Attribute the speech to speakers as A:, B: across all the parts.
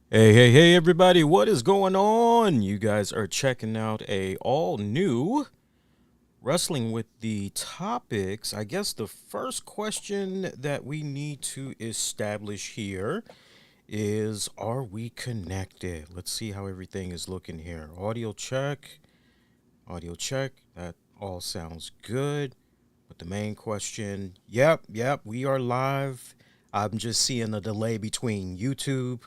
A: Hey, everybody, what is going on? You guys are checking out a all new Wrestling with the Topics. I guess the first question that we need to establish here is, are we connected? Let's see how everything is looking here. Audio check. Audio check. That all sounds good. But the main question, yep, we are live. I'm just seeing a delay between YouTube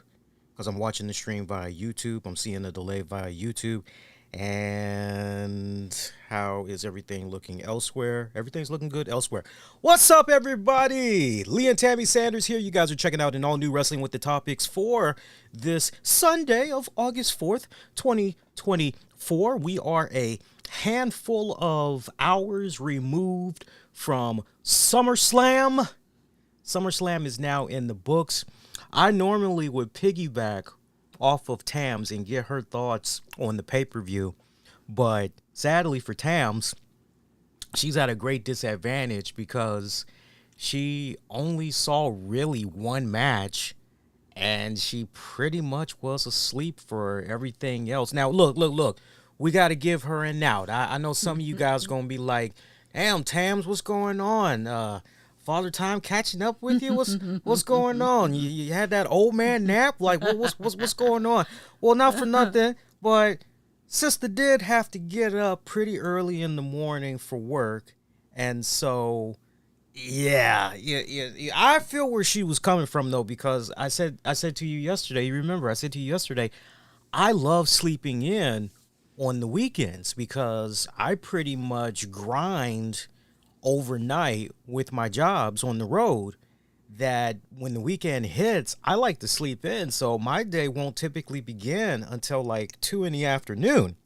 A: because I'm watching the stream via YouTube. I'm seeing a delay via YouTube. And how is everything looking elsewhere? Everything's looking good elsewhere. What's up, everybody? Lee and Tammy Sanders here. You guys are checking out an all new Wrestling with the Topics for this Sunday of August 4th, 2024. We are a handful of hours removed from SummerSlam. SummerSlam is now in the books. I normally would piggyback off of Tams and get her thoughts on the pay-per-view, but sadly for Tams, she's at a great disadvantage because she only saw really one match and she pretty much was asleep for everything else. Now, look. We got to give her an out. I know some of you guys going to be like, damn, Tams, what's going on? Father Time catching up with you? What's going on? You had that old man nap? Like, what's going on? Well, not for nothing, but sister did have to get up pretty early in the morning for work, and so yeah. I feel where she was coming from though, because I said to you yesterday. You remember I said to you yesterday, I love sleeping in on the weekends because I pretty much grind overnight with my jobs on the road, that when the weekend hits, I like to sleep in. So my day won't typically begin until like 2 in the afternoon.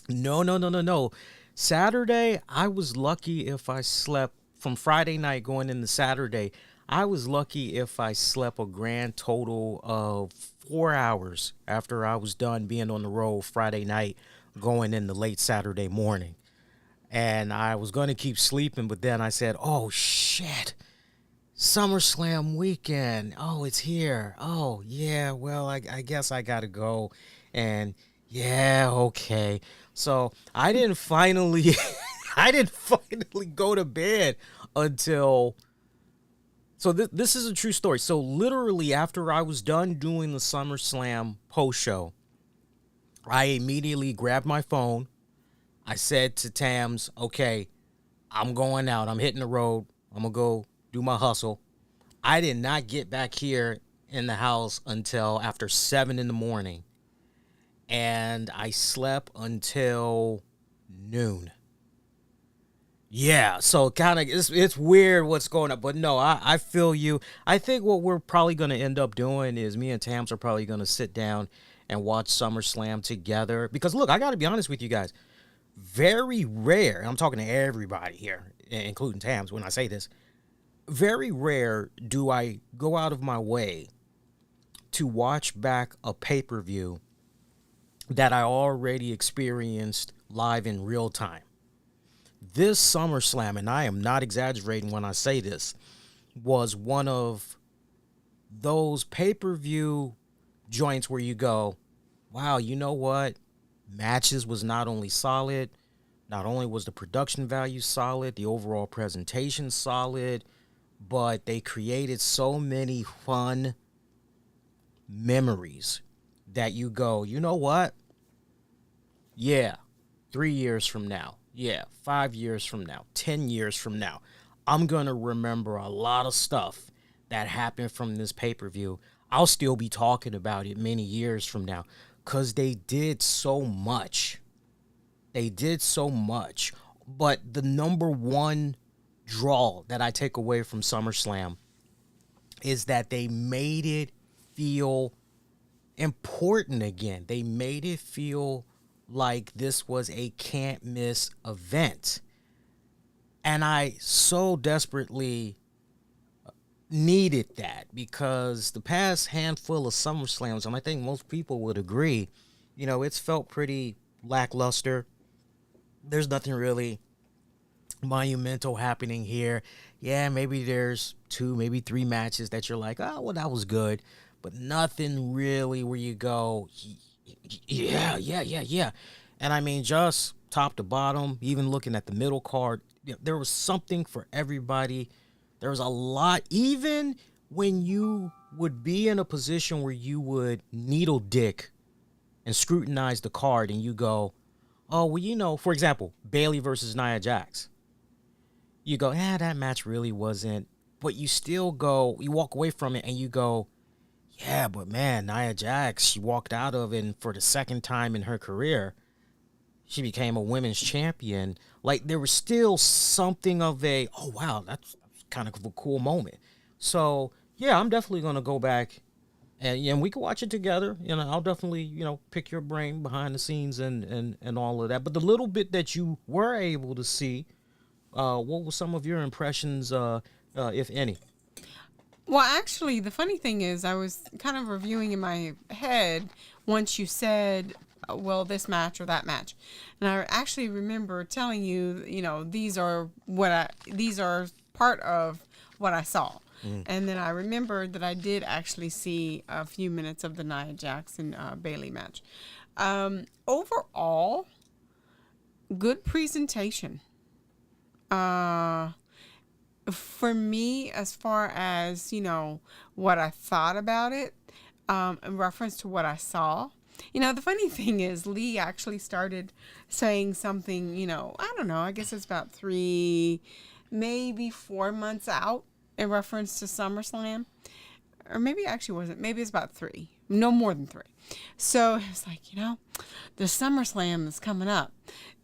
A: No. Saturday, I was lucky if I slept from Friday night going into Saturday. I was lucky if I slept a grand total of 4 hours after I was done being on the road Friday night going into late Saturday morning. And I was going to keep sleeping, but then I said, oh, shit, SummerSlam weekend. Oh, it's here. Oh, yeah, well, I guess I got to go. And yeah, okay. So I didn't finally, I didn't finally go to bed until, so this is a true story. So literally after I was done doing the SummerSlam post show, I immediately grabbed my phone. I said to Tams, okay, I'm going out. I'm hitting the road. I'm going to go do my hustle. I did not get back here in the house until after 7 in the morning. And I slept until noon. Yeah, so kind of it's weird what's going on. But no, I feel you. I think what we're probably going to end up doing is me and Tams are probably going to sit down and watch SummerSlam together. Because look, I got to be honest with you guys. Very rare, I'm talking to everybody here, including Tams when I say this, very rare do I go out of my way to watch back a pay-per-view that I already experienced live in real time. This SummerSlam, and I am not exaggerating when I say this, was one of those pay-per-view joints where you go, wow, you know what? Matches was not only solid, not only was the production value solid, the overall presentation solid, but they created so many fun memories that you go, you know what? Yeah, 3 years from now, yeah, 5 years from now, 10 years from now, I'm going to remember a lot of stuff that happened from this pay-per-view. I'll still be talking about it many years from now because they did so much. They did so much. But the number one draw that I take away from SummerSlam is that they made it feel important again. They made it feel like this was a can't miss event. And I so desperately needed that because the past handful of SummerSlams, and I think most people would agree, it's felt pretty lackluster. There's nothing really monumental happening here. Yeah, maybe there's 2, maybe 3 matches that you're like, oh, well, that was good. but nothing really where you go, yeah. And I mean, just top to bottom, even looking at the middle card, there was something for everybody. There was a lot, even when you would be in a position where you would needle dick and scrutinize the card and you go, oh, well, for example, Bayley versus Nia Jax. You go, that match really wasn't, but you still go, you walk away from it and you go, yeah, but man, Nia Jax, she walked out of it, and for the second time in her career, she became a women's champion. Like, there was still something of a, oh, wow, that's kind of a cool moment. So, yeah, I'm definitely going to go back and we can watch it together. I'll definitely, pick your brain behind the scenes and all of that. But the little bit that you were able to see, what were some of your impressions, if any?
B: Well, actually, the funny thing is I was kind of reviewing in my head once you said, well, this match or that match. And I actually remember telling you, these are part of what I saw. And then I remembered that I did actually see a few minutes of the Nia Jax and Bayley match. Overall, good presentation. For me, as far as, what I thought about it, in reference to what I saw, the funny thing is Lee actually started saying something, I don't know, I guess it's about 3, maybe 4 months out in reference to SummerSlam. Or maybe it actually wasn't. Maybe it's about 3. No more than 3. So it's like, the SummerSlam is coming up.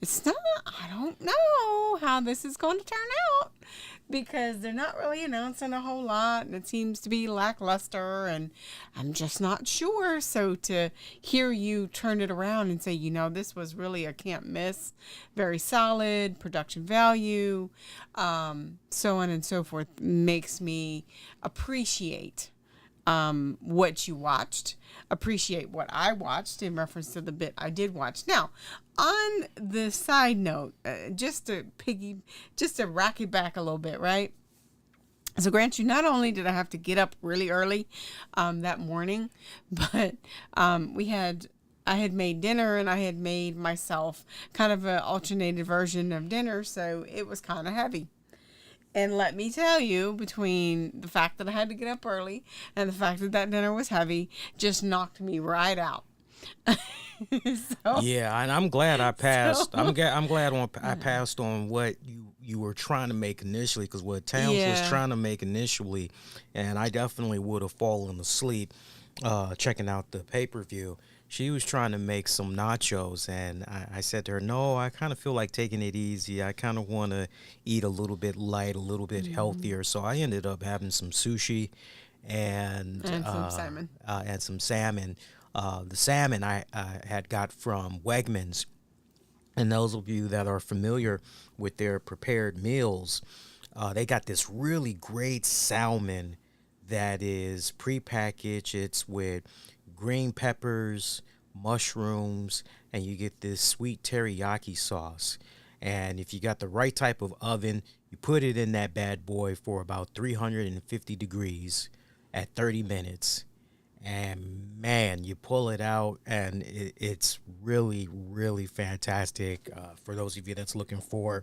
B: It's not, I don't know how this is going to turn out because they're not really announcing a whole lot and it seems to be lackluster and I'm just not sure. So to hear you turn it around and say, this was really a can't miss, very solid production value, so on and so forth, makes me appreciate what you watched, appreciate what I watched in reference to the bit I did watch. Now, on the side note, just to rack it back a little bit, right? So, grant you, not only did I have to get up really early that morning, but I had made dinner and I had made myself kind of an alternated version of dinner, so it was kind of heavy. And let me tell you, between the fact that I had to get up early and the fact that dinner was heavy, just knocked me right out.
A: Yeah, and I'm glad I passed. I'm glad I passed on what you were trying to make initially, because what Towns was trying to make initially, and I definitely would have fallen asleep checking out the pay-per-view. She was trying to make some nachos, and I said to her, no, I kind of feel like taking it easy. I kind of want to eat a little bit light, a little bit healthier. So I ended up having some sushi and
B: some salmon.
A: The salmon I had got from Wegmans. And those of you that are familiar with their prepared meals, they got this really great salmon that is prepackaged. It's with green peppers, mushrooms, and you get this sweet teriyaki sauce. And if you got the right type of oven, you put it in that bad boy for about 350 degrees at 30 minutes. And man, you pull it out and it's really, really fantastic for those of you that's looking for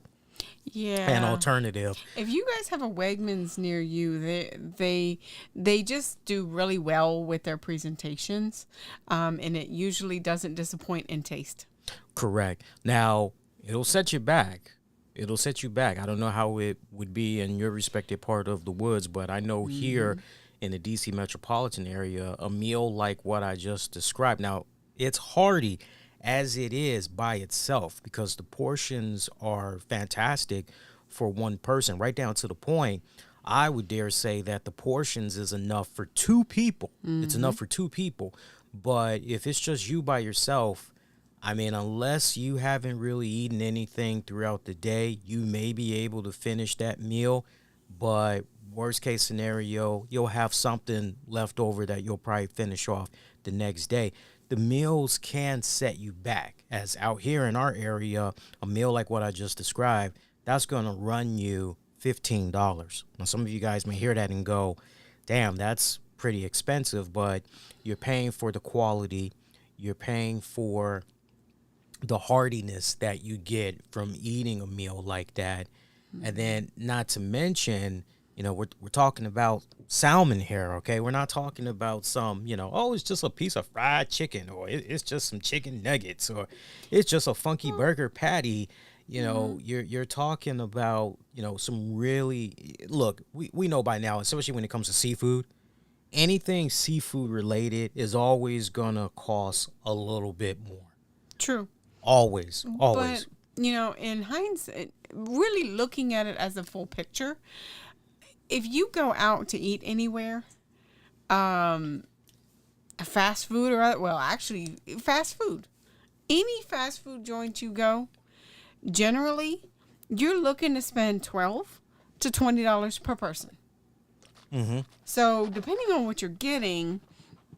A: an alternative.
B: If you guys have a Wegmans near you, they just do really well with their presentations, and it usually doesn't disappoint in taste.
A: Correct. Now, it'll set you back. I don't know how it would be in your respective part of the woods, but I know here in the D.C. metropolitan area, a meal like what I just described. Now, it's hearty as it is by itself because the portions are fantastic for one person, right down to the point. I would dare say that the portions is enough for 2 people. It's enough for 2 people. But if it's just you by yourself, I mean, unless you haven't really eaten anything throughout the day, you may be able to finish that meal. But worst case scenario, you'll have something left over that you'll probably finish off the next day. The meals can set you back. As out here in our area, a meal like what I just described, that's going to run you $15. Now, some of you guys may hear that and go, damn, that's pretty expensive, but you're paying for the quality, you're paying for the heartiness that you get from eating a meal like that. And then not to mention, we're talking about salmon here, okay? We're not talking about some, oh, it's just a piece of fried chicken, or it's just some chicken nuggets, or it's just a funky burger patty. You're talking about, some really, look, we know by now, especially when it comes to seafood, anything seafood related is always gonna cost a little bit more.
B: True.
A: Always.
B: But, in hindsight, really looking at it as a full picture, if you go out to eat anywhere, fast food fast food, any fast food joint you go, generally, you're looking to spend $12 to $20 per person.
A: Mm-hmm.
B: So depending on what you're getting,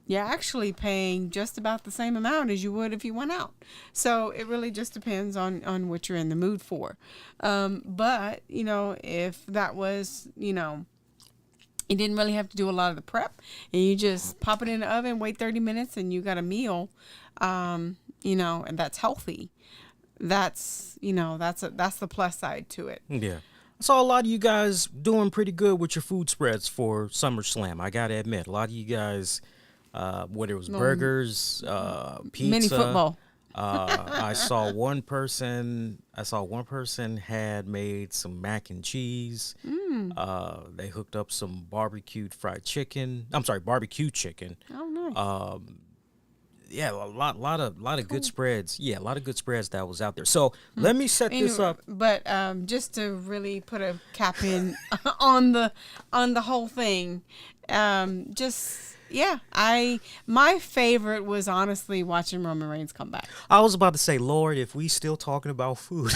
B: you're actually paying just about the same amount as you would if you went out. So it really just depends on what you're in the mood for. But, if that was, you didn't really have to do a lot of the prep, and you just pop it in the oven, wait 30 minutes, and you got a meal, and that's healthy. That's the plus side to it.
A: Yeah. I saw a lot of you guys doing pretty good with your food spreads for SummerSlam. I got to admit, a lot of you guys, whether it was burgers, pizza.
B: Mini football.
A: I saw one person had made some mac and cheese. They hooked up some barbecue chicken.
B: Oh, nice.
A: Yeah, a lot of good spreads. Yeah, a lot of good spreads that was out there. So let me set this up.
B: But just to really put a cap in on the whole thing, my favorite was honestly watching Roman Reigns come back.
A: I was about to say, Lord, if we still talking about food.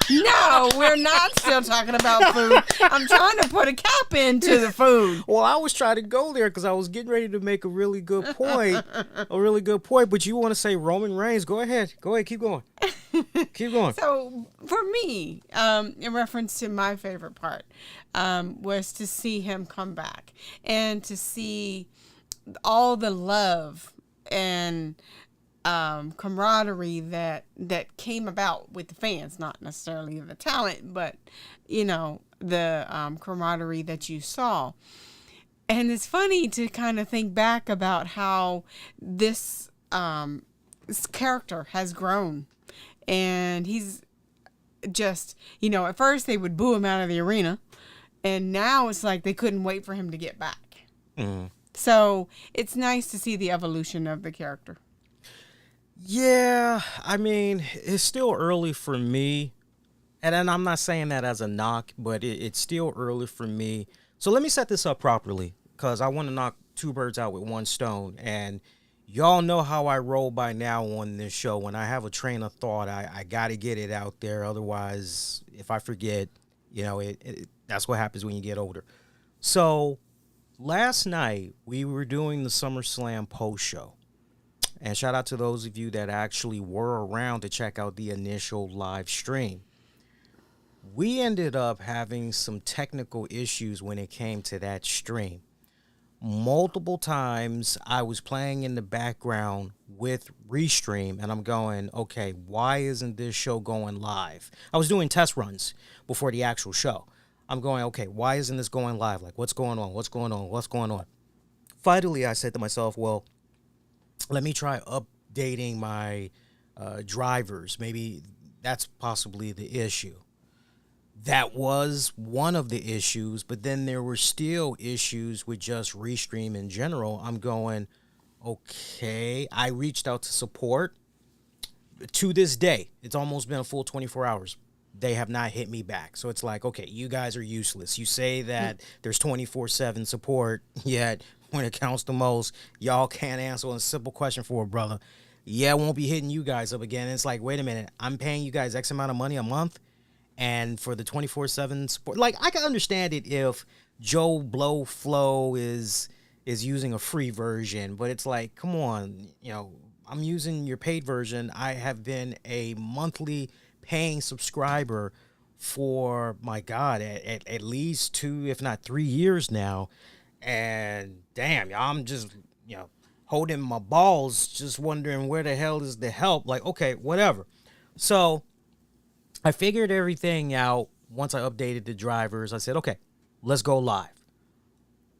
B: No, we're not still talking about food. I'm trying to put a cap into the food.
A: Well, I was trying to go there because I was getting ready to make a really good point. But you want to say Roman Reigns? Go ahead. Keep going. Keep going.
B: So for me, in reference to my favorite part, was to see him come back and to see all the love and camaraderie that came about with the fans, not necessarily the talent, but the camaraderie that you saw. And it's funny to kind of think back about how this character has grown, and he's just, at first they would boo him out of the arena, and now it's like they couldn't wait for him to get back. So it's nice to see the evolution of the character.
A: Yeah, I mean, it's still early for me. And I'm not saying that as a knock, but it's still early for me. So let me set this up properly, because I want to knock two birds out with one stone. And y'all know how I roll by now on this show. When I have a train of thought, I got to get it out there. Otherwise, if I forget, that's what happens when you get older. So last night, we were doing the SummerSlam post show. And shout out to those of you that actually were around to check out the initial live stream. We ended up having some technical issues when it came to that stream. Multiple times I was playing in the background with Restream, and I'm going, okay, why isn't this show going live? I was doing test runs before the actual show. I'm going, okay, why isn't this going live? Like, what's going on? Finally, I said to myself, well, let me try updating my drivers. Maybe that's possibly the issue. That was one of the issues, but then there were still issues with just Restream in general. I'm going, okay. I reached out to support. To this day, it's almost been a full 24 hours. They have not hit me back. So it's like, okay, you guys are useless. You say that there's 24/7 support, yet when it counts the most, y'all can't answer a simple question for a brother. Yeah, I won't be hitting you guys up again. And it's like, wait a minute, I'm paying you guys X amount of money a month, and for the 24/7 support, like, I can understand it if Joe Blow Flow is using a free version, but it's like, come on, I'm using your paid version. I have been a monthly paying subscriber for, my God, at least 2, if not 3 years now. And damn, y'all, I'm just, holding my balls, just wondering where the hell is the help. Like, okay, whatever. So I figured everything out once I updated the drivers. I said, okay, let's go live.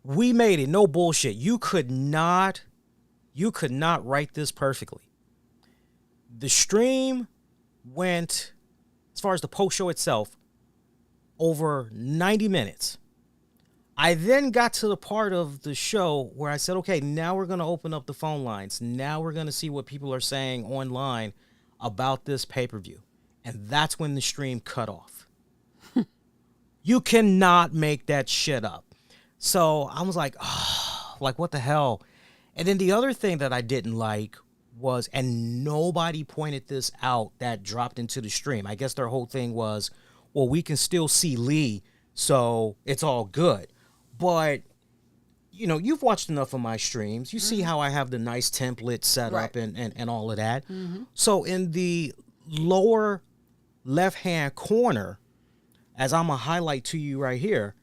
A: We made it. No bullshit. You could not write this perfectly. The stream went, as far as the post show itself, over 90 minutes. I then got to the part of the show where I said, okay, now we're going to open up the phone lines. Now we're going to see what people are saying online about this pay-per-view. And that's when the stream cut off. You cannot make that shit up. So I was like, oh, like, what the hell? And then the other thing that I didn't like was, and nobody pointed this out that dropped into the stream. I guess their whole thing was, well, we can still see Lee, so it's all good. But, you've watched enough of my streams. You see how I have the nice template set up and all of that. Mm-hmm. So in the lower left-hand corner, as I'm going to highlight to you right here,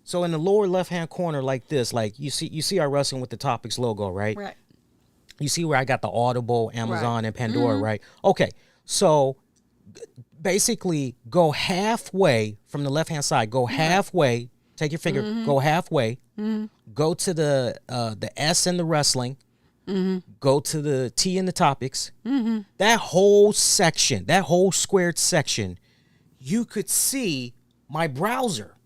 A: so in the lower left-hand corner like this, like you see our Wrestling with the Topics logo, right?
B: Right.
A: You see where I got the Audible, Amazon, and Pandora, right? Okay, so basically go halfway from the left-hand side. Go halfway. Take your finger. Go halfway. Go to the S in the Wrestling. Go to the T in the Topics. That whole section, that whole squared section, you could see my browser.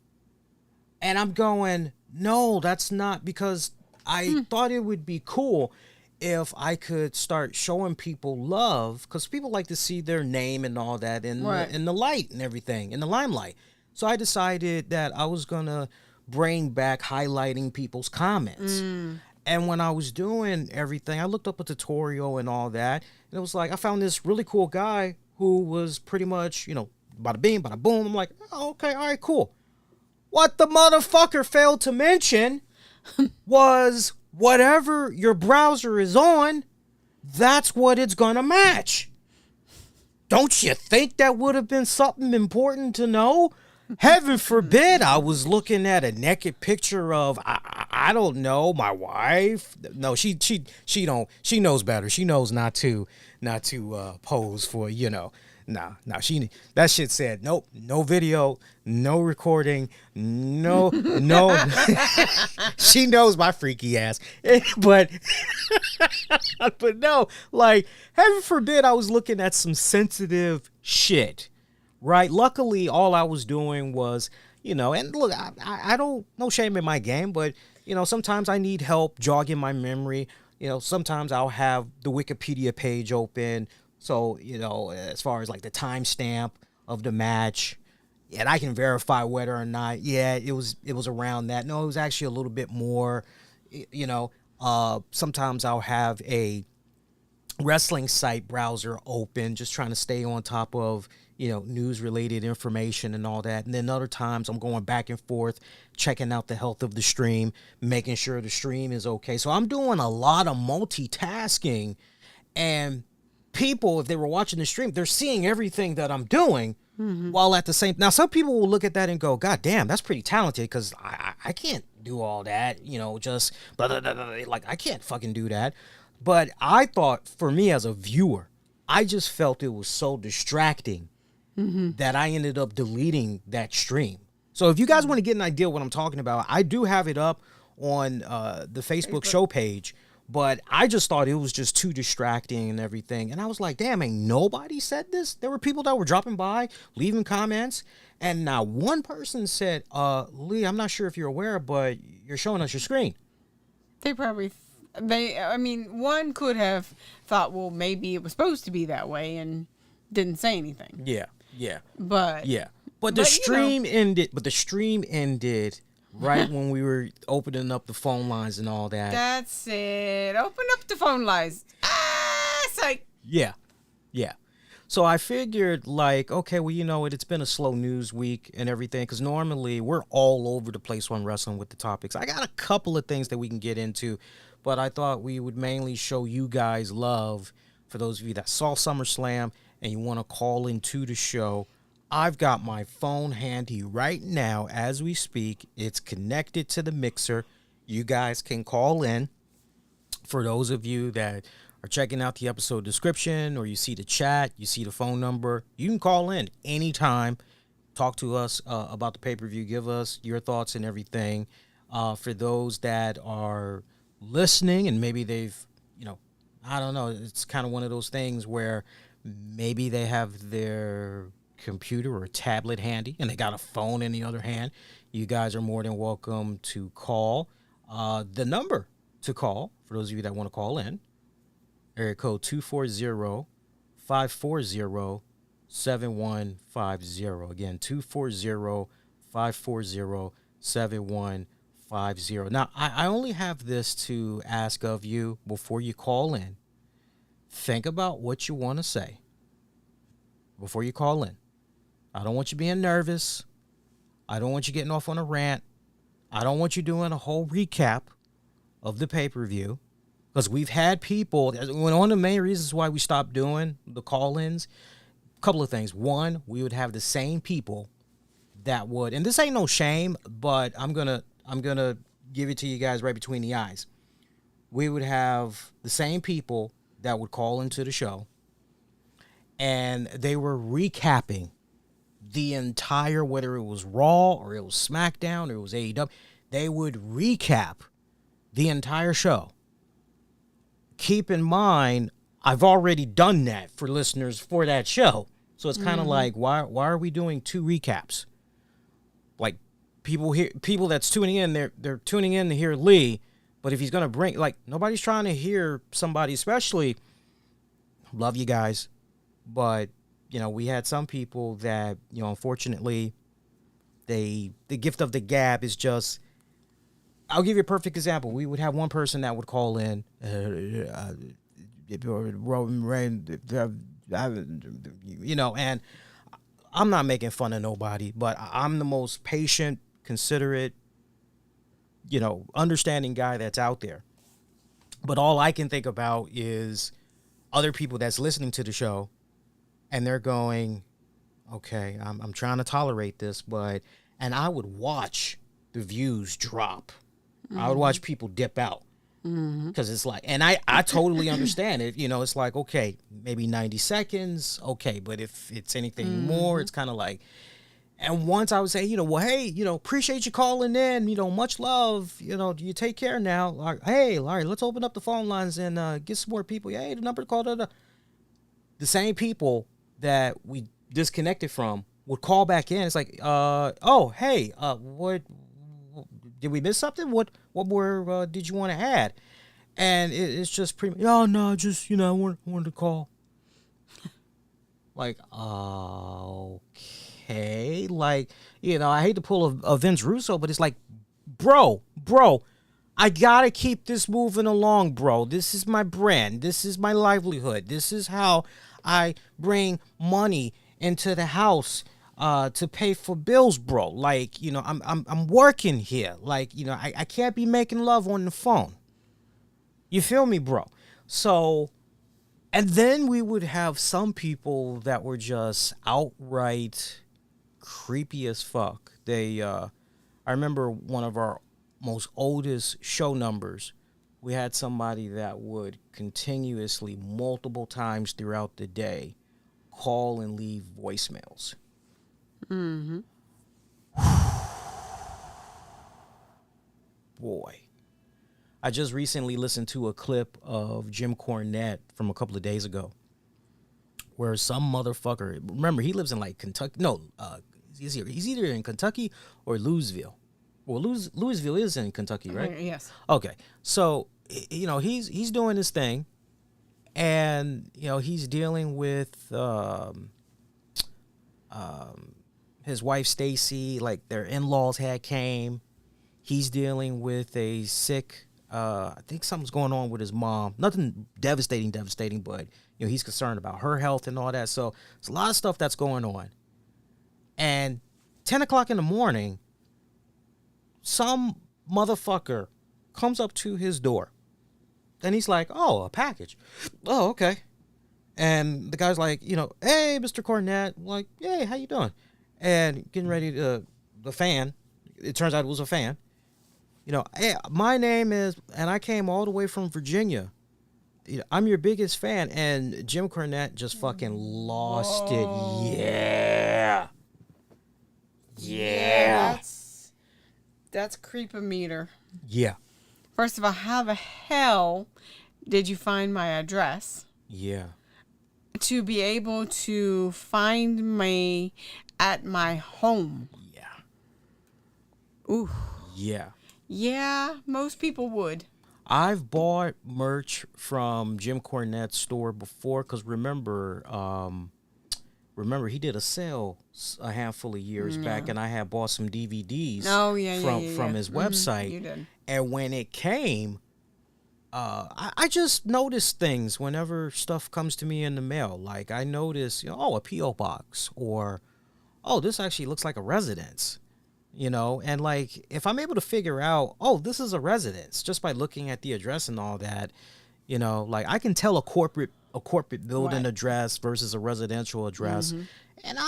A: And I'm going, no, that's not, because I thought it would be cool if I could start showing people love, because people like to see their name and all that in the light and everything, in the limelight. So I decided that I was going to bring back highlighting people's comments. And when I was doing everything, I looked up a tutorial and all that. And it was like, I found this really cool guy who was pretty much, bada bing, bada boom. I'm like, oh, okay, all right, cool. What the motherfucker failed to mention was whatever your browser is on, that's what it's going to match. Don't you think that would have been something important to know? Heaven forbid I was looking at a naked picture of, I don't know, my wife. No, she knows better. She knows not to pose for, that shit said, nope, no video, no recording, no. She knows my freaky ass. But no, like, heaven forbid I was looking at some sensitive shit. Right. Luckily, all I was doing was, and look, I don't, no shame in my game, but, sometimes I need help jogging my memory. Sometimes I'll have the Wikipedia page open. So, as far as like the timestamp of the match, and I can verify whether or not, it was around that. No, it was actually a little bit more, sometimes I'll have a wrestling site browser open, just trying to stay on top of, news related information and all that. And then other times I'm going back and forth, checking out the health of the stream, making sure the stream is okay. So I'm doing a lot of multitasking, and people, if they were watching the stream, they're seeing everything that I'm doing while at the same. Now, some people will look at that and go, God damn, that's pretty talented, because I can't do all that, just blah, blah, blah, blah. Like, I can't fucking do that. But I thought, for me as a viewer, I just felt it was so distracting that I ended up deleting that stream. So if you guys want to get an idea of what I'm talking about, I do have it up on the Facebook show page, but I just thought it was just too distracting and everything. And I was like, damn, ain't nobody said this? There were people that were dropping by, leaving comments, and now one person said, Lee, I'm not sure if you're aware, but you're showing us your screen.
B: They probably... one could have thought, well, maybe it was supposed to be that way, and didn't say anything.
A: Yeah.
B: But
A: the stream ended. But the stream ended right when we were opening up the phone lines and all that.
B: That's it. Open up the phone lines. Psych.
A: Yeah. So I figured, like, okay, well, you know what? It's been a slow news week and everything, because normally we're all over the place when Wrestling with the Topics. I got a couple of things that we can get into, but I thought we would mainly show you guys love. For those of you that saw SummerSlam and you want to call into the show, I've got my phone handy right now as we speak. It's connected to the mixer. you guys can call in. For those of you that are checking out the episode description, or you see the chat, you see the phone number, you can call in anytime. Talk to us about the pay-per-view. Give us your thoughts and everything. For those that are listening and maybe they've, I don't know, it's kind of one of those things where maybe they have their computer or tablet handy and they got a phone in the other hand. You guys are more than welcome to call. The number to call, for those of you that want to call in, area code 240-540-7150. Again, 240-540-7150. Now, I only have this to ask of you before you call in. Think about what you want to say before you call in. I don't want you being nervous. I don't want you getting off on a rant. I don't want you doing a whole recap of the pay-per-view, because we've had people, one of the main reasons why we stopped doing the call-ins, a couple of things. One, we would have the same people that would, and this ain't no shame, but I'm gonna give it to you guys right between the eyes. We would have the same people that would call into the show, and they were recapping the entire, whether it was Raw or it was SmackDown or it was AEW, they would recap the entire show. Keep in mind, I've already done that for listeners for that show. So it's kind of like, why are we doing two recaps? Like, people that's tuning in, they're tuning in to hear Lee, but if he's going to bring, like, nobody's trying to hear somebody, especially, love you guys, but, we had some people that, unfortunately, the gift of the gab is just, I'll give you a perfect example. We would have one person that would call in, and I'm not making fun of nobody, but I'm the most patient, considerate, understanding guy that's out there. But all I can think about is other people that's listening to the show, and they're going, okay, I'm trying to tolerate this, and I would watch the views drop. I would watch people dip out, because it's like, and I totally understand it. It's like, okay, maybe 90 seconds. Okay. But if it's anything more, it's kind of like, and once I would say, well, hey, appreciate you calling in, much love, you take care now. Like, hey, all right, let's open up the phone lines and get some more people. Hey, the number to call, the same people that we disconnected from would call back in. It's like, oh, hey, what, did we miss something? What more did you want to add? And it's just pretty. Oh no, just I wanted to call. Like, okay, like I hate to pull a Vince Russo, but it's like, bro, I gotta keep this moving along, bro. This is my brand. This is my livelihood. This is how I bring money into the house. To pay for bills, bro. Like, I'm working here. Like, I can't be making love on the phone. You feel me, bro? So, and then we would have some people that were just outright creepy as fuck. I remember one of our most oldest show numbers. We had somebody that would continuously, multiple times throughout the day, call and leave voicemails. Boy, I just recently listened to a clip of Jim Cornette from a couple of days ago, where some motherfucker, remember, he lives in like Kentucky. No, he's either in Kentucky or Louisville. Well, Louisville is in Kentucky, right?
B: Yes.
A: Okay, so he's doing this thing, and he's dealing with his wife Stacy, like their in-laws came. He's dealing with a sick, I think something's going on with his mom. Nothing devastating, but he's concerned about her health and all that. So there's a lot of stuff that's going on. And 10 o'clock in the morning, some motherfucker comes up to his door. And he's like, oh, a package. Oh, okay. And the guy's like, hey, Mr. Cornette. I'm like, hey, how you doing? And getting ready to, the fan, it turns out it was a fan. Hey, my name is, and I came all the way from Virginia. I'm your biggest fan. And Jim Cornette just fucking lost it.
B: Whoa.
A: Yeah.
B: Yeah,
A: Yeah.
B: that's creepometer.
A: Yeah.
B: First of all, how the hell did you find my address
A: Yeah.
B: to be able to find me at my home?
A: Yeah.
B: Ooh.
A: Yeah.
B: Yeah, most people would.
A: I've bought merch from Jim Cornette's store before because remember he did a sale a handful of years back, and I had bought some DVDs
B: Oh, yeah,
A: from his website.
B: You did.
A: And when it came, I just notice things whenever stuff comes to me in the mail. Like I notice, a P.O. box, or this actually looks like a residence. And like if I'm able to figure out, this is a residence just by looking at the address and all that, like I can tell a corporate building
B: Right.
A: address versus a residential address. And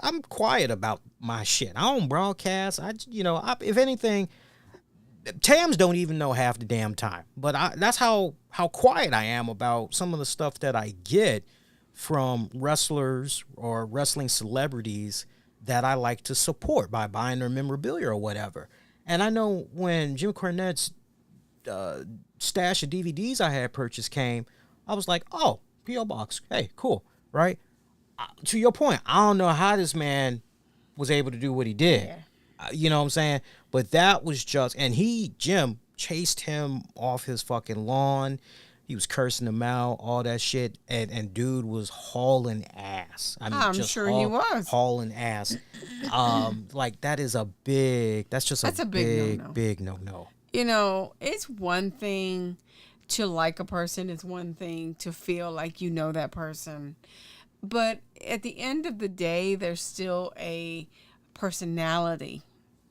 A: I'm quiet about my shit. I don't broadcast. If anything, Tams don't even know half the damn time. But that's how quiet I am about some of the stuff that I get from wrestlers or wrestling celebrities that I like to support by buying their memorabilia or whatever. And I know when Jim Cornette's stash of DVDs I had purchased came, I was like, P.O. Box. Hey, cool, right? To your point, I don't know how this man was able to do what he did.
B: Yeah.
A: You know what I'm saying? But that was just, and Jim chased him off his fucking lawn. He was cursing him out, all that shit, and dude was hauling ass. I mean,
B: I'm
A: just
B: sure he was.
A: hauling ass. Like that's just a
B: big no-no.
A: big no.
B: It's one thing to like a person. It's one thing to feel like you know that person. But at the end of the day, there's still a personality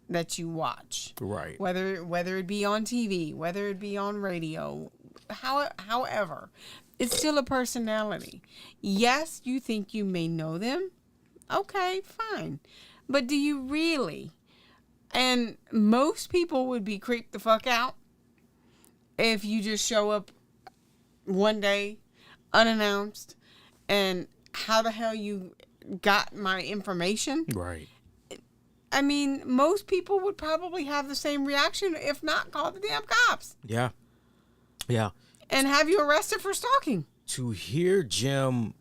B: that you watch.
A: Right.
B: Whether it be on TV, whether it be on radio, however, it's still a personality. Yes, you think you may know them. Okay, fine. But do you really? And most people would be creeped the fuck out if you just show up one day unannounced and how the hell you got my information.
A: Right.
B: I mean, most people would probably have the same reaction, if not call the damn cops.
A: Yeah. Yeah.
B: And have you arrested for stalking.
A: To hear Jim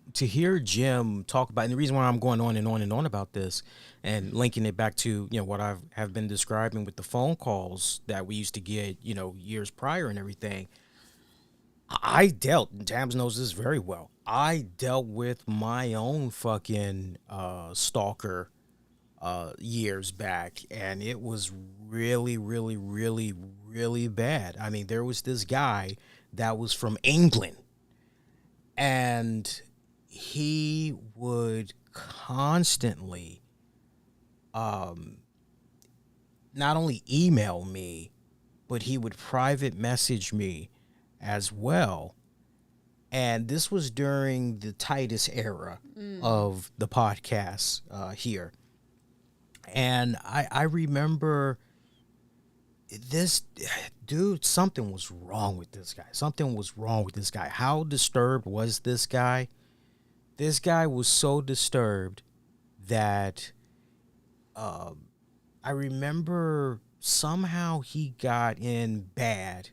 A: talk about, and the reason why I'm going on and on and on about this and linking it back to, what I have been describing with the phone calls that we used to get, years prior and everything. and Tams knows this very well, I dealt with my own fucking stalker years back, and it was really, really, really, really bad. I mean, there was this guy that was from England, and he would constantly not only email me, but he would private message me as well. And this was during the Titus era of the podcast here. And I remember this dude, something was wrong with this guy. Something was wrong with this guy. How disturbed was this guy? This guy was so disturbed that I remember somehow he got in bad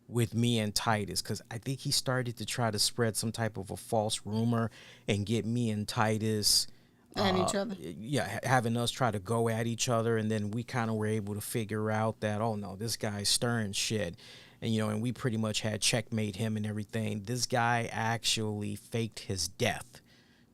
A: with me and Titus, because I think he started to try to spread some type of a false rumor and get me and Titus
B: at each other.
A: Yeah, having us try to go at each other, and then we kind of were able to figure out that, oh no, this guy's stirring shit. And and we pretty much had checkmate him and everything. This guy actually faked his death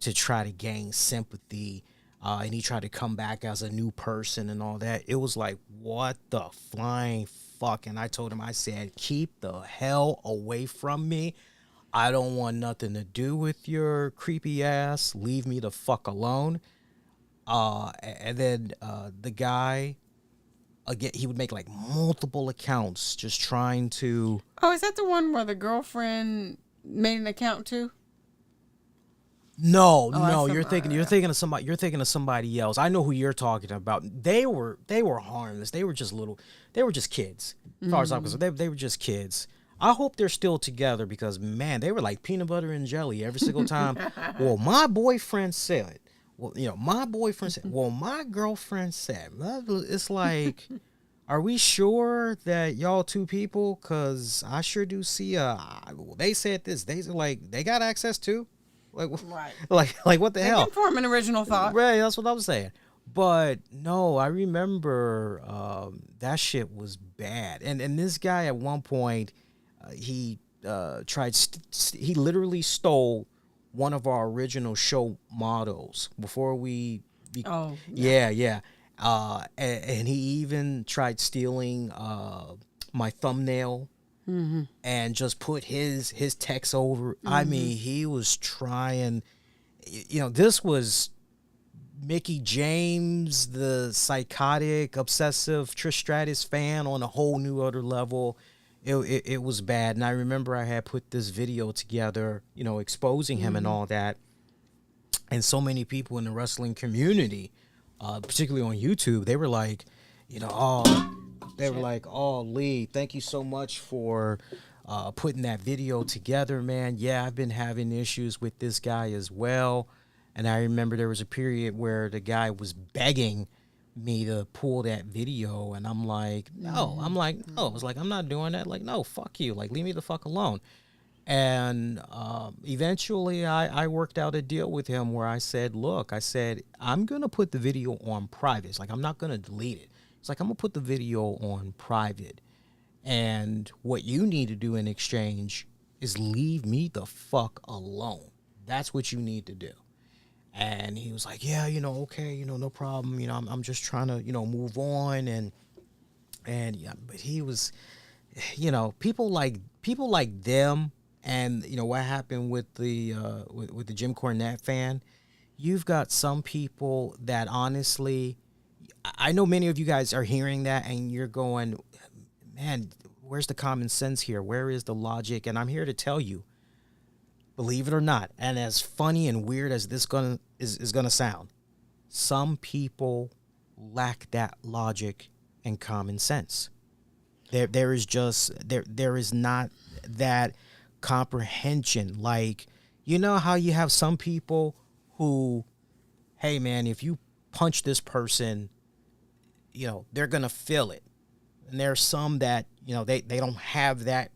A: to try to gain sympathy, and he tried to come back as a new person and all that. It was like, what the flying fuck? And I told him, I said, keep the hell away from me. I don't want nothing to do with your creepy ass. Leave me the fuck alone. And then the guy, again, he would make like multiple accounts just trying to...
B: Oh, is that the one where the girlfriend made an account too?
A: No,
B: Oh,
A: no,
B: that's
A: you're
B: some-
A: thinking of somebody. You're thinking of somebody else. I know who you're talking about. They were harmless. They were just little. They were just kids. As far as I'm concerned, they were just kids. I hope they're still together because man, they were like peanut butter and jelly every single time. Well, my boyfriend said. Well, my boyfriend said. Well, my girlfriend said. It's like, are we sure that y'all two people? Cause I sure do see. They said this. They like they got access to. Like,
B: Right.
A: like what the
B: They
A: hell?
B: can form an original thought.
A: Right, that's what I was saying. But no, I remember that shit was bad. And this guy at one point, he he literally stole one of our original show models before
B: Oh,
A: yeah. And he even tried stealing my thumbnail and just put his text over. I mean, he was trying. This was Mickey James, the psychotic, obsessive Trish Stratus fan on a whole new other level. It was bad. And I remember I had put this video together, exposing him and all that. And so many people in the wrestling community, particularly on YouTube, they were like, oh, Lee, thank you so much for putting that video together, man. Yeah, I've been having issues with this guy as well. And I remember there was a period where the guy was begging me to pull that video. And I'm like, no. I'm like, no. I was like, I'm not doing that. Like, no, fuck you. Like, leave me the fuck alone. And eventually I worked out a deal with him where I said, look, I'm going to put the video on private. It's like, I'm not going to delete it. It's like, I'm going to put the video on private. And what you need to do in exchange is leave me the fuck alone. That's what you need to do. And he was like, yeah, okay, no problem. I'm just trying to, move on. And yeah, but he was, people like them. And what happened with the with the Jim Cornette fan, you've got some people that honestly, I know many of you guys are hearing that and you're going, man, where's the common sense here? Where is the logic? And I'm here to tell you, believe it or not, and as funny and weird as this is gonna sound, some people lack that logic and common sense. There is not that comprehension. Like, how you have some people who, hey man, if you punch this person, they're gonna feel it. And there's some that, they don't have that,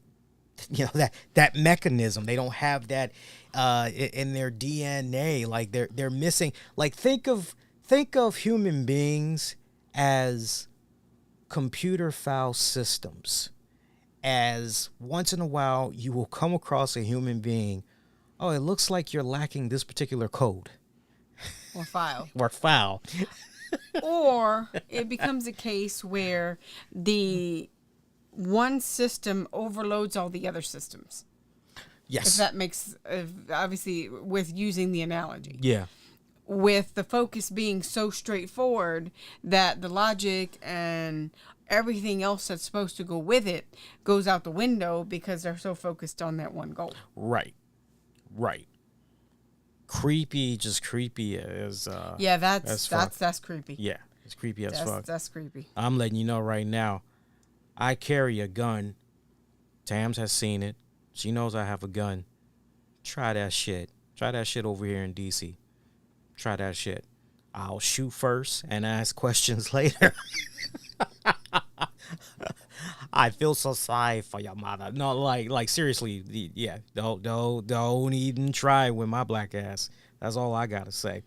A: that mechanism. They don't have that in their DNA. Like they're missing. Like think of human beings as computer file systems. As once in a while you will come across a human being. Oh, it looks like you're lacking this particular code.
B: or file.
A: Or file.
B: Or it becomes a case where the one system overloads all the other systems.
A: Yes.
B: If that makes, obviously, with using the analogy.
A: Yeah.
B: With the focus being so straightforward that the logic and everything else that's supposed to go with it goes out the window because they're so focused on that one goal.
A: Right. Creepy as
B: yeah, that's creepy.
A: Yeah, it's creepy as fuck.
B: That's creepy.
A: I'm letting you know right now, I carry a gun. Tams has seen it. She knows I have a gun. Try that shit. Try that shit over here in DC. Try that shit. I'll shoot first and ask questions later. I feel so sorry for your mother. No, like seriously, yeah. Don't even try with my black ass. That's all I gotta say.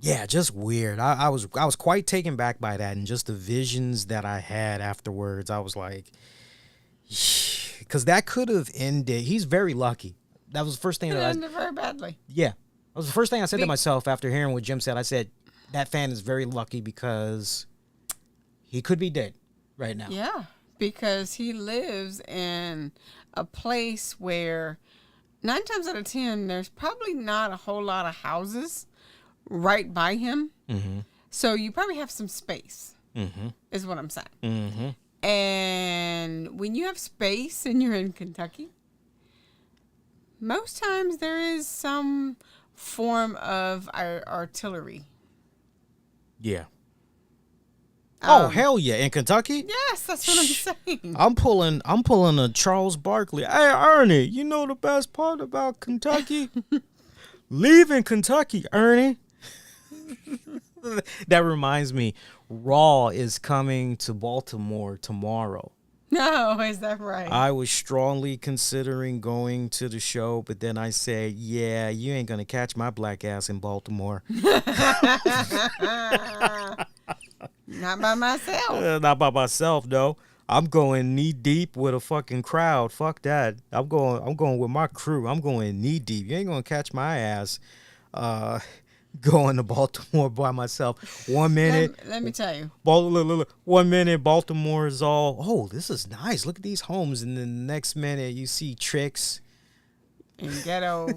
A: Yeah, just weird. I was quite taken back by that, and just the visions that I had afterwards. I was like, because that could have ended. He's very lucky. That was the first thing
B: It
A: that I
B: ended very badly.
A: Yeah. That was the first thing I said to myself after hearing what Jim said. I said, that fan is very lucky because he could be dead right now.
B: Yeah, because he lives in a place where 9 times out of 10, there's probably not a whole lot of houses right by him.
A: Mm-hmm.
B: So you probably have some space, is what I'm saying. Mm-hmm. And when you have space and you're in Kentucky, Most times there is some form of artillery.
A: Yeah. Hell yeah! In Kentucky?
B: Yes, that's what I'm saying.
A: I'm pulling a Charles Barkley. Hey Ernie, you know the best part about Kentucky? Leaving Kentucky, Ernie. That reminds me, Raw is coming to Baltimore tomorrow.
B: No, is that right?
A: I was strongly considering going to the show, but then I said, yeah, you ain't gonna catch my black ass in Baltimore.
B: Not by myself.
A: Not by myself, though. I'm going knee deep with a fucking crowd. Fuck that. I'm going with my crew. I'm going knee deep. You ain't gonna catch my ass going to Baltimore by myself. 1 minute.
B: Let me tell you.
A: Look. 1 minute Baltimore is all, oh, this is nice. Look at these homes. And then the next minute you see tricks.
B: And ghetto.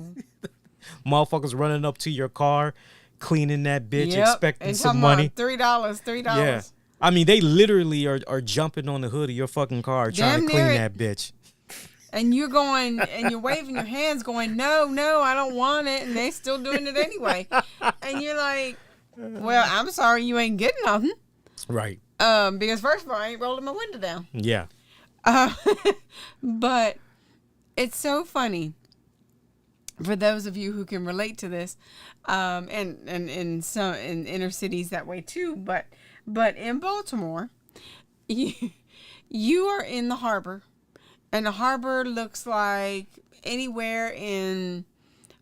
A: Motherfuckers running up to your car, cleaning that bitch,
B: Yep.
A: expecting
B: and
A: some money.
B: $3.
A: Yeah. I mean, they literally are jumping on the hood of your fucking car trying to clean that bitch.
B: And you're going, and you're waving your hands going, no, I don't want it. And they still doing it anyway. And you're like, well, I'm sorry, you ain't getting nothing.
A: Right.
B: Because first of all, I ain't rolling my window down.
A: Yeah.
B: But it's so funny for those of you who can relate to this, and in some in inner cities that way too. But in Baltimore, you are in the harbor, and the harbor looks like anywhere in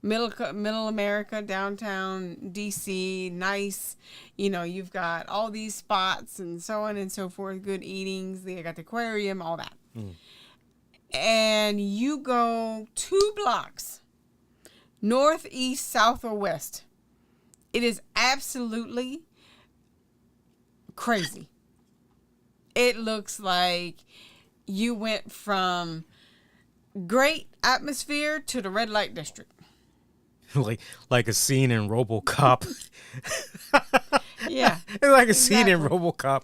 B: middle America, downtown DC, nice. You know, you've got all these spots and so on and so forth, good eatings. They got the aquarium, all that. And you go 2 blocks north, east, south, or west. It is absolutely crazy. It looks like you went from great atmosphere to the red light district.
A: like a scene in RoboCop.
B: Yeah.
A: Like a scene in RoboCop.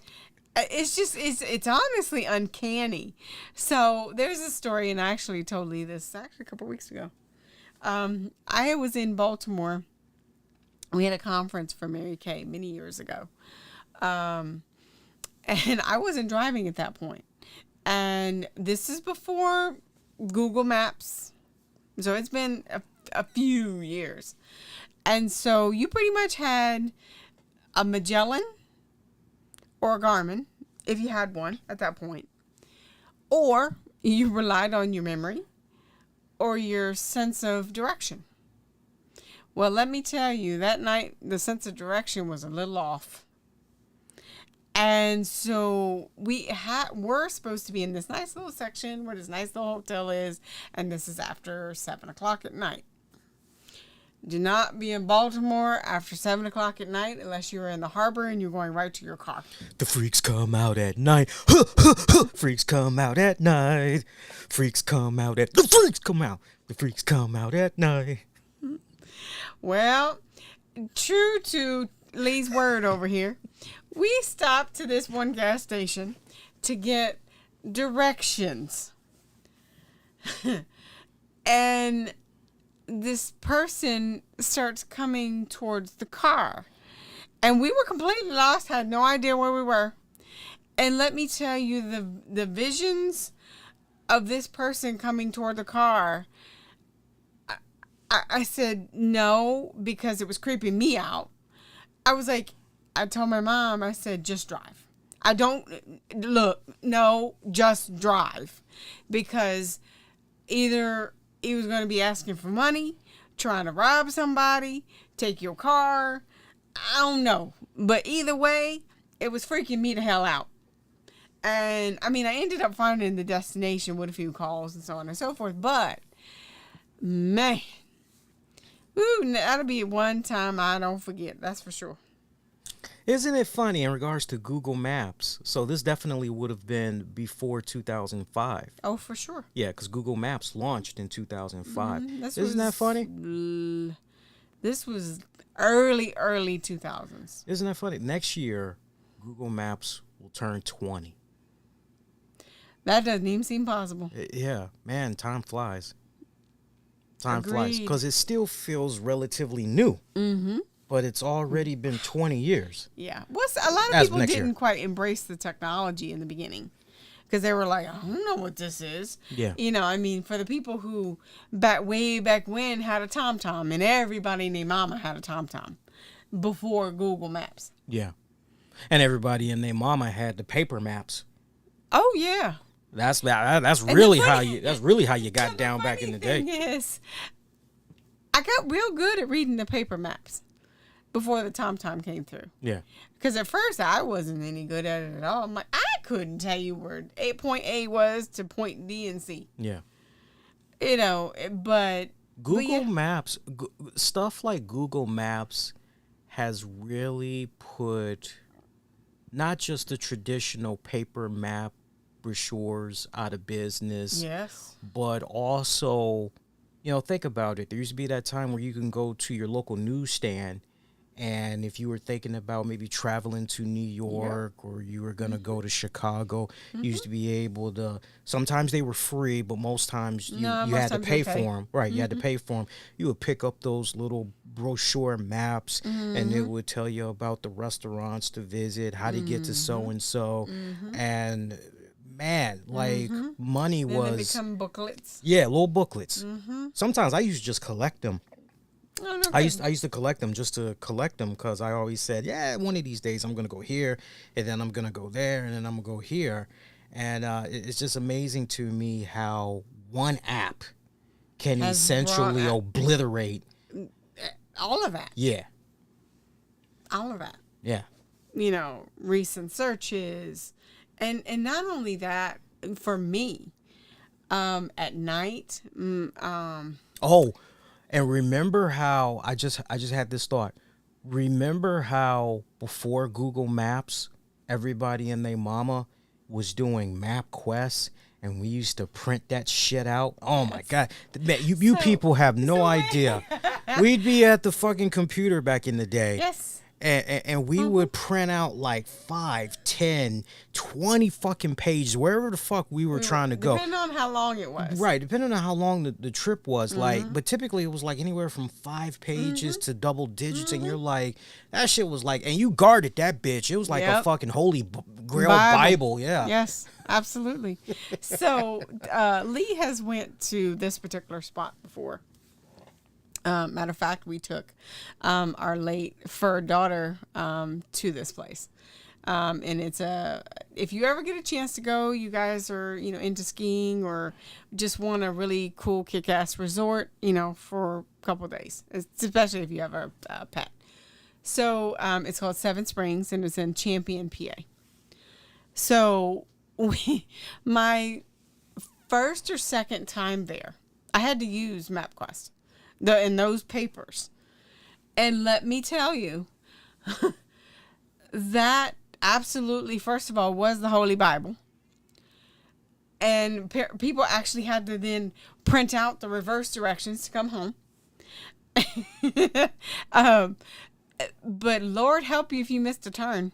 B: It's honestly uncanny. So there's a story, and I actually told Lee this actually a couple weeks ago. I was in Baltimore. We had a conference for Mary Kay many years ago. And I wasn't driving at that point. And this is before Google Maps. So it's been a few years. And so you pretty much had a Magellan or a Garmin, if you had one at that point. Or you relied on your memory or your sense of direction. Well, let me tell you, that night, the sense of direction was a little off. And so we're supposed to be in this nice little section where this nice little hotel is, and this is after 7 o'clock at night. Do not be in Baltimore after 7 o'clock at night unless you're in the harbor and you're going right to your car.
A: The freaks come out at night. Freaks come out at night. Freaks come out at... The freaks come out. The freaks come out at night.
B: Well, true to Lee's word over here, we stopped to this one gas station to get directions. And this person starts coming towards the car. And we were completely lost, had no idea where we were. And let me tell you, the visions of this person coming toward the car, I said no, because it was creeping me out. I was like, I told my mom, I said, just drive. Just drive. Because either he was going to be asking for money, trying to rob somebody, take your car. I don't know. But either way, it was freaking me the hell out. And, I mean, I ended up finding the destination with a few calls and so on and so forth. But, man, that'll be one time I don't forget. That's for sure.
A: Isn't it funny in regards to Google Maps? So this definitely would have been before 2005.
B: Oh, for sure.
A: Yeah, because Google Maps launched in 2005.
B: Isn't
A: that funny?
B: This was early 2000s.
A: Isn't that funny? Next year, Google Maps will turn 20.
B: That doesn't even seem possible.
A: Yeah, man, time flies. Time flies
B: Agreed.
A: because it still feels relatively new.
B: Mm-hmm.
A: But it's already been 20 years.
B: Yeah. A lot of
A: As
B: people
A: next
B: didn't
A: year.
B: quite embrace the technology in the beginning. Because they were like, I don't know what this is.
A: Yeah.
B: You know, I mean, for the people who way back when had a TomTom, and everybody named Mama had a TomTom before Google Maps.
A: Yeah. And everybody and their mama had the paper maps.
B: Oh yeah.
A: That's really how you got down back in the day.
B: Yes. I got real good at reading the paper maps before the TomTom came through.
A: Yeah.
B: Because at first I wasn't any good at it at all. I'm like, I couldn't tell you where point A was to point D and C.
A: Yeah.
B: You know, but
A: Google Maps, stuff like Google Maps has really put not just the traditional paper map brochures out of business.
B: Yes.
A: But also, think about it. There used to be that time where you can go to your local newsstand, and if you were thinking about maybe traveling to New York or you were going to go to Chicago, you used to be able to, sometimes they were free, but most times you had to pay for them. Right, you had to pay for them. You would pick up those little brochure maps, and it would tell you about the restaurants to visit, how to get to so-and-so, and man, like money
B: Then
A: was...
B: they become booklets.
A: Yeah, little booklets. Sometimes I used to just collect them.
B: Oh, no
A: I used to collect them just to collect them because I always said, yeah, one of these days I'm going to go here, and then I'm going to go there, and then I'm going to go here. And it's just amazing to me how one app can essentially obliterate
B: all of that.
A: Yeah.
B: All of that.
A: Yeah.
B: You know, recent searches. And not only that, for me, at night,
A: and remember how I just had this thought. Remember how before Google Maps, everybody and their mama was doing map quests, and we used to print that shit out. Oh my God, man, you people have no idea. We'd be at the fucking computer back in the day.
B: Yes.
A: And we would print out like 5, 10, 20 fucking pages, wherever the fuck we were trying to go.
B: Depending on how long it was.
A: Right, depending on how long the trip was. Like, but typically it was like anywhere from 5 pages to double digits, and you're like, that shit was like, and you guarded that bitch. It was like a fucking holy grail Bible. Yeah.
B: Yes, absolutely. So Lee has went to this particular spot before. Matter of fact, we took our late fur daughter to this place. And it's if you ever get a chance to go, you guys are, into skiing or just want a really cool kick-ass resort, for a couple of days, especially if you have a pet. So it's called Seven Springs, and it's in Champion, PA. So my first or second time there, I had to use MapQuest. In those papers. And let me tell you, that absolutely, first of all, was the Holy Bible. And people actually had to then print out the reverse directions to come home. But Lord help you if you missed a turn,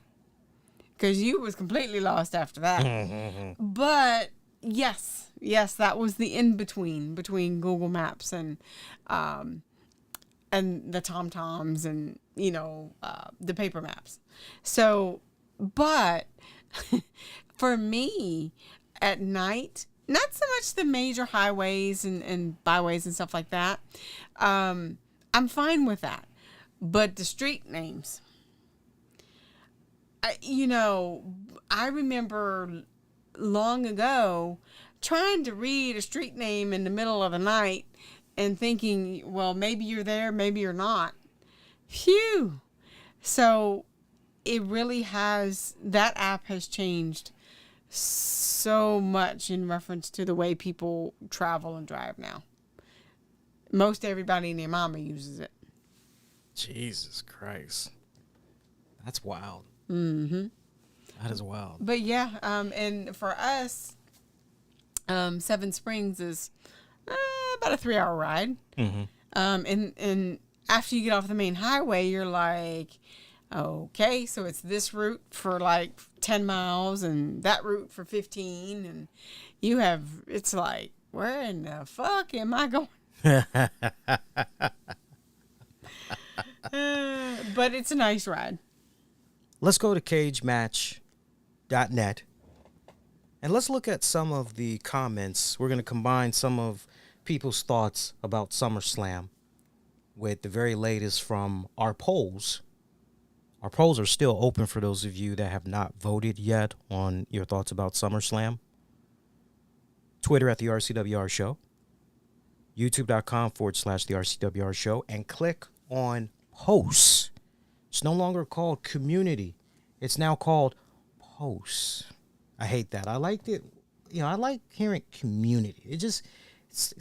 B: because you was completely lost after that. But yes, that was the in-between between Google Maps and the TomToms and, the paper maps. So, but for me at night, not so much the major highways and byways and stuff like that. I'm fine with that. But the street names, I remember long ago trying to read a street name in the middle of the night and thinking, well, maybe you're there, maybe you're not. Phew. So it really has, that app has changed so much in reference to the way people travel and drive now. Most everybody and their mama uses it.
A: Jesus Christ. That's wild.
B: Mm-hmm.
A: That is wild.
B: But yeah, and for us, Seven Springs is about a 3-hour ride.
A: Mm-hmm.
B: And after you get off the main highway, you're like, okay, so it's this route for like 10 miles and that route for 15. And it's like, where in the fuck am I going? But it's a nice ride.
A: Let's go to cagematch.net and let's look at some of the comments. We're going to combine some of people's thoughts about SummerSlam with the very latest from our polls. Our polls are still open for those of you that have not voted yet on your thoughts about SummerSlam. Twitter at the RCWR Show. YouTube.com/the RCWR Show. And click on posts. It's no longer called community. It's now called posts. I hate that. I liked it. I like hearing community. It's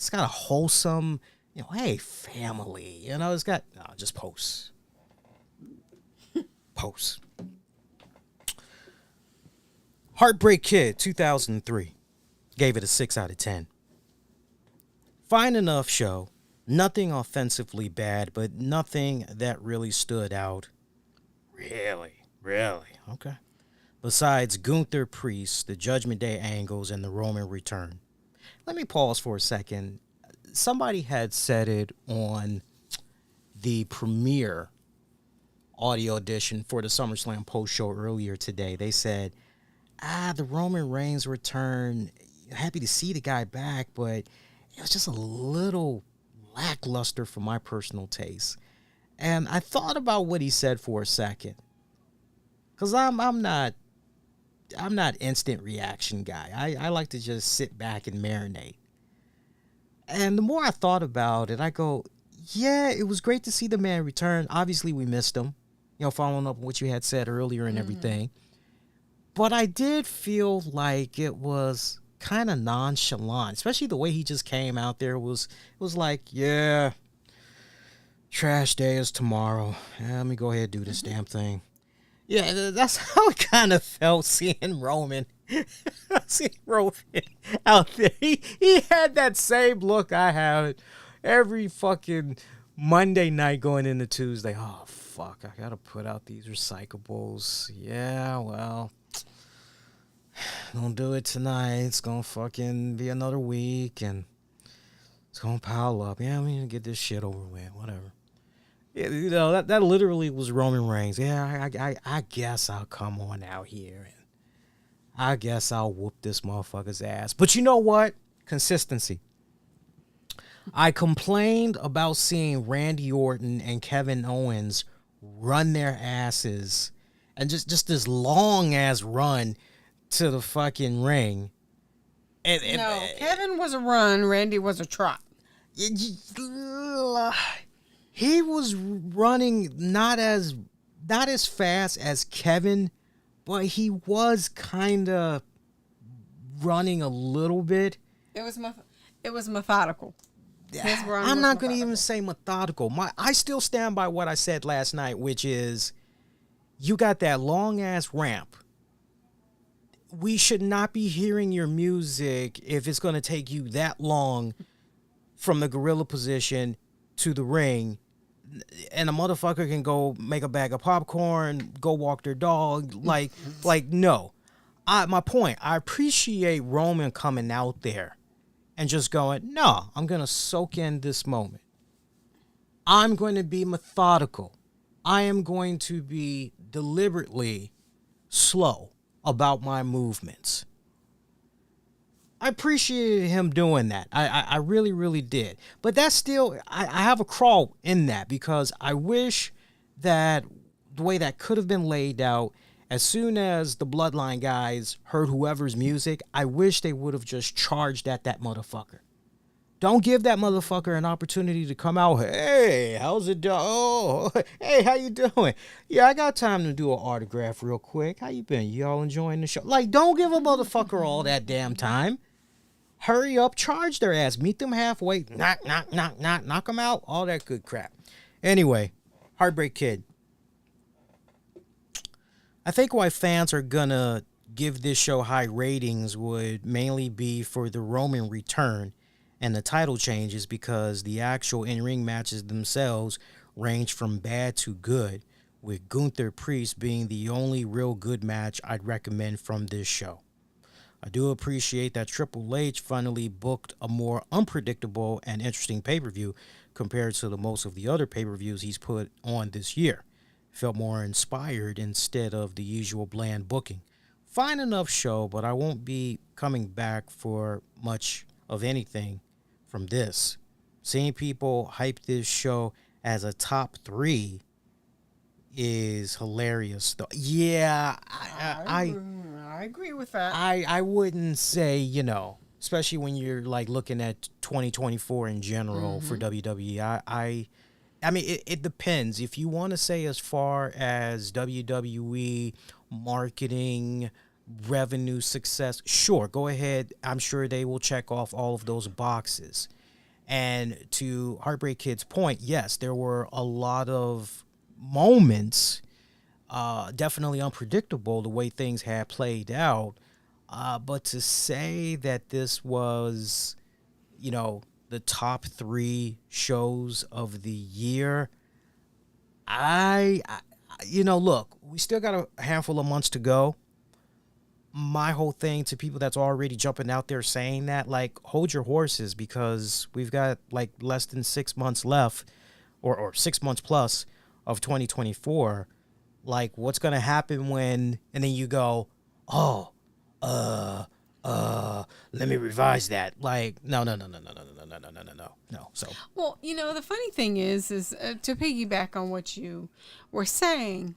A: got a wholesome, hey, family. It's got, just posts. Posts. Heartbreak Kid 2003 gave it a 6 out of 10. Fine enough show. Nothing offensively bad, but nothing that really stood out. Really? Okay. Besides Gunther Priest, the Judgment Day angles, and the Roman return. Let me pause for a second. Somebody had said it on the premiere audio edition for the SummerSlam post show earlier today. They said, the Roman Reigns return, happy to see the guy back, but it was just a little lackluster for my personal taste. And I thought about what he said for a second, because I'm not instant reaction guy. I like to just sit back and marinate. And the more I thought about it, I go, yeah, it was great to see the man return. Obviously, we missed him, following up on what you had said earlier and everything. But I did feel like it was kind of nonchalant, especially the way he just came out there. It was like, yeah, trash day is tomorrow. Yeah, let me go ahead and do this damn thing. Yeah, that's how it kind of felt seeing Roman. Seeing Roman out there. He had that same look I have every fucking Monday night going into Tuesday. Oh, fuck, I got to put out these recyclables. Yeah, well, don't do it tonight. It's going to fucking be another week, and it's going to pile up. Yeah, we need to get this shit over with, whatever. Yeah, that literally was Roman Reigns. Yeah, I guess I'll come on out here, and I guess I'll whoop this motherfucker's ass. But you know what? Consistency. I complained about seeing Randy Orton and Kevin Owens run their asses, and just this long ass run to the fucking ring.
B: No, Kevin was a run, Randy was a trot.
A: He was running not as fast as Kevin, but he was kind of running a little bit.
B: It was methodical.
A: I'm not going to even say methodical. I still stand by what I said last night, which is you got that long ass ramp. We should not be hearing your music if it's going to take you that long from the gorilla position to the ring, and a motherfucker can go make a bag of popcorn, go walk their dog. Like no. My point, I appreciate Roman coming out there and just going, no, I'm going to soak in this moment. I'm going to be methodical. I am going to be deliberately slow about my movements. I appreciated him doing that. I really, really did. But that's still, I have a crawl in that, because I wish that the way that could have been laid out, as soon as the Bloodline guys heard whoever's music, I wish they would have just charged at that motherfucker. Don't give that motherfucker an opportunity to come out. Hey, how's it doing? Oh, hey, how you doing? Yeah, I got time to do an autograph real quick. How you been? You all enjoying the show? Like, don't give a motherfucker all that damn time. Hurry up, charge their ass. Meet them halfway. Knock them out. All that good crap. Anyway, Heartbreak Kid. I think why fans are gonna give this show high ratings would mainly be for the Roman return and the title changes, because the actual in-ring matches themselves range from bad to good, with Gunther Priest being the only real good match I'd recommend from this show. I do appreciate that Triple H finally booked a more unpredictable and interesting pay-per-view compared to the most of the other pay-per-views he's put on this year. Felt more inspired instead of the usual bland booking. Fine enough show, but I won't be coming back for much of anything from this. Seeing people hype this show as a top 3 is hilarious. Though. Yeah,
B: I agree with that.
A: I wouldn't say, especially when you're like looking at 2024 in general for WWE. I mean, it depends. If you want to say as far as WWE marketing, revenue, success, sure, go ahead. I'm sure they will check off all of those boxes. And to Heartbreak Kid's point, yes, there were a lot of moments, definitely unpredictable the way things had played out. But to say that this was, the top 3 shows of the year, look, we still got a handful of months to go. My whole thing to people that's already jumping out there saying that, like, hold your horses, because we've got like less than 6 months left, or 6 months plus of 2024. Like, what's going to happen when, and then you go, oh, let me revise that. Like, no. So,
B: well, the funny thing is to piggyback on what you were saying,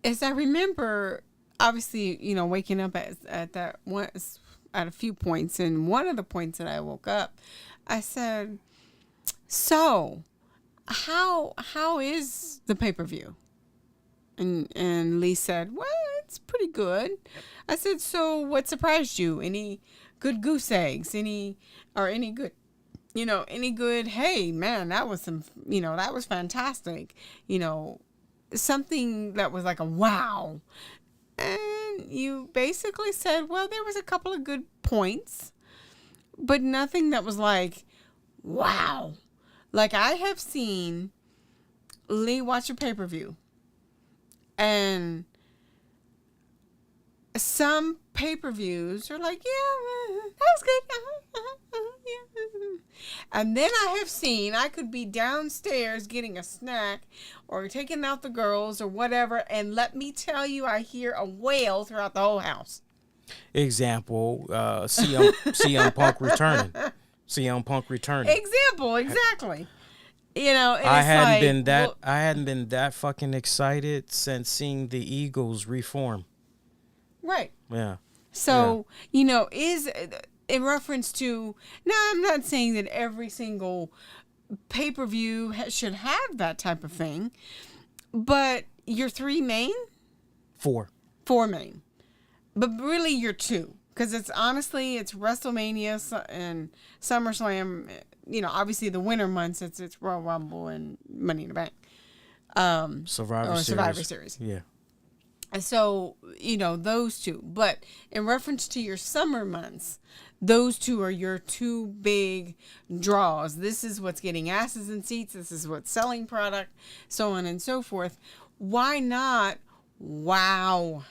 B: is I remember, obviously, waking up at that one, at a few points, and one of the points that I woke up, I said, so how is the pay-per-view? And Lee said, well, it's pretty good. I said, so what surprised you? Any good goose eggs? Any good, hey, man, that was that was fantastic. Something that was like a wow. And you basically said, well, there was a couple of good points, but nothing that was like, wow. Like, I have seen Lee watch a pay-per-view, and some pay-per-views are like, yeah, that was good. Yeah. And then I could be downstairs getting a snack or taking out the girls or whatever, and let me tell you, I hear a wail throughout the whole house.
A: Example, CM Punk returning. CM Punk returning.
B: Example, exactly.
A: I hadn't been that fucking excited since seeing the Eagles reform.
B: Right.
A: Yeah.
B: So, is in reference to, now I'm not saying that every single pay-per-view should have that type of thing, but your 3 main?
A: 4
B: main. But really your 2, because it's WrestleMania and SummerSlam. Obviously the winter months, it's Royal Rumble and Money in the Bank. Survivor Series.
A: Yeah.
B: And so, those 2. But in reference to your summer months, those 2 are your 2 big draws. This is what's getting asses in seats. This is what's selling product, so on and so forth. Why not? Wow.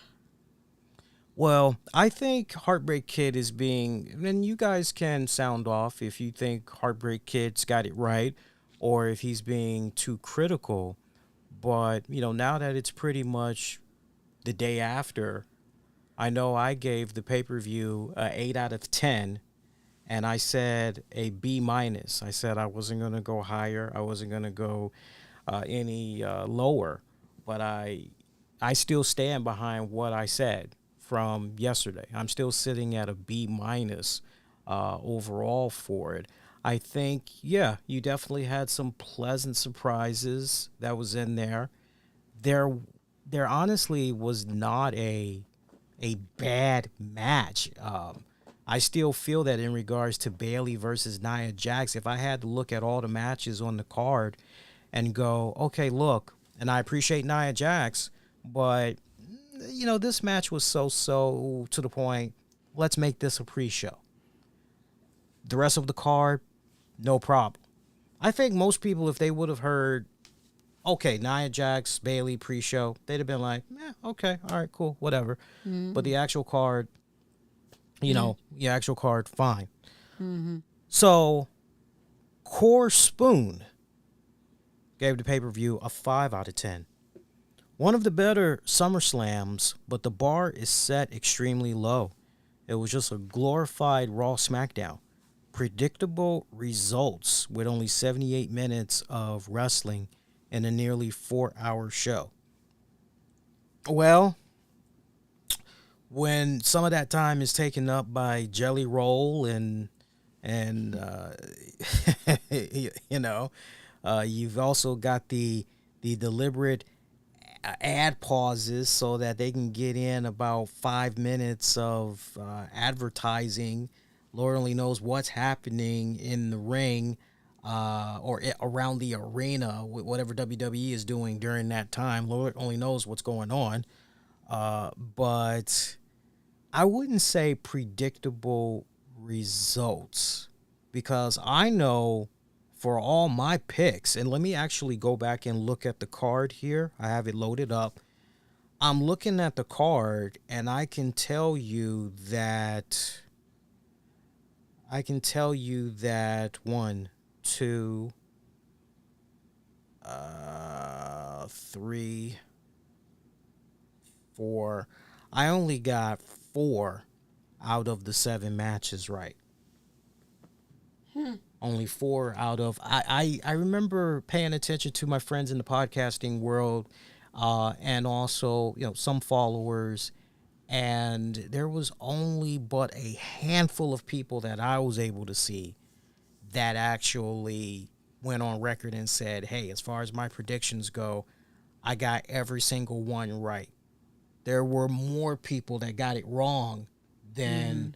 A: Well, I think Heartbreak Kid is being, and you guys can sound off if you think Heartbreak Kid's got it right or if he's being too critical. But, now that it's pretty much the day after, I know I gave the pay-per-view 8 out of 10, and I said a B-. I said I wasn't going to go higher. I wasn't going to go any lower. But I still stand behind what I said from yesterday. I'm still sitting at a B- overall for it. I think, yeah, you definitely had some pleasant surprises that was in there. There honestly was not a bad match. I still feel that in regards to Bayley versus Nia Jax, if I had to look at all the matches on the card and go, okay, look, and I appreciate Nia Jax, but this match was so to the point, let's make this a pre-show. The rest of the card, no problem. I think most people, if they would have heard, okay, Nia Jax, Bayley pre-show, they'd have been like, okay, all right, cool, whatever. Mm-hmm. But the actual card, You know, your actual card, fine. So, Core Spoon gave the pay-per-view a 5 out of 10. One of the better SummerSlams, but the bar is set extremely low. It was just a glorified Raw SmackDown. Predictable results with only 78 minutes of wrestling in a nearly 4-hour show. Well, when some of that time is taken up by Jelly Roll and you know, you've also got the deliberate ad pauses so that they can get in about 5 minutes of advertising. Lord only knows what's happening in the ring or around the arena with whatever WWE is doing during that time. Lord only knows what's going on. But I wouldn't say predictable results, because I know for all my picks, and let me actually go back and look at the card here. I have it loaded up. I'm looking at the card, and I can tell you that 1, 2, 3, 4. I only got 4 out of the 7 matches right. Only 4 out of... I remember paying attention to my friends in the podcasting world and also, you know, some followers, and there was only but a handful of people that I was able to see that actually went on record and said, hey, as far as my predictions go, I got every single one right. There were more people that got it wrong than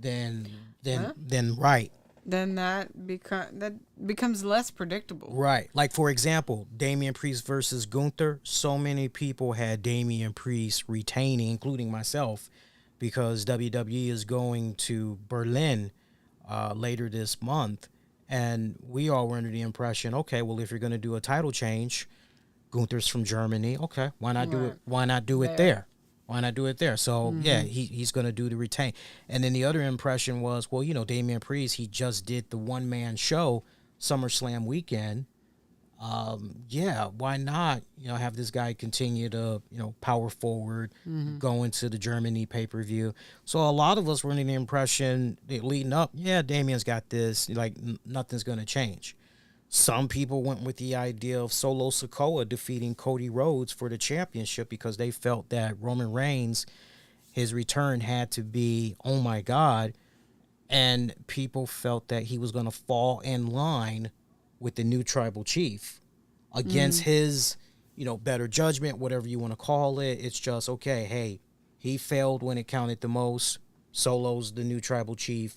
A: right.
B: Then that becomes less predictable.
A: Right. Like, for example, Damian Priest versus Gunther. So many people had Damian Priest retaining, including myself, because WWE is going to Berlin later this month. And we all were under the impression, okay, well, if you're going to do a title change, Gunther's from Germany. Okay, why not do it? Why not do it there? Why not do it there? So, yeah, he's going to do the retain. And then the other impression was, well, you know, Damian Priest, he just did the one-man show SummerSlam weekend. Yeah, why not, you know, have this guy continue to, you know, power forward, go into the Germany pay-per-view. So a lot of us were under the impression leading up, yeah, Damian's got this, like nothing's going to change. Some people went with the idea of Solo Sikoa defeating Cody Rhodes for the championship because they felt that Roman Reigns, his return had to be, oh my God, and people felt that he was going to fall in line with the new tribal chief against his, you know, better judgment, whatever you want to call it. It's just, okay, hey, he failed when it counted the most. Solo's the new tribal chief,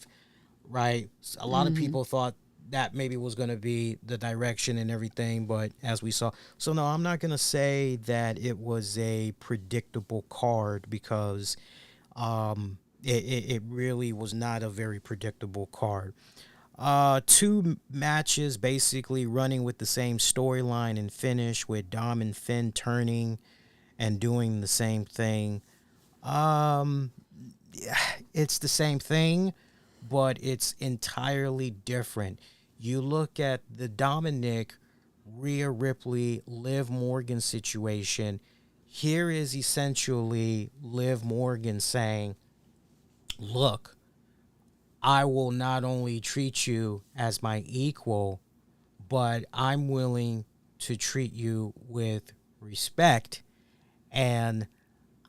A: right? A lot of people thought that maybe was going to be the direction and everything, but as we saw. So, no, I'm not going to say that it was a predictable card because it really was not a very predictable card. 2 matches basically running with the same storyline and finish, with Dom and Finn turning and doing the same thing. It's the same thing, but it's entirely different. You look at the Dominic, Rhea Ripley, Liv Morgan situation. Here is essentially Liv Morgan saying, look, I will not only treat you as my equal, but I'm willing to treat you with respect, and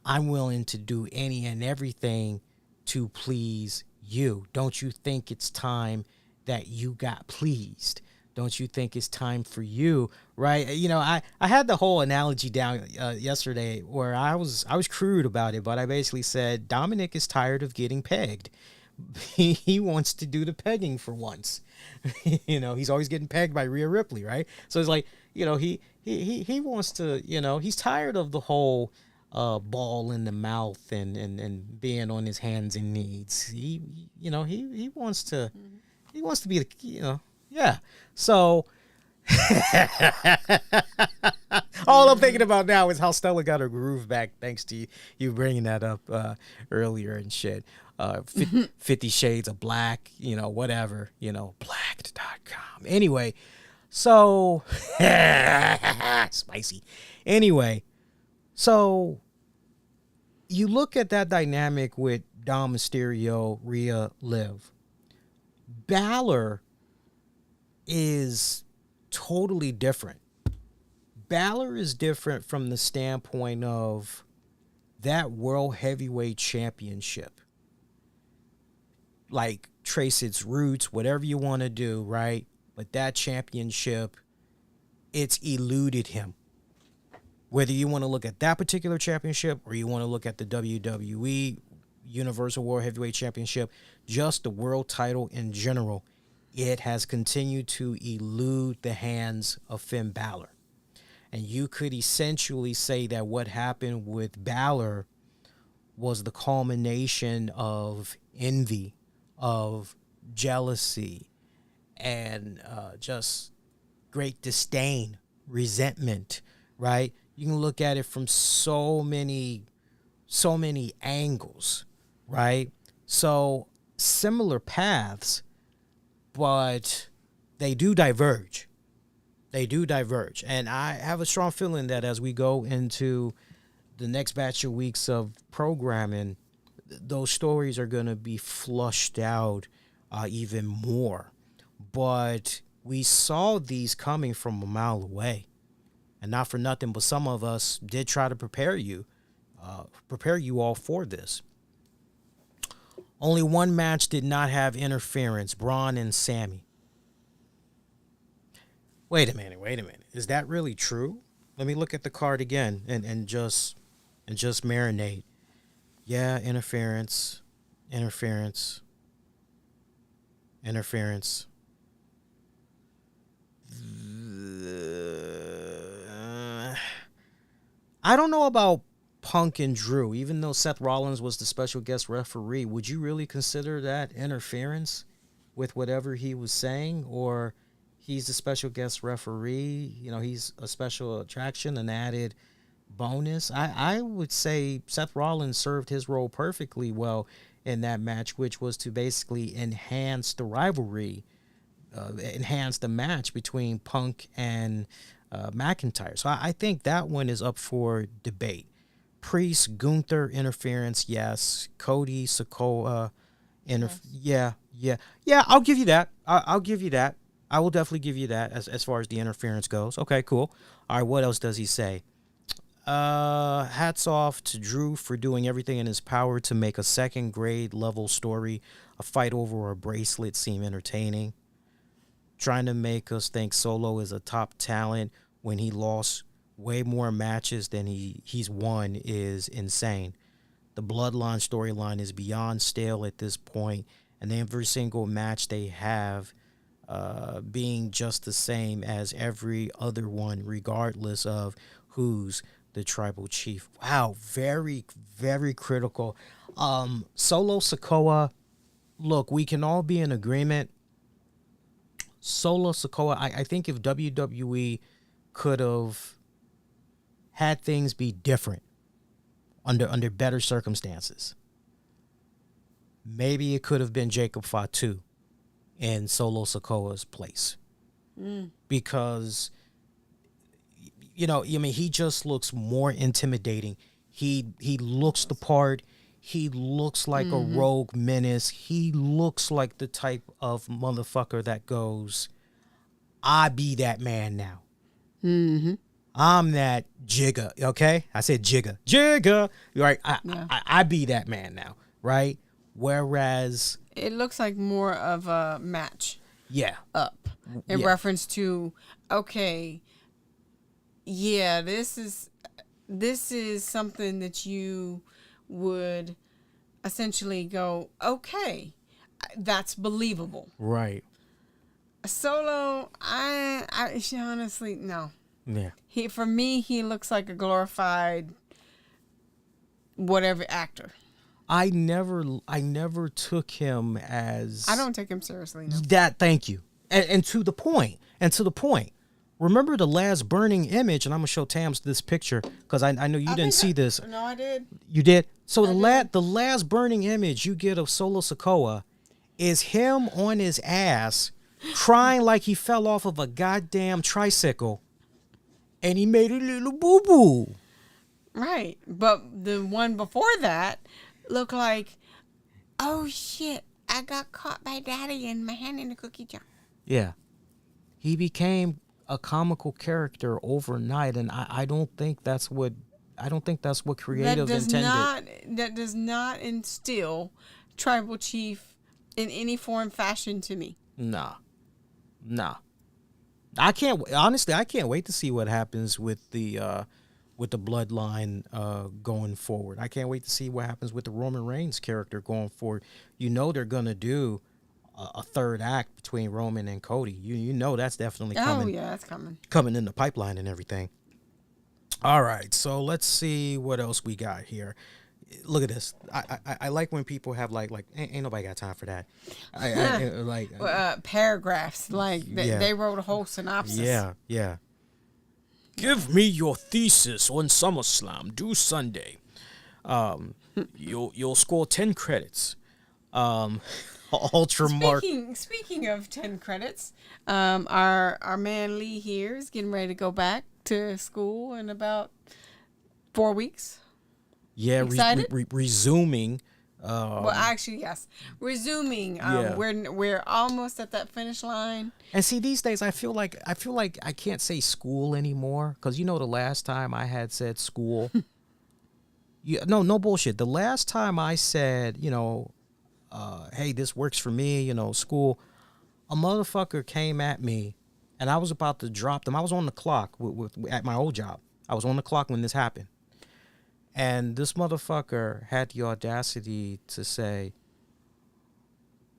A: I'm willing to do any and everything to please you. Don't you think it's time that you got pleased? Don't you think it's time for you, right? You know, I had the whole analogy down yesterday where I was crude about it, but I basically said Dominic is tired of getting pegged. He wants to do the pegging for once. You know, he's always getting pegged by Rhea Ripley, right? So it's like, you know, he wants to, you know, he's tired of the whole ball in the mouth and being on his hands and knees. He wants to be the, you know, yeah. So all I'm thinking about now is how Stella got her groove back, thanks to you bringing that up earlier and shit. 50 Shades of Black, whatever, blacked.com. Anyway, so spicy. Anyway, so you look at that dynamic with Dom Mysterio, Rhea, Liv. Balor is totally different. Balor is different from the standpoint of that World Heavyweight Championship. Like, trace its roots, whatever you want to do, right? But that championship, it's eluded him. Whether you want to look at that particular championship or you want to look at the WWE Universal World Heavyweight Championship, just the world title in general, it has continued to elude the hands of Finn Balor. And you could essentially say that what happened with Balor was the culmination of envy, of jealousy, and just great disdain, resentment, right? You can look at it from so many angles, right? So similar paths, but they do diverge. And I have a strong feeling that as we go into the next batch of weeks of programming, those stories are going to be flushed out even more. But we saw these coming from a mile away. And not for nothing, but some of us did try to prepare you all for this. Only one match did not have interference, Bron and Sami. Wait a minute. Is that really true? Let me look at the card again and just marinate. Yeah, interference. I don't know about Punk and Drew. Even though Seth Rollins was the special guest referee, would you really consider that interference with whatever he was saying? Or he's the special guest referee, he's a special attraction, an added bonus? I would say Seth Rollins served his role perfectly well in that match, which was to basically enhance the rivalry, enhance the match between Punk and McIntyre. So I think that one is up for debate. Priest, Gunther, interference, yes. Cody, Sikoa, yeah. I'll give you that. I'll give you that. I will definitely give you that as far as the interference goes. Okay, cool. All right, what else does he say? Hats off to Drew for doing everything in his power to make a second grade level story, a fight over a bracelet, seem entertaining. Trying to make us think Solo is a top talent when he lost way more matches than he's won is insane. The Bloodline storyline is beyond stale at this point, and every single match they have being just the same as every other one, regardless of who's the tribal chief. Wow, very, very critical. Solo Sikoa, look, we can all be in agreement. Solo Sikoa, I think if WWE could have had things be different under better circumstances, maybe it could have been Jacob Fatu in Solo Sikoa's place. Because, he just looks more intimidating. He looks the part. He looks like a rogue menace. He looks like the type of motherfucker that goes, I be that man now. I'm that jigga, okay? I said jigga. Right? I be that man now, right? Whereas
B: it looks like more of a match.
A: Yeah.
B: Up in reference to, okay, yeah, this is something that you would essentially go, okay, that's believable.
A: Right.
B: Solo, I honestly, no.
A: Yeah.
B: For me, he looks like a glorified whatever actor.
A: I never took him as...
B: I don't take him seriously, no.
A: Thank you. And to the point. Remember the last burning image, and I'm going to show Tams this picture, because I know you didn't see this.
B: No, I did.
A: You did? So the last burning image you get of Solo Sikoa is him on his ass, crying like he fell off of a goddamn tricycle, and he made a little boo boo.
B: Right, but the one before that looked like, oh shit, I got caught by Daddy and my hand in the cookie jar.
A: Yeah, he became a comical character overnight, and I don't think that's what creative intended.
B: That does not instill tribal chief in any form, fashion to me.
A: Nah. I can't wait to see what happens with the bloodline going forward. I can't wait to see what happens with the Roman Reigns character going forward. You know they're gonna do a third act between Roman and Cody. You know that's definitely coming.
B: Oh yeah, that's
A: coming in the pipeline and everything. All right, so let's see what else we got here. Look at this. I like when people have like ain't nobody got time for that.
B: Paragraphs they wrote a whole synopsis.
A: Yeah. Give me your thesis on SummerSlam due Sunday. You'll score 10 credits. Ultra Mark.
B: Speaking of 10 credits, our man Lee here is getting ready to go back to school in about 4 weeks.
A: Yeah, resuming.
B: Well, actually, yes, resuming. We're almost at that finish line.
A: And see, these days I feel like I can't say school anymore because the last time I had said school. No bullshit. The last time I said hey, this works for me, school, a motherfucker came at me, and I was about to drop them. I was on the clock at my old job. I was on the clock when this happened. And this motherfucker had the audacity to say,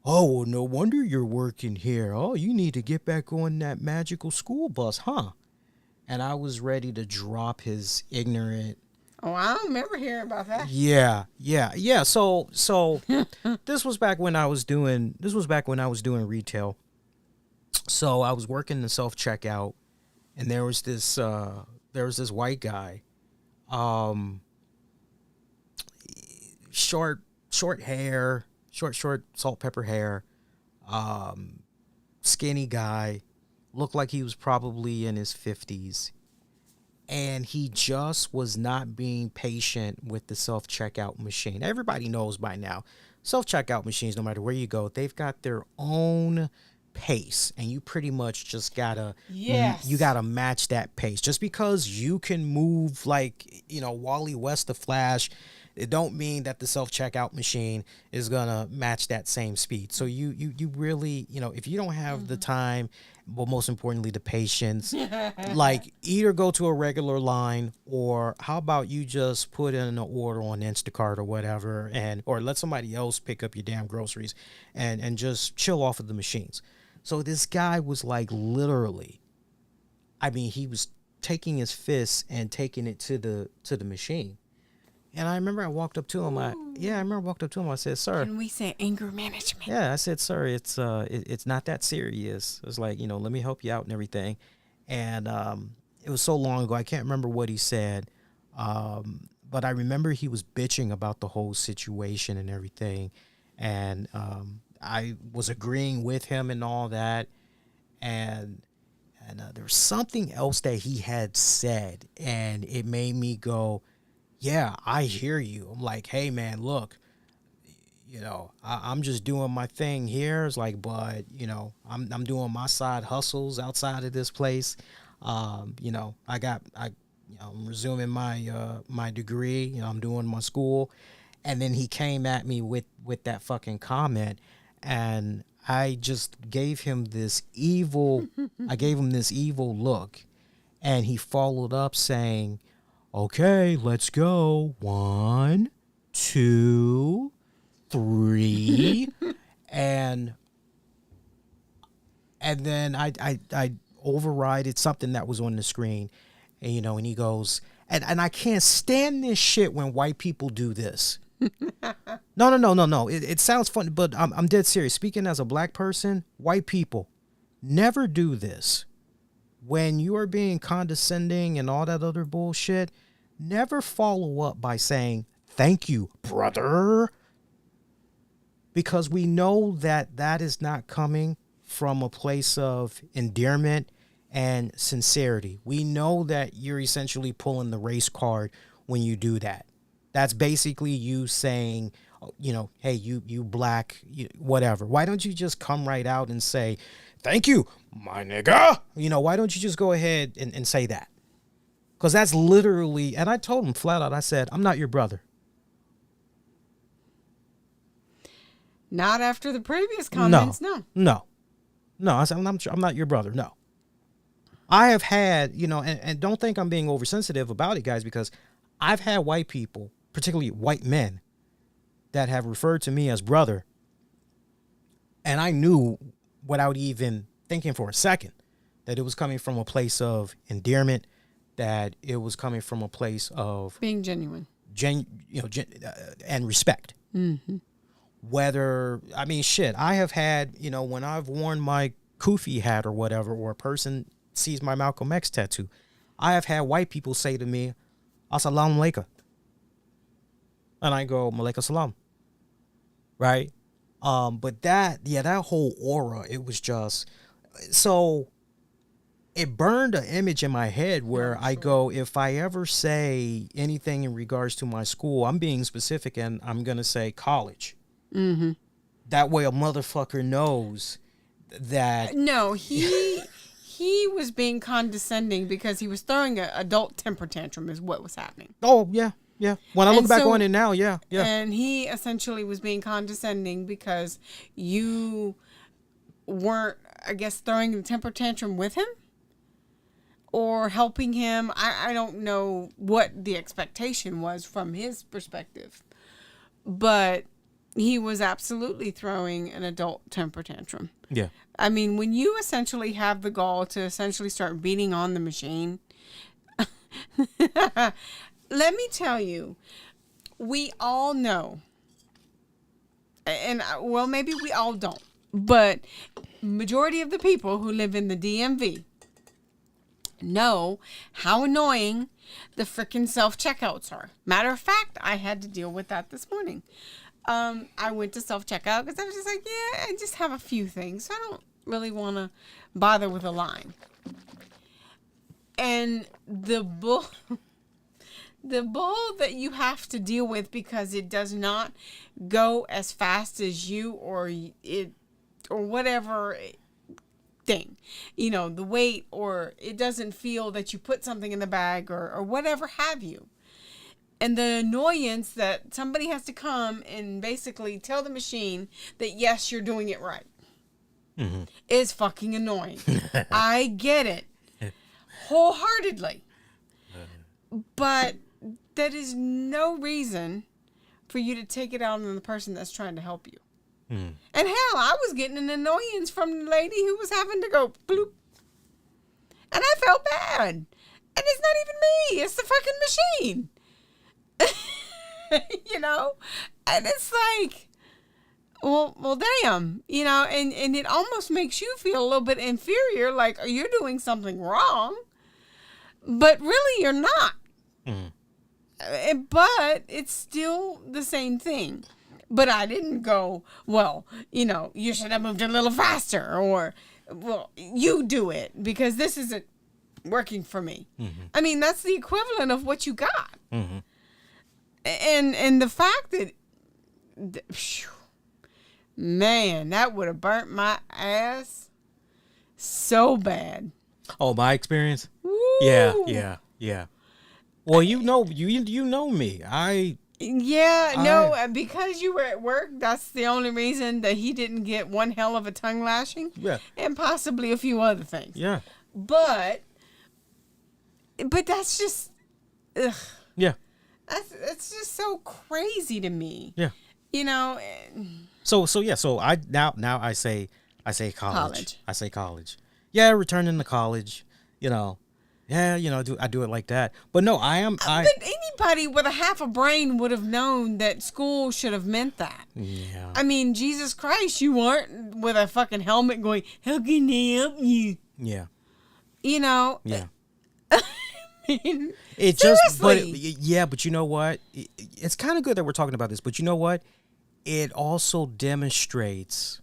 A: oh, well, no wonder you're working here. Oh, you need to get back on that magical school bus, huh? And I was ready to drop his ignorant.
B: Oh, I don't remember hearing about that.
A: Yeah. So this was back when I was doing retail. So I was working the self-checkout, and there was this white guy. Short hair, short salt pepper hair, skinny guy, looked like he was probably in his 50s, and he just was not being patient with the self-checkout machine. Everybody knows by now, self-checkout machines, no matter where you go, they've got their own pace, and you pretty much just gotta match that pace. Just because you can move like Wally West the Flash, it don't mean that the self-checkout machine is gonna match that same speed. So you really, if you don't have the time, but most importantly the patience, like either go to a regular line, or how about you just put in an order on Instacart or whatever, or let somebody else pick up your damn groceries and just chill off of the machines. So this guy was like literally, he was taking his fists and taking it to the machine. And I remember I walked up to him. I said, "Sir."
B: Can we say anger management?
A: Yeah, I said, "Sir, it's not that serious." It's like, let me help you out and everything. And it was so long ago, I can't remember what he said. But I remember he was bitching about the whole situation and everything. And I was agreeing with him and all that. And there was something else that he had said, and it made me go, yeah, I hear you. I'm like, hey, man, look, I'm just doing my thing here. It's like, but, I'm doing my side hustles outside of this place. I'm resuming my degree. I'm doing my school. And then he came at me with that fucking comment, and I just gave him this evil look, and he followed up saying, okay, let's go. 1, 2, 3. and then I overrided something that was on the screen. And, and he goes, and I can't stand this shit when white people do this. No. It sounds funny, but I'm dead serious. Speaking as a black person, white people never do this. When you are being condescending and all that other bullshit, never follow up by saying thank you, brother. Because we know that that is not coming from a place of endearment and sincerity. We know that you're essentially pulling the race card when you do that. That's basically you saying, you know, hey, you black, whatever. Why don't you just come right out and say, thank you, my nigga? You know, why don't you just go ahead and say that? Because that's literally, and I told him flat out, I said, I'm not your brother.
B: Not after the previous comments, no.
A: I said, I'm not your brother, no. I have had, you know, and don't think I'm being oversensitive about it, guys, because I've had white people, particularly white men, that have referred to me as brother, and I knew without even thinking for a second that it was coming from a place of endearment, that it was coming from a place of
B: being genuine,
A: and respect.
B: Mm-hmm.
A: Whether, I mean, shit, I have had, you know, when I've worn my kufi hat or whatever, or a person sees my Malcolm X tattoo, I have had white people say to me, Assalamu alaikum. And I go, Malaikum salam. Right? But that whole aura, it was just, so it burned an image in my head where I go, if I ever say anything in regards to my school, I'm being specific and I'm going to say college.
B: Mm-hmm.
A: That way a motherfucker knows that.
B: No, he was being condescending because he was throwing an adult temper tantrum is what was happening.
A: Oh, yeah. Yeah. When I look back on it now, yeah.
B: And he essentially was being condescending because you weren't, I guess, throwing a temper tantrum with him or helping him. I don't know what the expectation was from his perspective, but he was absolutely throwing an adult temper tantrum.
A: Yeah.
B: I mean, when you essentially have the gall to essentially start beating on the machine, let me tell you, we all know, and well, maybe we all don't, but majority of the people who live in the DMV know how annoying the freaking self-checkouts are. Matter of fact, I had to deal with that this morning. I went to self-checkout because I was just like, yeah, I just have a few things. So I don't really want to bother with a line. And the bull that you have to deal with because it does not go as fast as you or whatever thing, you know, the weight, or it doesn't feel that you put something in the bag or whatever have you. And the annoyance that somebody has to come and basically tell the machine that, yes, you're doing it right, mm-hmm. is fucking annoying. I get it wholeheartedly. But that is no reason for you to take it out on the person that's trying to help you. Mm. And hell, I was getting an annoyance from the lady who was having to go bloop. And I felt bad. And it's not even me. It's the fucking machine. You know, and it's like, well, damn, you know, and it almost makes you feel a little bit inferior, like you're doing something wrong, but really you're not. Mm. But it's still the same thing. But I didn't go, well, you know, you should have moved a little faster, or, well, you do it because this isn't working for me. Mm-hmm. I mean, that's the equivalent of what you got. Mm-hmm. And the fact that, man, that would have burnt my ass so bad.
A: Oh, my experience?
B: Woo.
A: Yeah. Well, you know me.
B: Because you were at work, that's the only reason that he didn't get one hell of a tongue lashing.
A: Yeah.
B: And possibly a few other things.
A: Yeah.
B: But that's just, ugh.
A: Yeah.
B: It's just so crazy to me.
A: Yeah.
B: You know.
A: So I now I say college. I say college. Yeah, returning to college. You know. Yeah, you know, I do it like that. But no, But
B: anybody with a half a brain would have known that school should have meant that.
A: Yeah.
B: I mean, Jesus Christ, you aren't with a fucking helmet going, how can they help you?
A: Yeah.
B: You know.
A: Yeah.
B: mean,
A: It just,
B: seriously.
A: yeah, but you know what? It's kind of good that we're talking about this, but you know what? It also demonstrates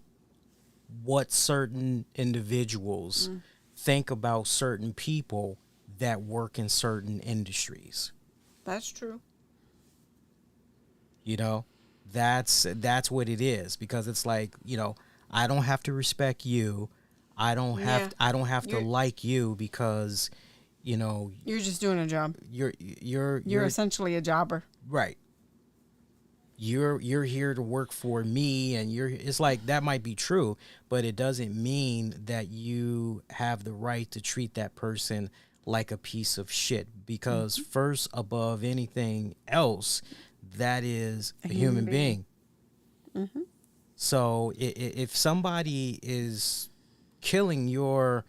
A: what certain individuals think about certain people that work in certain industries.
B: That's true.
A: You know, that's what it is, because it's like, I don't have to respect you.
B: Yeah.
A: I don't have to
B: You're
A: like you because, you know,
B: you're just doing a job. You're
A: you're
B: essentially a jobber.
A: right. You're here to work for me, and it's like that might be true, but it doesn't mean that you have the right to treat that person like a piece of shit, because first, above anything else, that is a human being. So if somebody is killing your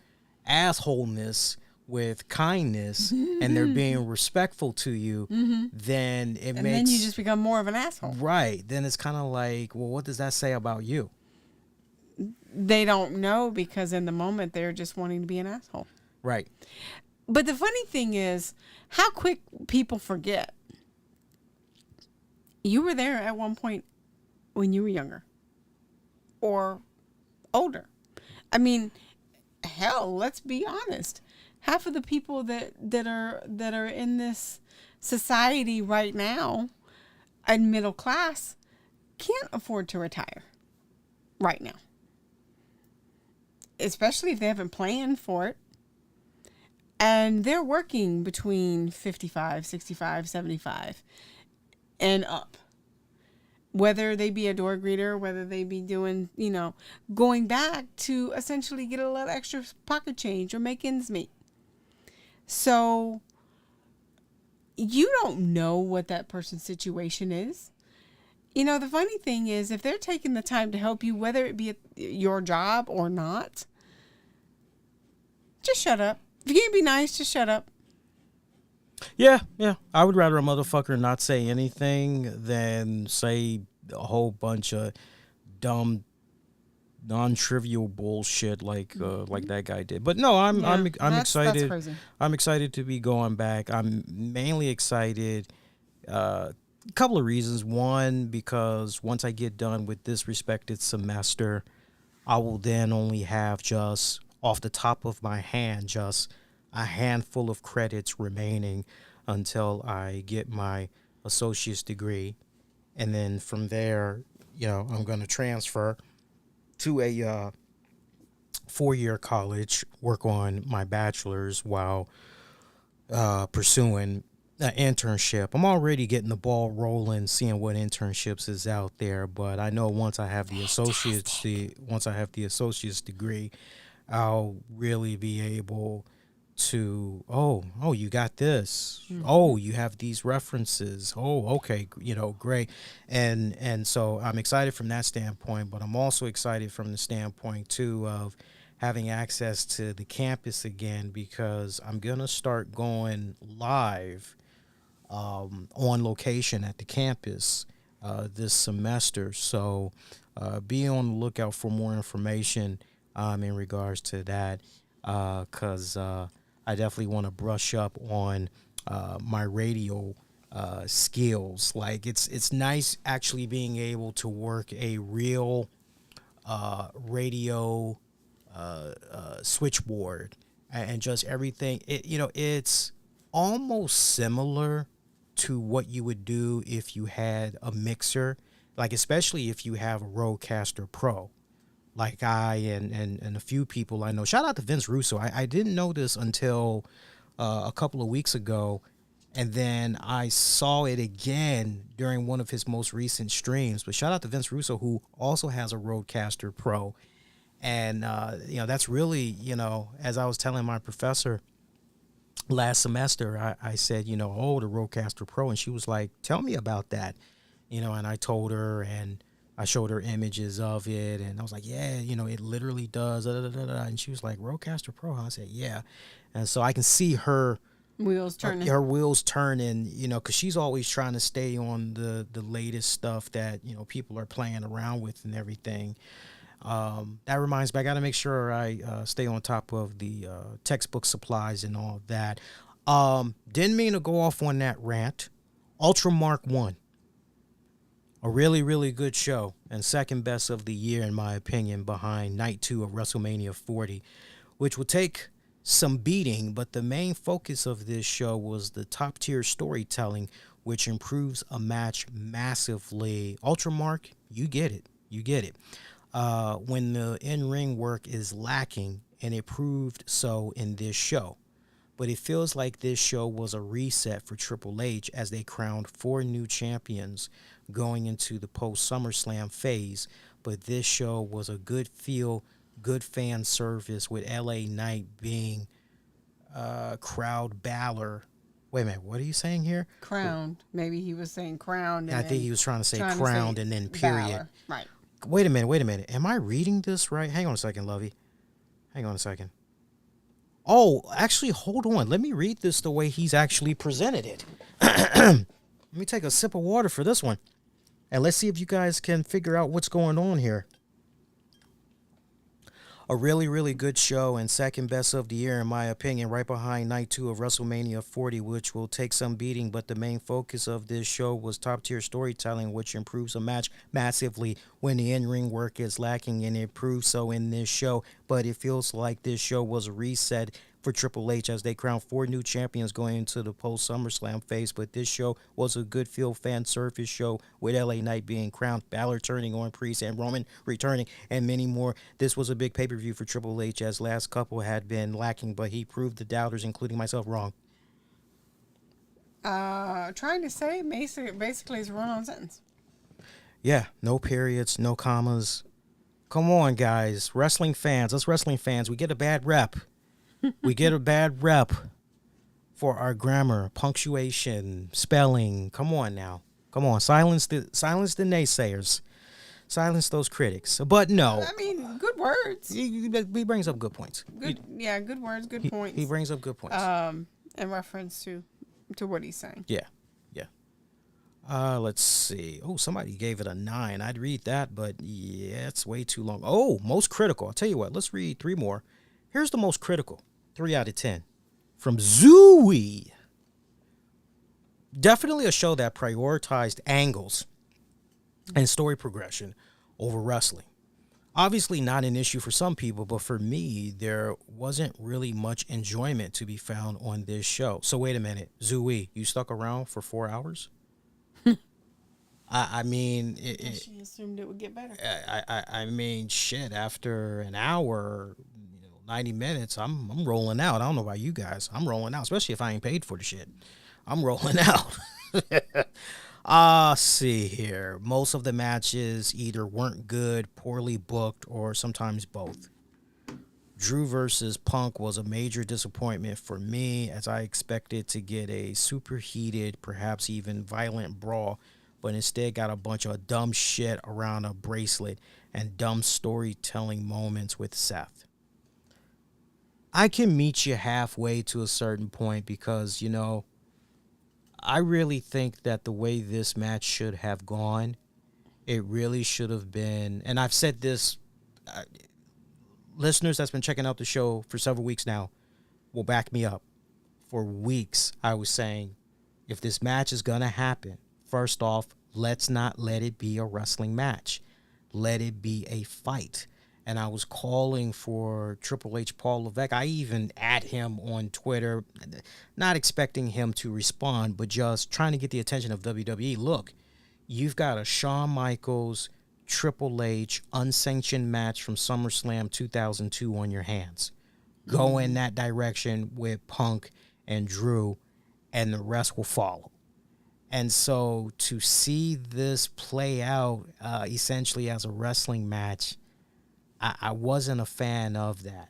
A: assholeness with kindness and they're being respectful to you, then it
B: And
A: makes,
B: then you just become more of an asshole.
A: right. Then it's kind of like, well, what does that say about you?
B: They don't know because in the moment they're just wanting to be an asshole.
A: Right.
B: But the funny thing is how quick people forget. You were there at one point when you were younger or older. I mean, hell, let's be honest. Half of the people that are in this society right now and middle class can't afford to retire right now. Especially if they haven't planned for it. And they're working between 55, 65, 75 and up. Whether they be a door greeter, whether they be doing, going back to essentially get a little extra pocket change or make ends meet. So you don't know what that person's situation is. The funny thing is, if they're taking the time to help you, whether it be at your job or not, just shut up. If you can't be nice, just shut up.
A: Yeah. I would rather a motherfucker not say anything than say a whole bunch of dumb, non-trivial bullshit like that guy did. But no, I'm
B: that's
A: excited.
B: crazy.
A: I'm excited to be going back. I'm mainly excited. A couple of reasons. One, because once I get done with this respected semester, I will then only have just off the top of my hand just a handful of credits remaining until I get my associate's degree. And then from there, I'm going to transfer to a 4-year college, work on my bachelor's while pursuing an internship. I'm already getting the ball rolling, seeing what internships is out there. But I know once I have the associate's degree, I'll really be able to, you got this. Oh, you have these references. Oh, okay, great. And so I'm excited from that standpoint, but I'm also excited from the standpoint too of having access to the campus again, because I'm going to start going live on location at the campus this semester. So be on the lookout for more information in regards to that, because I definitely want to brush up on my radio skills. Like it's nice actually being able to work a real radio switchboard and just everything. It's almost similar to what you would do if you had a mixer, like especially if you have a Rodecaster Pro. Like I and a few people I know. Shout out to Vince Russo. I didn't know this until a couple of weeks ago, and then I saw it again during one of his most recent streams. But shout out to Vince Russo, who also has a Rodecaster Pro. And, that's really, as I was telling my professor last semester, I said, the Rodecaster Pro. And she was like, tell me about that. And I told her, and I showed her images of it, and I was like, yeah, it literally does. And she was like, Rodecaster Pro? I said, yeah. And so I can see her
B: Wheels turning.
A: Her wheels turning, because she's always trying to stay on the latest stuff that, people are playing around with and everything. That reminds me, I got to make sure I stay on top of the textbook supplies and all of that. Didn't mean to go off on that rant. Ultra Mark 1. A really, really good show, and second best of the year, in my opinion, behind Night 2 of WrestleMania 40, which will take some beating, but the main focus of this show was the top-tier storytelling, which improves a match massively. Ultra Mark, you get it. You get it. When the in-ring work is lacking, and it proved so in this show. But it feels like this show was a reset for Triple H as they crowned 4 new champions going into the post-SummerSlam phase. But this show was a good feel, good fan service with LA Knight being crowd baller. Wait a minute, what are you saying here?
B: Crowned. Maybe he was saying crowned.
A: I think he was trying to say crowned and then period.
B: Valor. Right.
A: Wait a minute. Am I reading this right? Hang on a second, Lovey. Hang on a second. Oh, actually, hold on. Let me read this the way he's actually presented it. Let me take a sip of water for this one. And let's see if you guys can figure out what's going on here. A really, really good show and second best of the year, in my opinion, right behind Night 2 of WrestleMania 40, which will take some beating, but the main focus of this show was top-tier storytelling, which improves a match massively when the in-ring work is lacking, and it proves so in this show, but it feels like this show was a reset for Triple H as they crowned 4 new champions going into the post-SummerSlam phase, but this show was a good feel fan service show with LA Knight being crowned, Balor turning on Priest, and Roman returning, and many more. This was a big pay-per-view for Triple H as last couple had been lacking, but he proved the doubters, including myself, wrong.
B: Trying to say basically it's a run-on sentence.
A: Yeah, no periods, no commas. Come on, guys. Wrestling fans, us wrestling fans, we get a bad rep. We get a bad rep for our grammar, punctuation, spelling. Come on now. Come on. Silence the naysayers. Silence those critics. But no.
B: I mean, good words.
A: He brings up good points.
B: Good words, good points.
A: He brings up good points.
B: In reference to what he's saying.
A: Yeah. Let's see. Oh, somebody gave it a 9. I'd read that, but yeah, it's way too long. Oh, most critical. I'll tell you what. Let's read 3 more. Here's the most critical. 3 out of 10. From Zooey. Definitely a show that prioritized angles and story progression over wrestling. Obviously not an issue for some people, but for me, there wasn't really much enjoyment to be found on this show. So wait a minute. Zooey, you stuck around for 4 hours? I mean...
B: she assumed it would get better.
A: I mean, shit, after an hour... 90 minutes, I'm rolling out. I don't know about you guys. I'm rolling out, especially if I ain't paid for the shit. I'm rolling out. See here. Most of the matches either weren't good, poorly booked, or sometimes both. Drew versus Punk was a major disappointment for me, as I expected to get a superheated, perhaps even violent brawl, but instead got a bunch of dumb shit around a bracelet and dumb storytelling moments with Seth. I can meet you halfway to a certain point because, I really think that the way this match should have gone, it really should have been, and I've said this, listeners that's been checking out the show for several weeks now will back me up. For weeks, I was saying, if this match is going to happen, first off, let's not let it be a wrestling match. Let it be a fight. And I was calling for Triple H Paul Levesque. I even at him on Twitter, not expecting him to respond, but just trying to get the attention of WWE. Look, you've got a Shawn Michaels, Triple H, unsanctioned match from SummerSlam 2002 on your hands. Go in that direction with Punk and Drew, and the rest will follow. And so to see this play out essentially as a wrestling match, I wasn't a fan of that.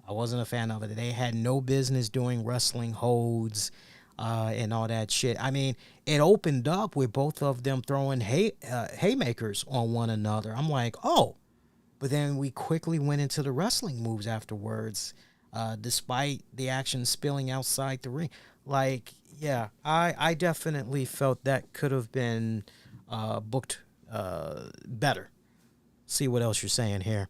A: I wasn't a fan of it. They had no business doing wrestling holds and all that shit. I mean, it opened up with both of them throwing haymakers on one another. I'm like, oh. But then we quickly went into the wrestling moves afterwards, despite the action spilling outside the ring. Like, yeah, I definitely felt that could have been booked better. See what else you're saying here.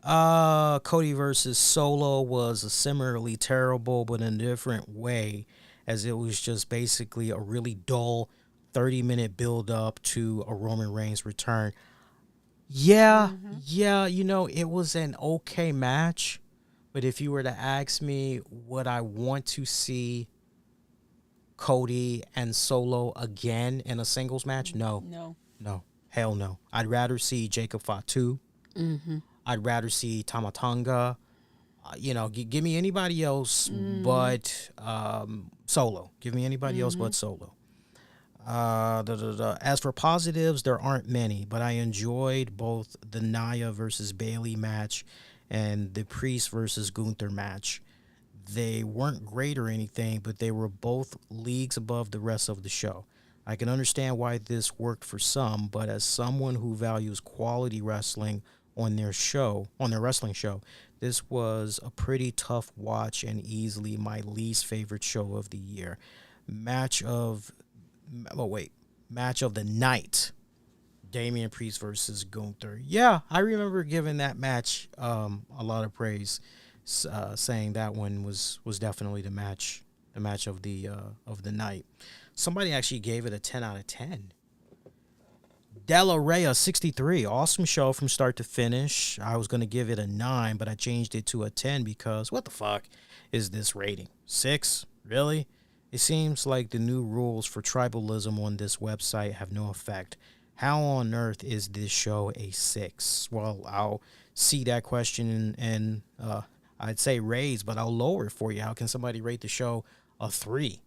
A: Cody versus Solo was a similarly terrible, but in a different way, as it was just basically a really dull 30-minute build up to a Roman Reigns return. Yeah, yeah, it was an okay match, but if you were to ask me, would I want to see Cody and Solo again in a singles match? No,
B: No.
A: no, hell no. I'd rather see Jacob Fatu. I'd rather see Tamatanga. Give me anybody else but Solo. Give me anybody else but Solo. As for positives, there aren't many, but I enjoyed both the Nia versus Bayley match and the Priest versus Gunther match. They weren't great or anything, but they were both leagues above the rest of the show. I can understand why this worked for some, but as someone who values quality wrestling on their wrestling show, this was a pretty tough watch and easily my least favorite show of the year. Match of match of the night. Damian Priest versus Gunther. Yeah, I remember giving that match a lot of praise, saying that one was definitely the match of the night. Somebody actually gave it a 10 out of 10. Della Rhea 63. Awesome show from start to finish. I was going to give it a 9, but I changed it to a 10 because what the fuck is this rating? 6? Really? It seems like the new rules for tribalism on this website have no effect. How on earth is this show a 6? Well, I'll see that question and I'd say raise, but I'll lower it for you. How can somebody rate the show a 3?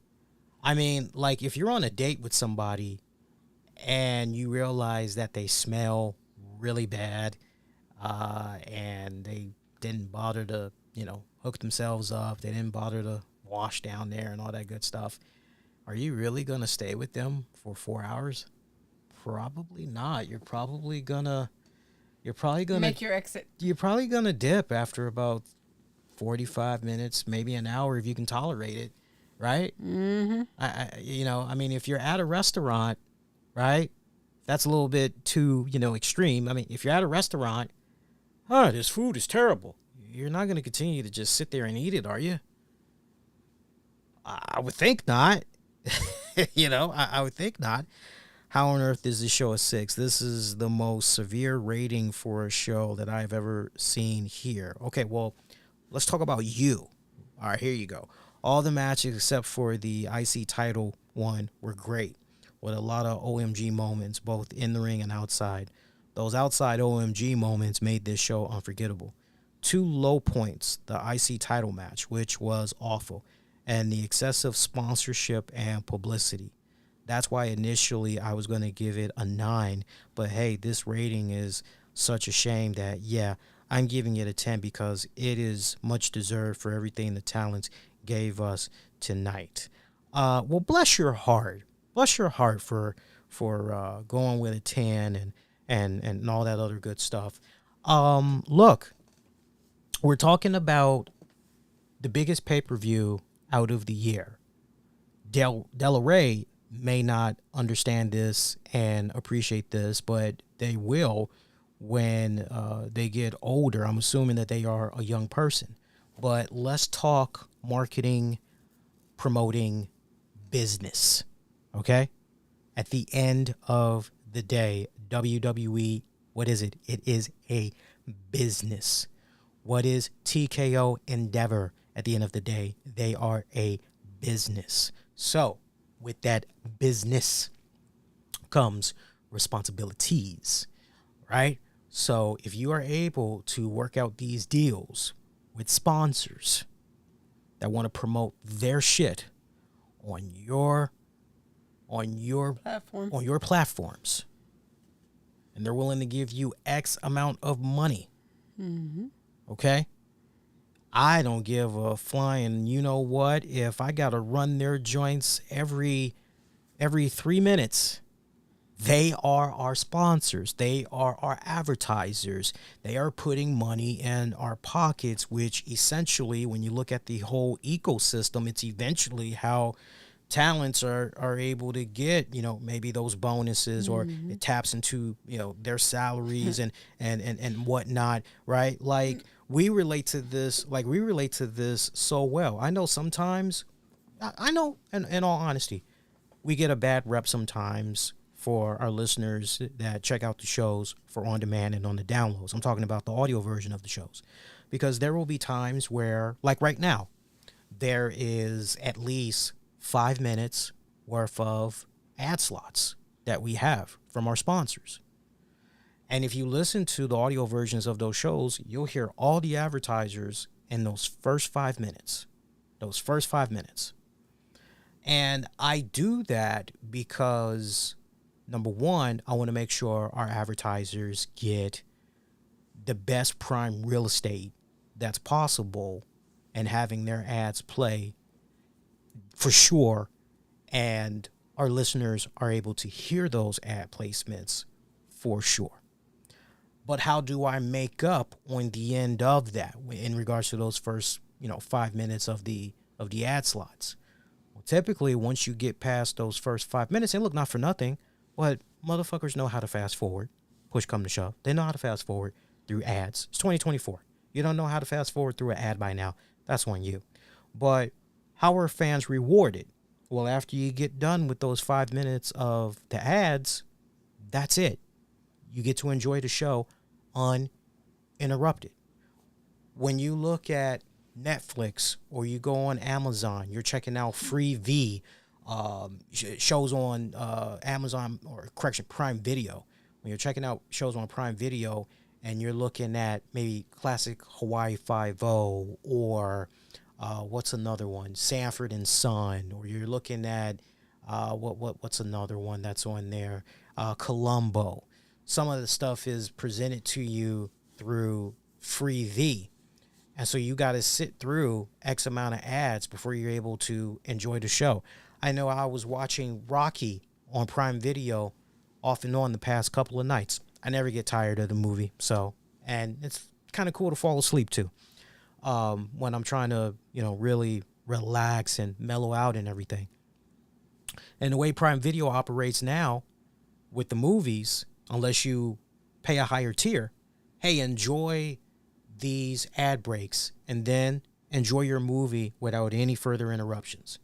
A: I mean, like if you're on a date with somebody and you realize that they smell really bad and they didn't bother to, hook themselves up, they didn't bother to wash down there and all that good stuff, are you really going to stay with them for 4 hours? Probably not. You're probably gonna
B: Make your exit.
A: you're probably gonna dip after about 45 minutes, maybe an hour if you can tolerate it, right? I mean, if you're at a restaurant, right, that's a little bit too, extreme. I mean, if you're at a restaurant, this food is terrible. You're not going to continue to just sit there and eat it, are you? I would think not. I would think not. How on earth is this show a 6? This is the most severe rating for a show that I've ever seen here. Okay, well, let's talk about you. All right, here you go. All the matches except for the IC title one were great, with a lot of OMG moments, both in the ring and outside. Those outside OMG moments made this show unforgettable. 2 low points, the IC title match, which was awful, and the excessive sponsorship and publicity. That's why initially I was going to give it a 9, but hey, this rating is such a shame that, yeah, I'm giving it a 10 because it is much deserved for everything the talents gave us tonight. Well, bless your heart. Bless your heart for going with a 10 and all that other good stuff. Look, we're talking about the biggest pay-per-view out of the year. Della Rey may not understand this and appreciate this, but they will when they get older. I'm assuming that they are a young person. But let's talk marketing, promoting, business, okay? At the end of the day, WWE, what is it? It is a business. What is TKO Endeavor? At the end of the day, they are a business. So, with that business comes responsibilities, right? So if you are able to work out these deals with sponsors that want to promote their shit on your platforms, and they're willing to give you X amount of money, okay? I don't give a flying, you know what, if I got to run their joints every 3 minutes. They are our sponsors. They are our advertisers. They are putting money in our pockets, which essentially, when you look at the whole ecosystem, it's eventually how talents are able to get, maybe those bonuses, or it taps into, their salaries and whatnot, right? Like we relate to this so well. I know sometimes, I know, in all honesty, we get a bad rep sometimes for our listeners that check out the shows for on demand and on the downloads. I'm talking about the audio version of the shows, because there will be times where, like right now, there is at least 5 minutes worth of ad slots that we have from our sponsors. And if you listen to the audio versions of those shows, you'll hear all the advertisers in those first 5 minutes. Those first 5 minutes. And I do that because, number one, I want to make sure our advertisers get the best prime real estate that's possible and having their ads play for sure. And our listeners are able to hear those ad placements for sure. But how do I make up on the end of that in regards to those first, 5 minutes of the ad slots? Well, typically, once you get past those first 5 minutes, and look, not for nothing, but motherfuckers know how to fast forward. Push come to shove. They know how to fast forward through ads. It's 2024. You don't know how to fast forward through an ad by now. That's on you. But how are fans rewarded? Well, after you get done with those 5 minutes of the ads, that's it. You get to enjoy the show uninterrupted. When you look at Netflix or you go on Amazon, you're checking out Free shows on Amazon, or correction, Prime Video. When you're checking out shows on Prime Video and you're looking at maybe classic Hawaii Five-0, or what's another one, Sanford and Son, or you're looking at what's another one that's on there, Columbo. Some of the stuff is presented to you through Free. And so you got to sit through X amount of ads before you're able to enjoy the show. I know I was watching Rocky on Prime Video off and on the past couple of nights. I never get tired of the movie. And it's kind of cool to fall asleep to when I'm trying to, really relax and mellow out and everything. And the way Prime Video operates now with the movies, unless you pay a higher tier, hey, enjoy these ad breaks and then enjoy your movie without any further interruptions.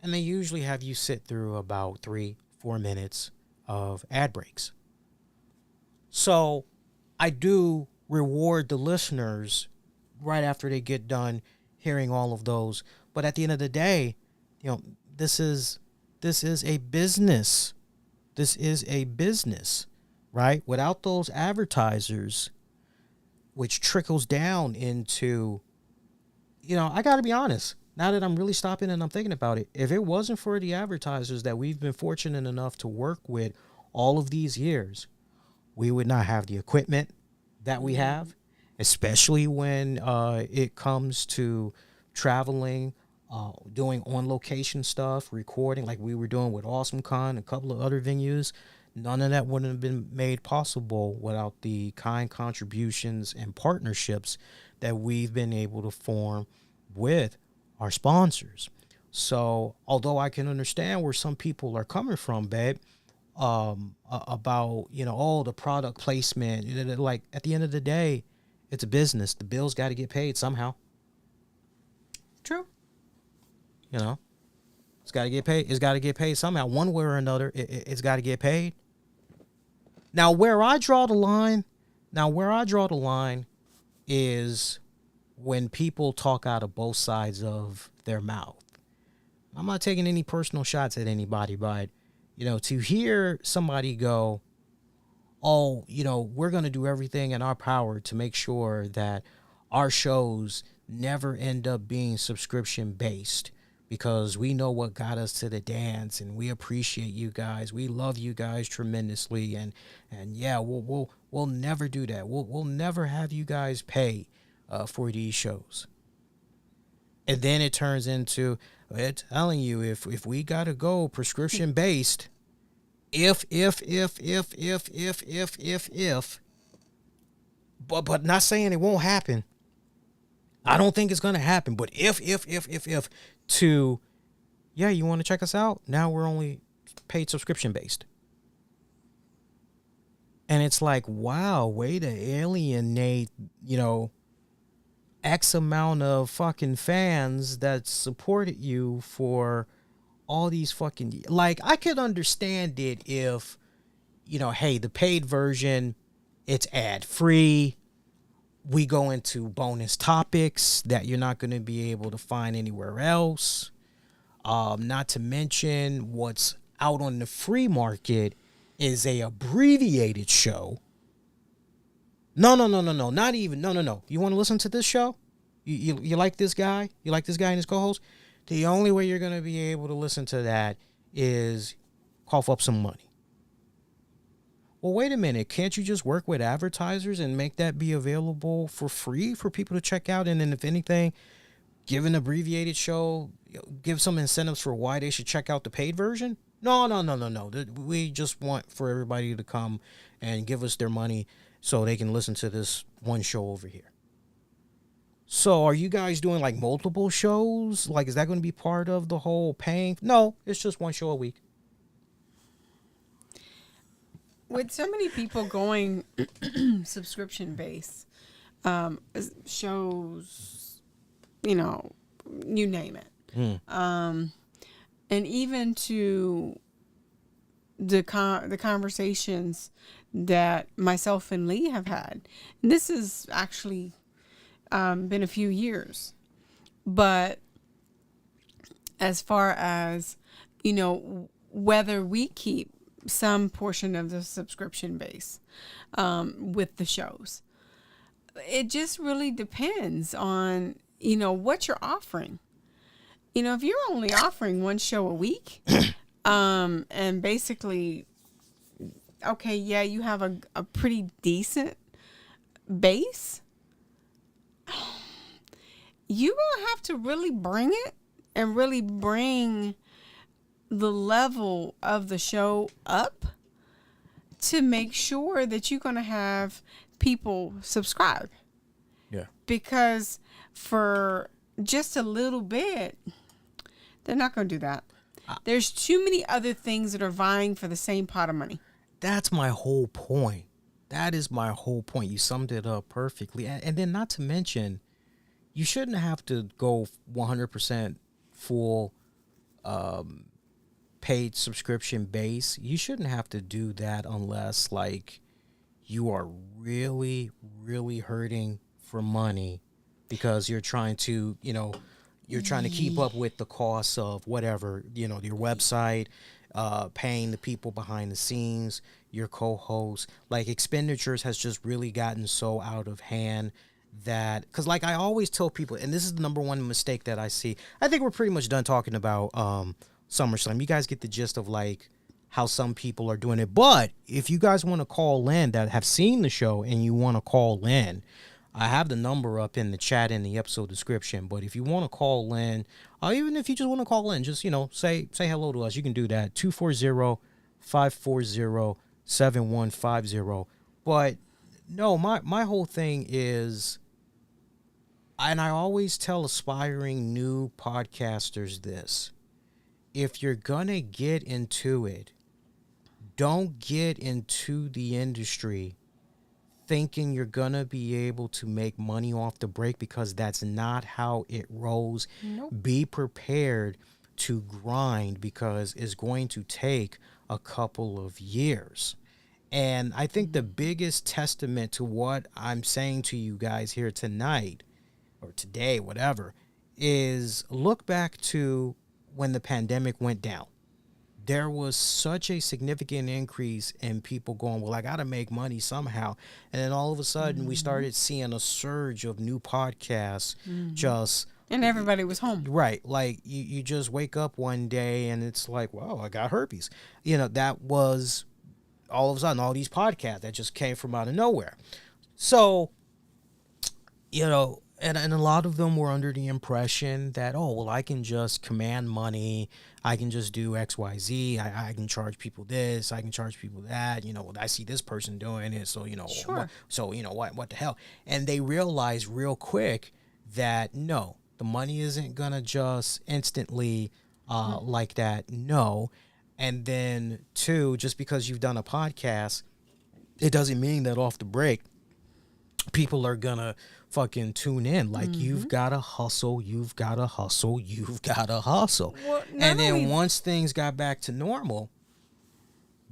A: And they usually have you sit through about 3-4 minutes of ad breaks. So I do reward the listeners right after they get done hearing all of those. But at the end of the day, this is a business. This is a business, right? Without those advertisers, which trickles down into, I got to be honest, now that I'm really stopping and I'm thinking about it, if it wasn't for the advertisers that we've been fortunate enough to work with all of these years, we would not have the equipment that we have, especially when it comes to traveling, doing on-location stuff, recording like we were doing with AwesomeCon, a couple of other venues. None of that would have been made possible without the kind contributions and partnerships that we've been able to form with our sponsors. So, although I can understand where some people are coming from, babe, about, the product placement, like at the end of the day, it's a business. The bills got to get paid somehow.
B: True.
A: It's got to get paid. It's got to get paid somehow. One way or another, it's got to get paid. Now, where I draw the line is when people talk out of both sides of their mouth. I'm not taking any personal shots at anybody, but, to hear somebody go, oh, we're going to do everything in our power to make sure that our shows never end up being subscription based, because we know what got us to the dance and we appreciate you guys. We love you guys tremendously. And yeah, we'll never do that. We'll never have you guys pay for these shows. And then it turns into, I'm telling you, if we got to go prescription based, if, but not saying it won't happen. I don't think it's going to happen, but if, to, yeah, you want to check us out? Now we're only paid subscription based. And it's like, wow, way to alienate, X amount of fucking fans that supported you for all these fucking, like, I could understand it if, hey, the paid version, it's ad free. We go into bonus topics that you're not going to be able to find anywhere else. Not to mention what's out on the free market is a abbreviated show. No. Not even. No. You want to listen to this show? You like this guy? You like this guy and his co-host? The only way you're going to be able to listen to that is cough up some money. Well, wait a minute. Can't you just work with advertisers and make that be available for free for people to check out? And then if anything, give an abbreviated show, give some incentives for why they should check out the paid version? No. We just want for everybody to come and give us their money so they can listen to this one show over here. So are you guys doing like multiple shows? Like, is that going to be part of the whole paying? No, it's just one show a week.
B: With so many people going subscription based shows, you name it. And even to the conversations that myself and Lee have had. And this has actually been a few years. But as far as, whether we keep some portion of the subscription base with the shows, it just really depends on, what you're offering. If you're only offering one show a week, and basically, okay, yeah, you have a pretty decent base, you're going to have to really bring it and really bring the level of the show up to make sure that you're going to have people subscribe.
A: Yeah.
B: Because for just a little bit, they're not going to do that. There's too many other things that are vying for the same pot of money.
A: That's my whole point. That is my whole point. You summed it up perfectly. And then not to mention, you shouldn't have to go 100% full paid subscription base. You shouldn't have to do that unless, like, you are really, really hurting for money because you're trying to, you're trying to keep up with the costs of whatever, your website, paying the people behind the scenes, your co-hosts. Like, expenditures has just really gotten so out of hand that, because like I always tell people, and this is the number one mistake that I see. I think we're pretty much done talking about SummerSlam. You guys get the gist of like how some people are doing it. But if you guys want to call in that have seen the show and you want to call in, I have the number up in the chat in the episode description. But if you want to call in, even if you just want to call in, just, say hello to us. You can do that. 240-540-7150. But no, my whole thing is, and I always tell aspiring new podcasters this: if you're going to get into it, don't get into the industry thinking you're going to be able to make money off the break, because that's not how it rolls.
B: Nope.
A: Be prepared to grind, because it's going to take a couple of years. And I think the biggest testament to what I'm saying to you guys here tonight, or today, whatever, is look back to when the pandemic went down. There was such a significant increase in people going, well, I got to make money somehow. And then all of a sudden, we started seeing a surge of new podcasts just...
B: And everybody was home.
A: Right. Like, you just wake up one day and it's like, wow, I got herpes. That was all of a sudden all these podcasts that just came from out of nowhere. So, and a lot of them were under the impression that, oh, well, I can just command money. I can just do X, Y, Z. I can charge people this. I can charge people that. I see this person doing it. So,
B: Sure.
A: What the hell? And they realized real quick that, no, the money isn't going to just instantly like that. No. And then two, just because you've done a podcast, it doesn't mean that off the break, people are gonna fucking tune in. Like, you've gotta hustle, you've gotta hustle, you've gotta hustle.
B: Well,
A: And then
B: only-
A: once things got back to normal,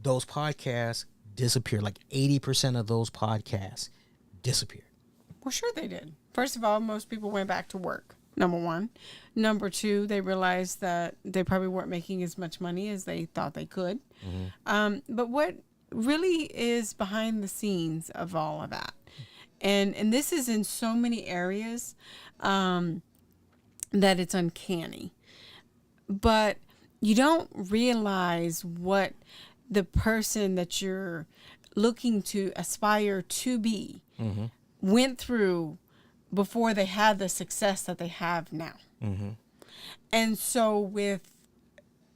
A: those podcasts disappeared. Like 80% of those podcasts disappeared.
B: Well, sure they did. First of all, most people went back to work. Number one. Number 2, they realized that they probably weren't making as much money as they thought they could. But what really is behind the scenes of all of that, and this is in so many areas that it's uncanny, but you don't realize what the person that you're looking to aspire to be went through before they had the success that they have now. And so with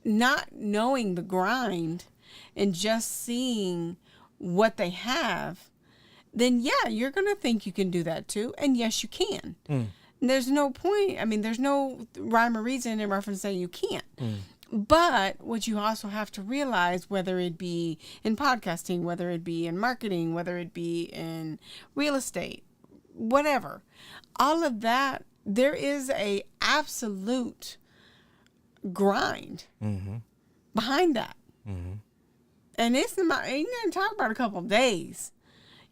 B: not knowing the grind and just seeing what they have, then yeah, you're going to think you can do that too. And yes, you can. There's no point. I mean, there's no rhyme or reason in reference saying you can't. But what you also have to realize, whether it be in podcasting, whether it be in marketing, whether it be in real estate, whatever, all of that, there is a absolute grind behind that. And it's not, you didn't talk about a couple of days.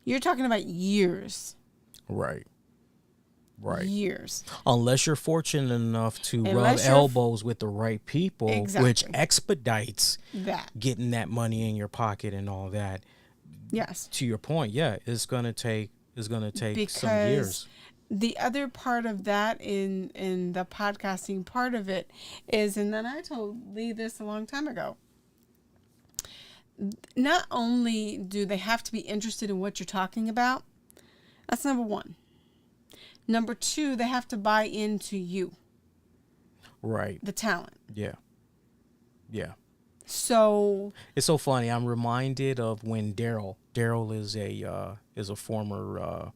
B: You're talking about years.
A: Right.
B: Years.
A: Unless you're fortunate enough to
B: Unless
A: rub
B: you're
A: elbows with the right people, which
B: Exactly.
A: expedites
B: That.
A: getting that money in your pocket and all that.
B: Yes.
A: To your point, yeah, it's gonna take some
B: Because
A: years.
B: the other part of that in the podcasting part of it is, and then I told Lee this a long time ago, not only do they have to be interested in what you're talking about, that's number one. Number 2, they have to buy into you,
A: Right.
B: the talent.
A: Yeah.
B: So
A: It's so funny. I'm reminded of when Daryl is a former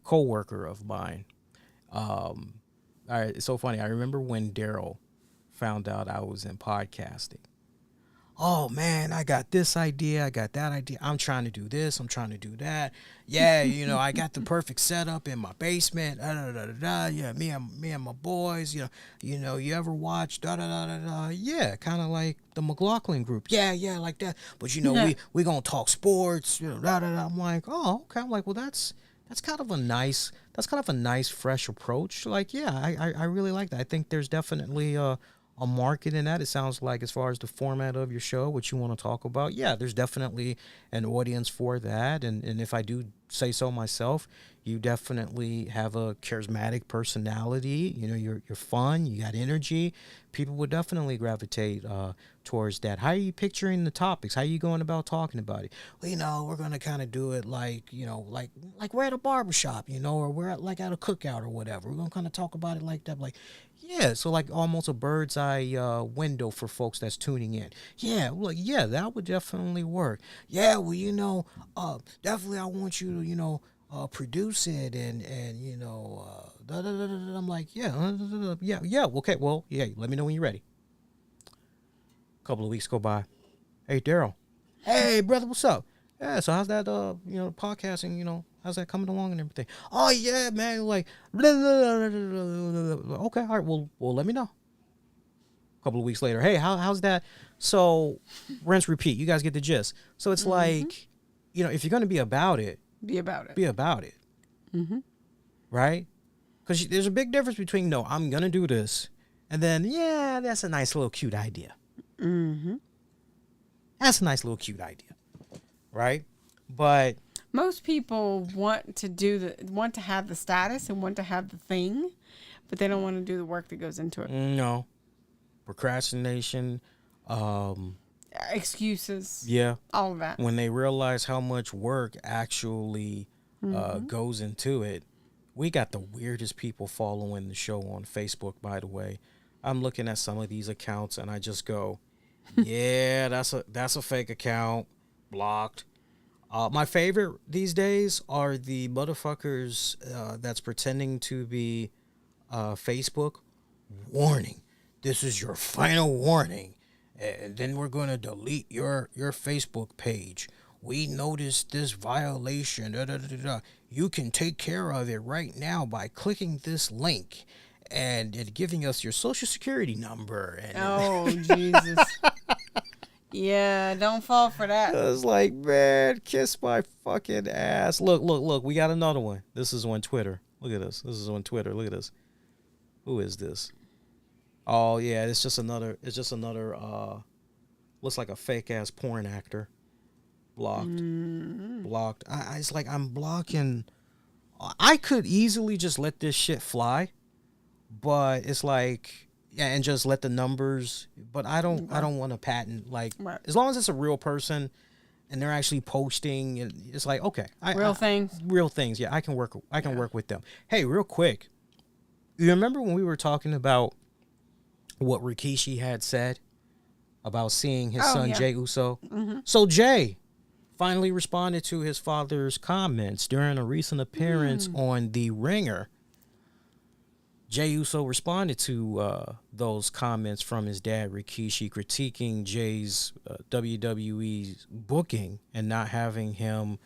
A: co-worker of mine. It's so funny. I remember when Daryl found out I was in podcasting. Oh man, I got this idea, I got that idea. I'm trying to do this, I'm trying to do that. Yeah, I got the perfect setup in my basement. Yeah, me and my boys. You ever watch Yeah, kind of like the McLaughlin group. Yeah, like that. But we gonna talk sports. I'm like, oh, okay. I'm like, well, that's kind of a nice fresh approach. Like, yeah, I really like that. I think there's definitely a market in that. It sounds like, as far as the format of your show, what you want to talk about, yeah, there's definitely an audience for that. And if I do say so myself, you definitely have a charismatic personality. You're fun, you got energy. People would definitely gravitate towards that. How are you picturing the topics? How are you going about talking about it? Well, we're going to kind of do it like we're at a barbershop, or we're at a cookout or whatever. We're going to kind of talk about it like that. Like, yeah, so like almost a bird's eye window for folks that's tuning in. Yeah, yeah, that would definitely work. Yeah, well, definitely I want you to, produce it and I'm like, yeah, okay, well, yeah, let me know when you're ready. A couple of weeks go by. Hey, Daryl. Hey, brother, what's up? Yeah, so how's that, podcasting, how's that coming along and everything? Oh, yeah, man, like, blah, blah, blah, blah, blah. Okay, all right, well, let me know. A couple of weeks later, hey, how's that? So, rinse, repeat. You guys get the gist. So it's like, if you're going to be about it,
B: be about it.
A: be about it. Right? Because there's a big difference between, no, I'm going to do this, and then, yeah, that's a nice little cute idea. That's a nice little cute idea. Right? But
B: most people want to have the status and want to have the thing, but they don't want to do the work that goes into it.
A: No. Procrastination,
B: excuses.
A: Yeah.
B: All of that.
A: When they realize how much work actually goes into it. We got the weirdest people following the show on Facebook, by the way. I'm looking at some of these accounts and I just go, yeah, that's a fake account. Blocked. My favorite these days are the motherfuckers that's pretending to be Facebook. Warning. this is your final warning, and then we're going to delete your Facebook page. We noticed this violation. Da, da, da, da, da. You can take care of it right now by clicking this link and giving us your social security number. And
B: Oh, Jesus. Yeah, don't fall for that.
A: it's like, man, kiss my fucking ass. Look. We got another one. This is on Twitter. Look at this. This is on Twitter. Look at this. Who is this? Oh yeah, it's just another. Looks like a fake ass porn actor. Blocked. It's like I'm blocking. I could easily just let this shit fly, but it's like, yeah, and just let the numbers. But I don't want to patent, like,
B: Right.
A: as long as it's a real person and they're actually posting, and it's like, okay,
B: Real things.
A: real things. Yeah, I can work with them. Hey, real quick, you remember when we were talking about what Rikishi had said about seeing his son
B: yeah.
A: Jey Uso? So Jey finally responded to his father's comments during a recent appearance on The Ringer. Jey Uso responded to those comments from his dad, Rikishi, critiquing Jey's WWE's booking and not having him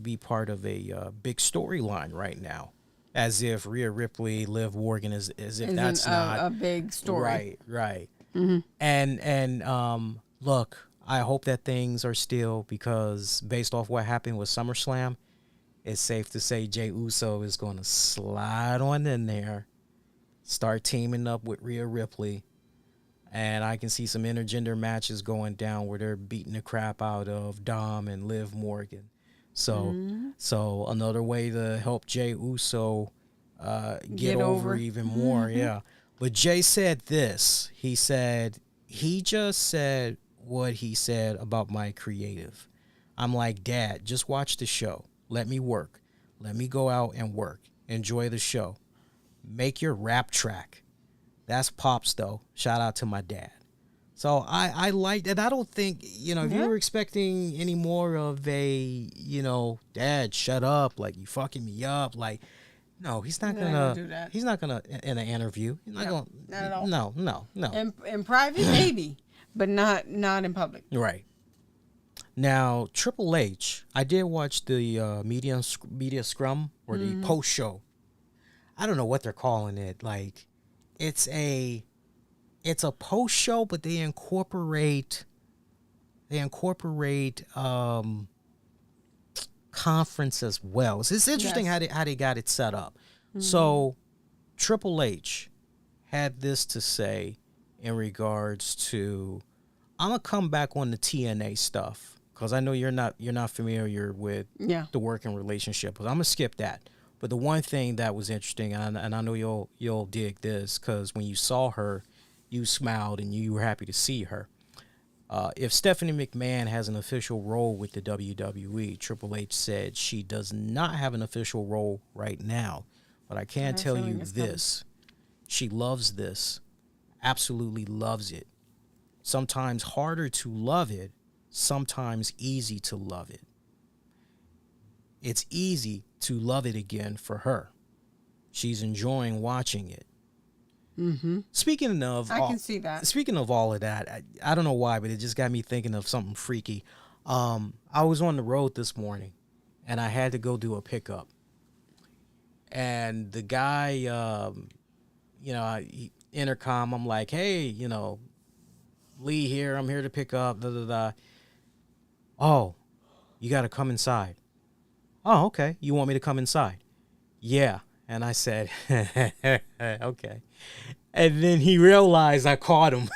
A: be part of a big storyline right now. As if Rhea Ripley, Liv Morgan, as if
B: Isn't
A: that's not
B: a big story.
A: Right. And look, I hope that things are still, because based off what happened with SummerSlam, it's safe to say Jey Uso is going to slide on in there, start teaming up with Rhea Ripley, and I can see some intergender matches going down where they're beating the crap out of Dom and Liv Morgan. So another way to help Jey Uso get over even more, yeah. But Jey said this. He just said what he said about my creative. I'm like, Dad, just watch the show. Let me work. Let me go out and work. Enjoy the show. Make your rap track. That's Pops, though. Shout out to my dad. So I liked it. I don't think, if you were expecting any more of a, Dad, shut up, like, you fucking me up, like, no, he's not gonna
B: do that.
A: He's not gonna in an interview. He's not gonna.
B: Not at all.
A: No.
B: In private, maybe, but not in public.
A: Right. Now, Triple H, I did watch the media scrum or the post show. I don't know what they're calling it. Like, it's a post show, but they incorporate conference as well. So it's interesting how they got it set up. So Triple H had this to say in regards to, I'm gonna come back on the TNA stuff because I know you're not familiar with the working relationship, but I'm gonna skip that. But the one thing that was interesting, and I know you'll dig this, because when you saw her, you smiled and you were happy to see her. If Stephanie McMahon has an official role with the WWE, Triple H said she does not have an official role right now. But I can tell you this. She loves this. Absolutely loves it. Sometimes harder to love it. Sometimes easy to love it. It's easy to love it again for her. She's enjoying watching it. Speaking of,
B: I can see that.
A: Speaking of all of that, I don't know why, but it just got me thinking of something freaky. I was on the road this morning, and I had to go do a pickup. And the guy, intercom, I'm like, hey, Lee here, I'm here to pick up, da da da. Oh, you got to come inside. Oh, okay. You want me to come inside? Yeah. And I said, okay. And then he realized I caught him.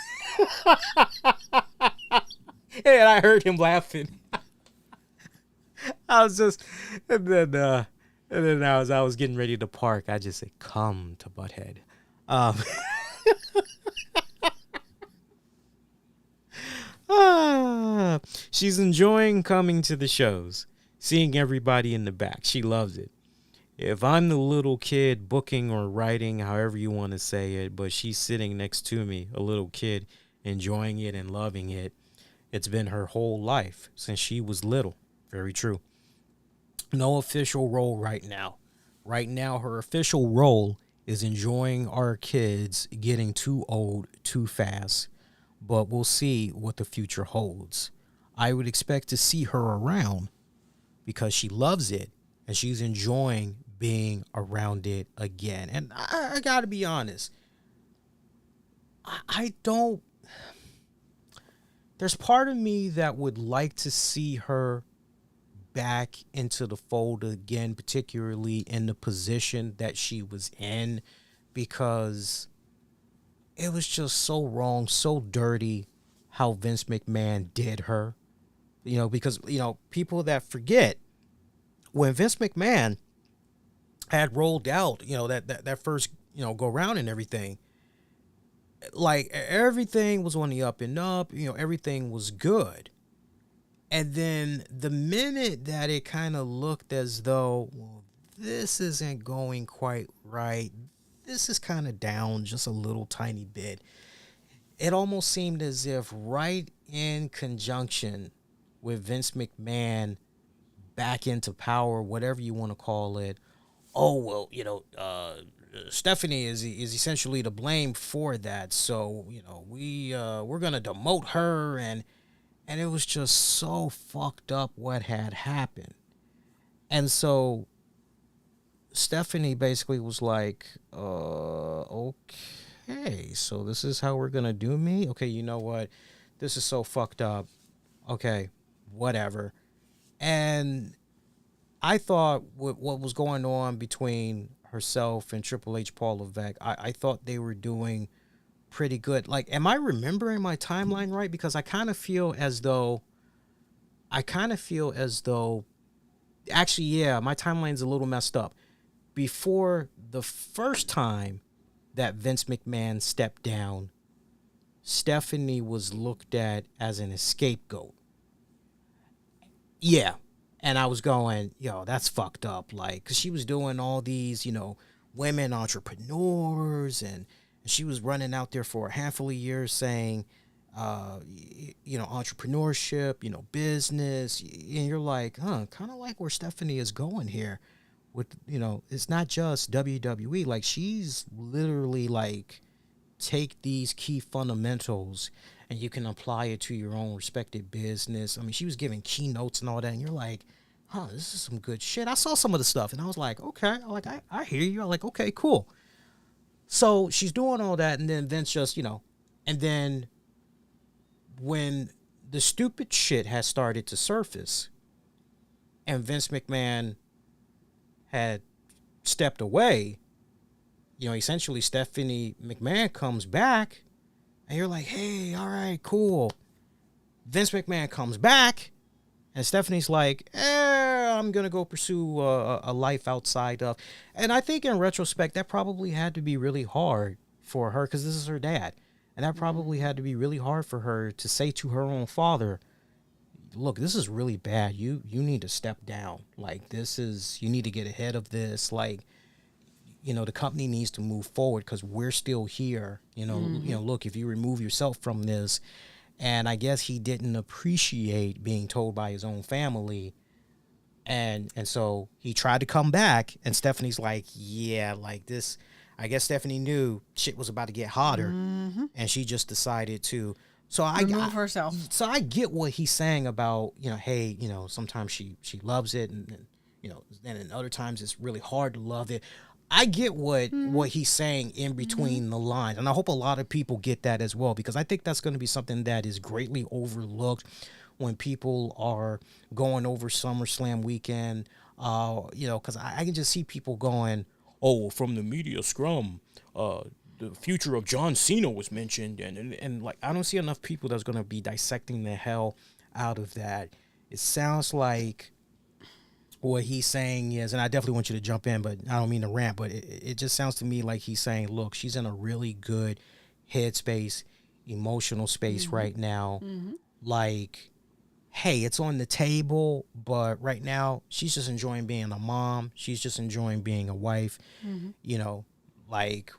A: And I heard him laughing. And then as I was getting ready to park, I just said, come to Butthead. She's enjoying coming to the shows, seeing everybody in the back. She loves it. If I'm the little kid booking or writing, however you want to say it, but she's sitting next to me, a little kid, enjoying it and loving it, it's been her whole life since she was little. Very true. No official role right now. Right now, her official role is enjoying our kids getting too old too fast, but we'll see what the future holds. I would expect to see her around because she loves it and she's enjoying being around it again. And I gotta be honest, I don't. There's part of me that would like to see her back into the fold again, particularly in the position that she was in, because it was just so wrong, so dirty how Vince McMahon did her. Because, people that forget when Vince McMahon had rolled out, that first, go round and everything, like everything was on the up and up, everything was good. And then the minute that it kind of looked as though, well, this isn't going quite right, this is kind of down just a little tiny bit, it almost seemed as if right in conjunction with Vince McMahon back into power, whatever you want to call it, oh, well, Stephanie is essentially to blame for that. So, we're going to demote her, and it was just so fucked up what had happened. And so Stephanie basically was like, okay, so this is how we're going to do me? Okay, you know what? This is so fucked up. Okay, whatever. And I thought what was going on between herself and Triple H, Paul Levesque, I thought they were doing pretty good. Like, am I remembering my timeline right? Because I kind of feel as though, actually, yeah, my timeline's a little messed up. Before the first time that Vince McMahon stepped down, Stephanie was looked at as an scapegoat. Yeah. And I was going, that's fucked up. Like, because she was doing all these, women entrepreneurs, and she was running out there for a handful of years saying, entrepreneurship, business. And you're like, kind of like where Stephanie is going here with, it's not just WWE. Like, she's literally like, take these key fundamentals and you can apply it to your own respected business. I mean, she was giving keynotes and all that, and you're like, this is some good shit. I saw some of the stuff, and I was like, okay, I hear you. I'm like, okay, cool. So she's doing all that, and then Vince just, and then when the stupid shit has started to surface, and Vince McMahon had stepped away, essentially Stephanie McMahon comes back, and you're like, hey, all right, cool. Vince McMahon comes back, and Stephanie's like, I'm going to go pursue a life outside of. And I think in retrospect, that probably had to be really hard for her, because this is her dad. And that probably had to be really hard for her to say to her own father, look, this is really bad. You need to step down. Like, you need to get ahead of this. Like, the company needs to move forward because we're still here. Look, if you remove yourself from this. And I guess he didn't appreciate being told by his own family. And so he tried to come back, and Stephanie's like, yeah, like this. I guess Stephanie knew shit was about to get hotter, and she just decided to. So
B: remove herself.
A: So I get what he's saying about, hey, sometimes she loves it, and and in other times it's really hard to love it. I get what he's saying in between the lines, and I hope a lot of people get that as well, because I think that's going to be something that is greatly overlooked when people are going over SummerSlam weekend. Because I can just see people going, oh, from the media scrum, the future of John Cena was mentioned, and like, I don't see enough people that's going to be dissecting the hell out of that. It sounds like what he's saying is, and I definitely want you to jump in, but I don't mean to rant, but it just sounds to me like he's saying, look, she's in a really good headspace, emotional space right now. Like, hey, it's on the table, but right now she's just enjoying being a mom. She's just enjoying being a wife. Like,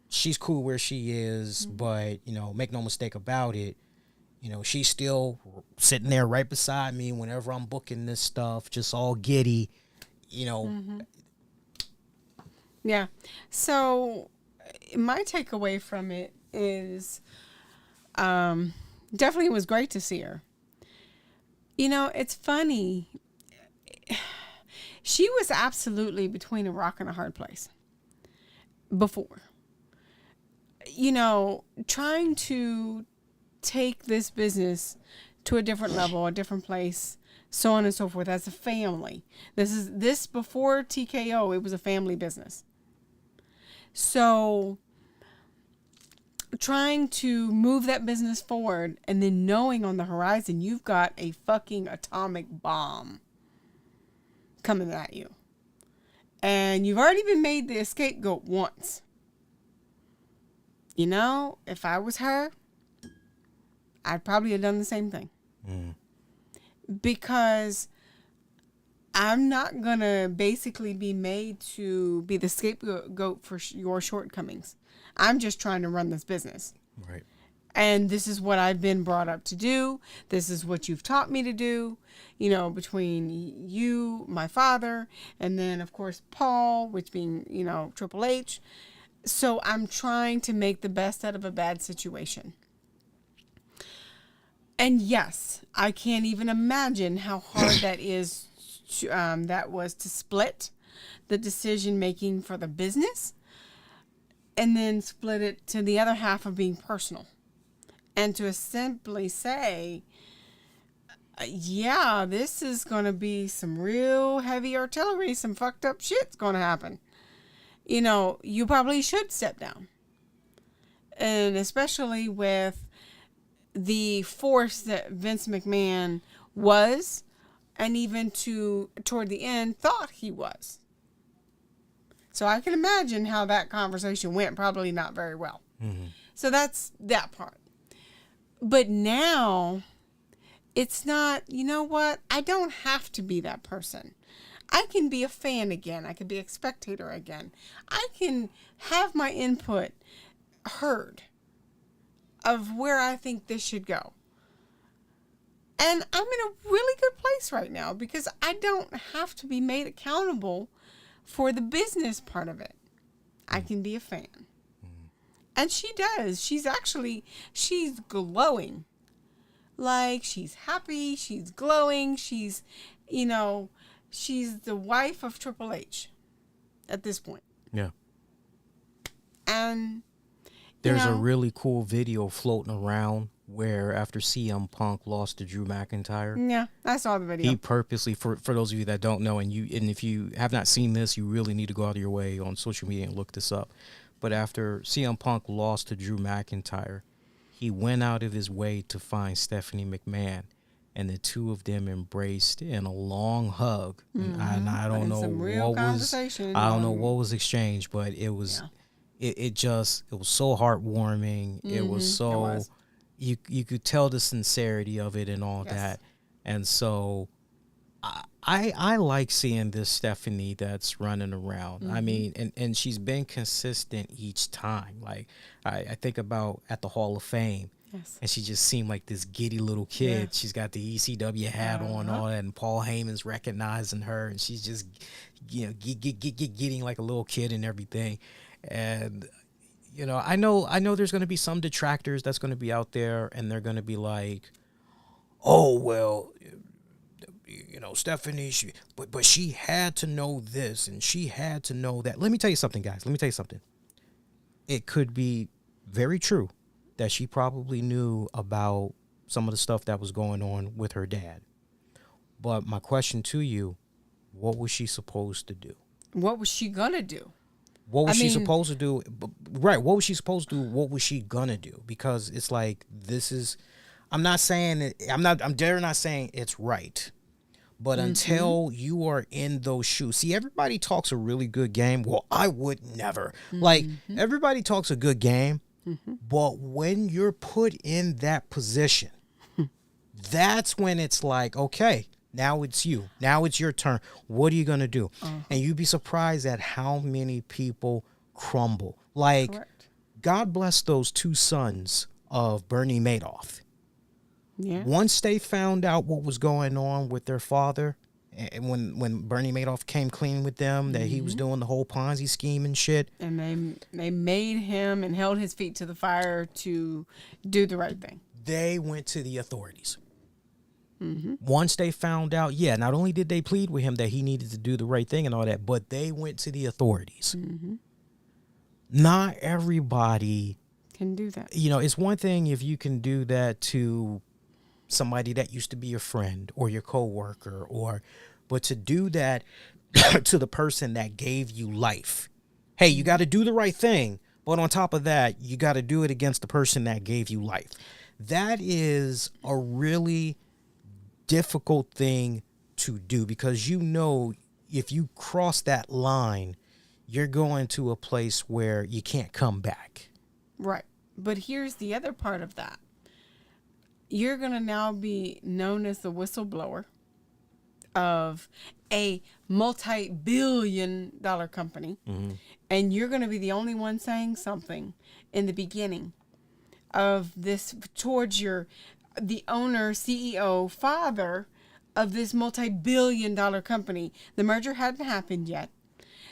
A: she's cool where she is, but, make no mistake about it. She's still sitting there right beside me whenever I'm booking this stuff, just all giddy,
B: Yeah. So my takeaway from it is definitely it was great to see her. You know, it's funny. She was absolutely between a rock and a hard place before. You know, trying to take this business to a different level, a different place, so on and so forth, as a family. This before TKO, it was a family business. So trying to move that business forward and then knowing on the horizon you've got a fucking atomic bomb coming at you. And you've already been made the scapegoat once. You know, if I was her, I'd probably have done the same thing. Because I'm not going to basically be made to be the scapegoat for your shortcomings. I'm just trying to run this business.
A: Right.
B: And this is what I've been brought up to do. This is what you've taught me to do, you know, between you, my father, and then, of course, Paul, which being, you know, Triple H. So I'm trying to make the best out of a bad situation. And yes, I can't even imagine how hard that is. That was to split the decision making for the business and then split it to the other half of being personal. And to simply say, yeah, this is going to be some real heavy artillery, some fucked up shit's going to happen. You know, you probably should step down. And especially with the force that Vince McMahon was, and even toward the end thought he was. So I can imagine how that conversation went, probably not very well. Mm-hmm. So that's that part. But now it's not, you know what? I don't have to be that person. I can be a fan again. I can be a spectator again. I can have my input heard of where I think this should go. And I'm in a really good place right now because I don't have to be made accountable for the business part of it. I can be a fan. And she does. She's glowing. Like, she's happy. She's glowing. She's, you know, she's the wife of Triple H at this point.
A: Yeah.
B: And
A: there's a really cool video floating around where after CM Punk lost to Drew McIntyre.
B: Yeah, I saw the video.
A: He purposely, for those of you that don't know, and if you have not seen this, you really need to go out of your way on social media and look this up. But after CM Punk lost to Drew McIntyre, he went out of his way to find Stephanie McMahon, and the two of them embraced in a long hug. Mm-hmm. And I don't know what was exchanged, but it was. Yeah. It was so heartwarming. Mm-hmm. It was so you could tell the sincerity of it and all that. And so I like seeing this Stephanie that's running around. Mm-hmm. I mean, and she's been consistent each time. Like I think about at the Hall of Fame. Yes. And she just seemed like this giddy little kid. Yeah. She's got the ECW hat on, all that, and Paul Heyman's recognizing her, and she's just, you know, getting like a little kid and everything. And, you know, I know there's going to be some detractors that's going to be out there, and they're going to be like, oh, well, you know, Stephanie, but she had to know this, and she had to know that. Let me tell you something, guys. It could be very true that she probably knew about some of the stuff that was going on with her dad. But my question to you, what was she supposed to do?
B: What was she going to do?
A: What was she supposed to do? Right. What was she supposed to do? What was she gonna do? Because it's like, I'm dare not saying it's right. But until you are in those shoes, see, everybody talks a really good game. Well, I would never. Mm-hmm. Like, everybody talks a good game, but when you're put in that position, that's when it's like, okay, now it's you. Now it's your turn. What are you going to do? And you'd be surprised at how many people crumble. Like, correct. God bless those two sons of Bernie Madoff. Yeah. Once they found out what was going on with their father, And when Bernie Madoff came clean with them, that he was doing the whole Ponzi scheme and shit.
B: And they made him and held his feet to the fire to do the right thing.
A: They went to the authorities. Once they found out, not only did they plead with him that he needed to do the right thing and all that, but they went to the authorities. Not everybody
B: can do that.
A: It's one thing if you can do that to somebody that used to be your friend or your coworker, but to do that to the person that gave you life. Hey, you got to do the right thing, but on top of that, you got to do it against the person that gave you life. That is a really difficult thing to do, because if you cross that line, you're going to a place where you can't come back.
B: Right. But here's the other part of that. You're going to now be known as the whistleblower of a multi-billion-dollar company. And you're going to be the only one saying something in the beginning of this towards the owner, CEO, father of this multi-billion-dollar company. The merger hadn't happened yet.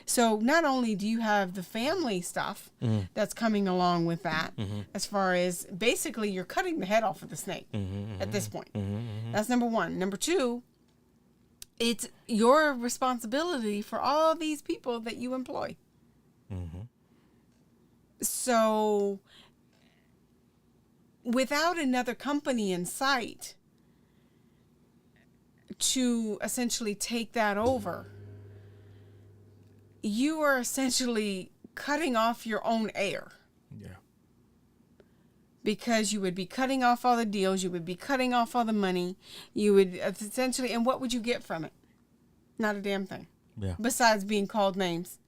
B: So not only do you have the family stuff that's coming along with that, as far as basically you're cutting the head off of the snake at this point. That's number one. Number two, it's your responsibility for all these people that you employ. So without another company in sight to essentially take that over, you are essentially cutting off your own heir.
A: Yeah.
B: Because you would be cutting off all the deals, you would be cutting off all the money, you would essentially, and what would you get from it? Not a damn thing.
A: Yeah.
B: Besides being called names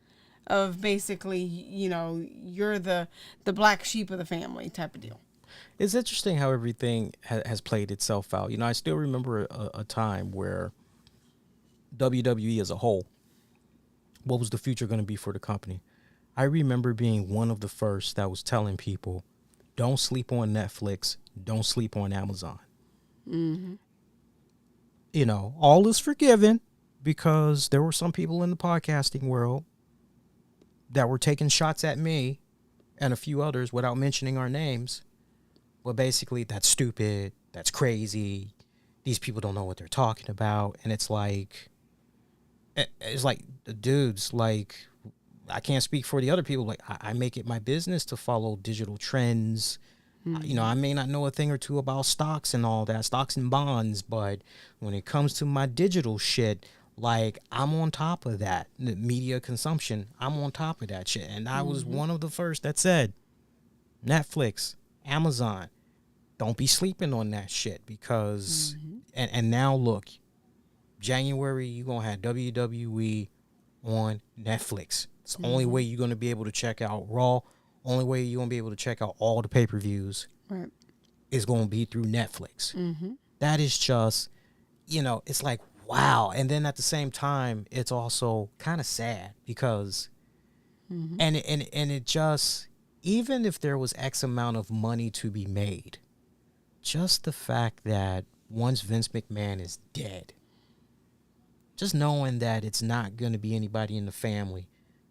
B: of basically, you're the black sheep of the family type of deal.
A: It's interesting how everything has played itself out. I still remember a time where WWE as a whole, what was the future going to be for the company? I remember being one of the first that was telling people, don't sleep on Netflix, don't sleep on Amazon. All is forgiven, because there were some people in the podcasting world that were taking shots at me and a few others without mentioning our names. But basically, that's stupid, that's crazy, these people don't know what they're talking about. And it's like, dudes, like, I can't speak for the other people. Like, I make it my business to follow digital trends. I may not know a thing or two about stocks and all that, stocks and bonds, but when it comes to my digital shit, like, I'm on top of that. The media consumption, I'm on top of that shit. And I was one of the first that said, Netflix, Amazon, don't be sleeping on that shit, because, and now look, January, you're going to have WWE on Netflix. It's the only way you're going to be able to check out Raw. Only way you're going to be able to check out all the pay-per-views is going to be through Netflix. That is just, it's like, wow. And then at the same time, it's also kind of sad, because, and it just, even if there was X amount of money to be made, just the fact that once Vince McMahon is dead, just knowing that it's not going to be anybody in the family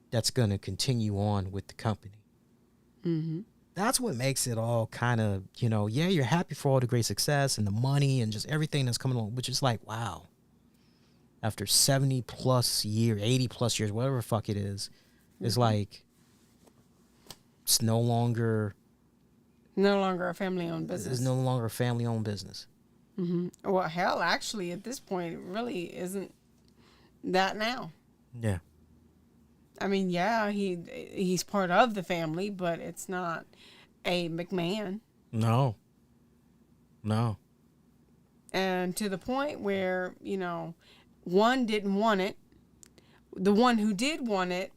A: that's going to continue on with the company. That's what makes it all kind of, you're happy for all the great success and the money and just everything that's coming along, which is like, wow. After 70 plus years, 80 plus years, whatever the fuck it is, it's like, it's no longer
B: a family-owned business.
A: It's no longer a family-owned business.
B: Well, hell, actually, at this point, it really isn't that now.
A: Yeah.
B: I mean, yeah, he's part of the family, but it's not a McMahon.
A: No.
B: And to the point where, one didn't want it. The one who did want it,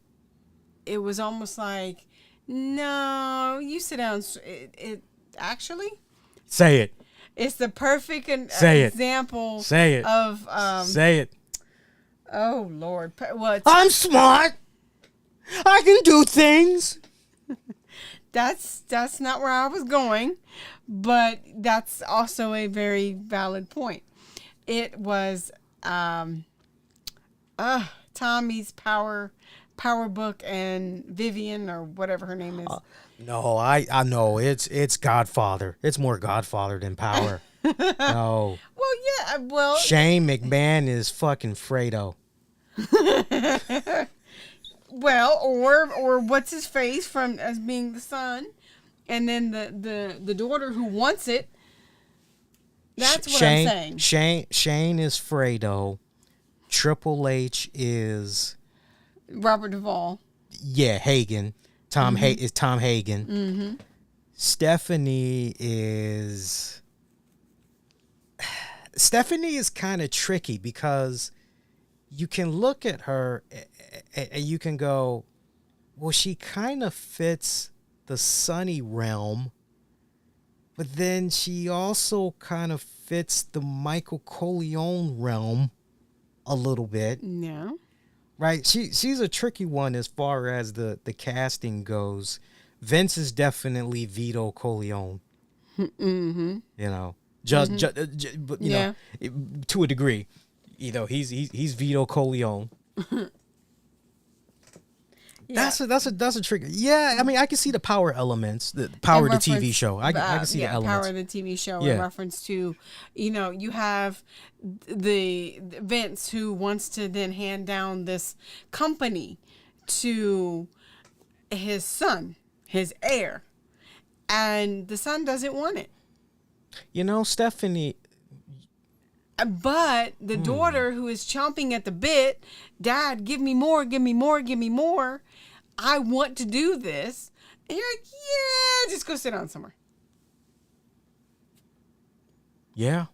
B: it was almost like, no, you sit down. It actually.
A: Say it.
B: It's the perfect example.
A: Say it.
B: Of.
A: Say it.
B: Oh Lord! Well,
A: I'm smart. I can do things.
B: That's not where I was going, but that's also a very valid point. It was Tommy's Power Book and Vivian or whatever her name is.
A: No, I know it's Godfather. It's more Godfather than Power. No.
B: Well, yeah, well.
A: Shane McMahon is fucking Fredo.
B: Well, or what's his face from as being the son, and then the daughter who wants it. That's what I'm saying.
A: Shane is Fredo. Triple H is
B: Robert Duvall.
A: Yeah, Hagen. Tom Hagen.
B: Mm-hmm.
A: Stephanie is kind of tricky because you can look at her and you can go, well, she kind of fits the Sunny realm, but then she also kind of fits the Michael Corleone realm a little bit.
B: No.
A: Right? She's a tricky one as far as the casting goes. Vince is definitely Vito Corleone.
B: Mm-hmm.
A: You know, but you know, to a degree, you know, he's Vito Corleone. Yeah. That's a trigger. Yeah, I mean, I can see the Power elements, the Power of the TV show. I can see the elements.
B: Power of the TV show in reference to, you know, you have the Vince who wants to then hand down this company to his son, his heir, and the son doesn't want it.
A: You know, Stephanie.
B: But the daughter who is chomping at the bit, Dad, give me more, give me more, give me more. I want to do this. And you're like, yeah, just go sit down somewhere.
A: Yeah.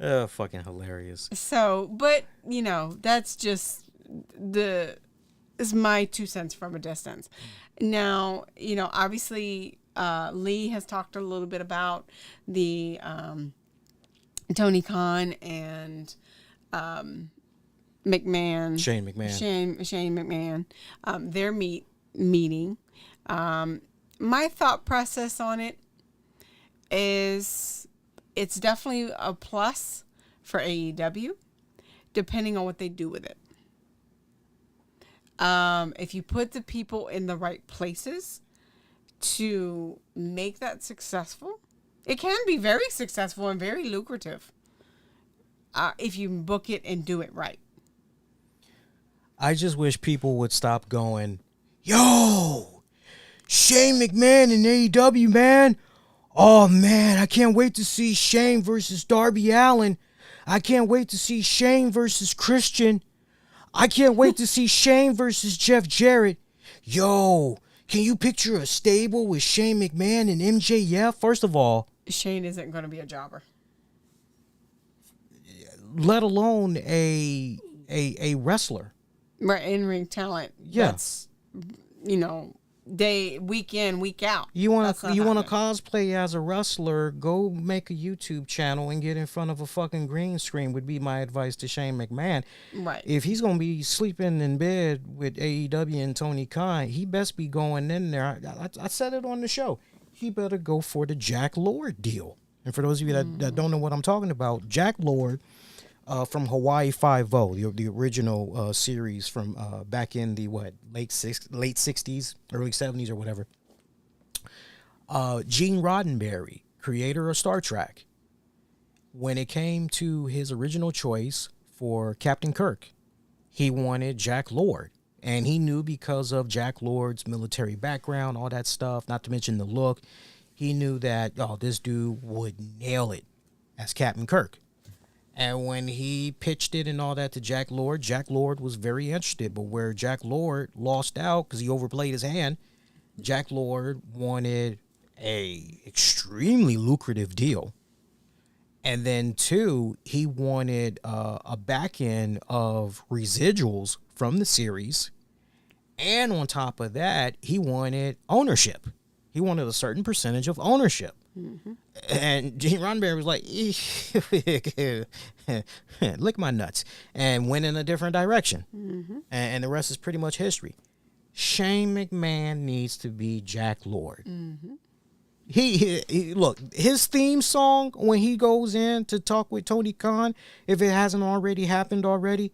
A: Oh, fucking hilarious.
B: So, but, you know, that's just is my 2 cents from a distance. Now, you know, obviously, Lee has talked a little bit about the Tony Khan and McMahon.
A: Shane McMahon.
B: Shane McMahon. Their meeting. My thought process on it is it's definitely a plus for AEW, depending on what they do with it. If you put the people in the right places to make that successful, it can be very successful and very lucrative if you book it and do it right.
A: I just wish people would stop going, yo, Shane McMahon in AEW, man. Oh, man, I can't wait to see Shane versus Darby Allin. I can't wait to see Shane versus Christian. I can't wait to see Shane versus Jeff Jarrett. Yo, can you picture a stable with Shane McMahon and MJF? First of all,
B: Shane isn't going to be a jobber.
A: Let alone a wrestler.
B: Right, in-ring talent.
A: Yeah.
B: That's, you know, week in, week out.
A: You want to cosplay as a wrestler, go make a YouTube channel and get in front of a fucking green screen would be my advice to Shane McMahon.
B: Right.
A: If he's going to be sleeping in bed with AEW and Tony Khan, he best be going in there. I said it on the show. He better go for the Jack Lord deal. And for those of you that don't know what I'm talking about, Jack Lord from Hawaii Five-0, the original series from back in the late 60s, early 70s or whatever. Gene Roddenberry, creator of Star Trek, when it came to his original choice for Captain Kirk, he wanted Jack Lord. And he knew because of Jack Lord's military background, all that stuff, not to mention the look, he knew that, this dude would nail it as Captain Kirk. And when he pitched it and all that to Jack Lord was very interested. But where Jack Lord lost out because he overplayed his hand, Jack Lord wanted a extremely lucrative deal. And then, two, he wanted a back end of residuals from the series. And on top of that, he wanted ownership. He wanted a certain percentage of ownership. Mm-hmm. And Gene Roddenberry was like, lick my nuts, and went in a different direction. Mm-hmm. And the rest is pretty much history. Shane McMahon needs to be Jack Lord. He look, his theme song when he goes in to talk with Tony Khan, if it hasn't already happened already,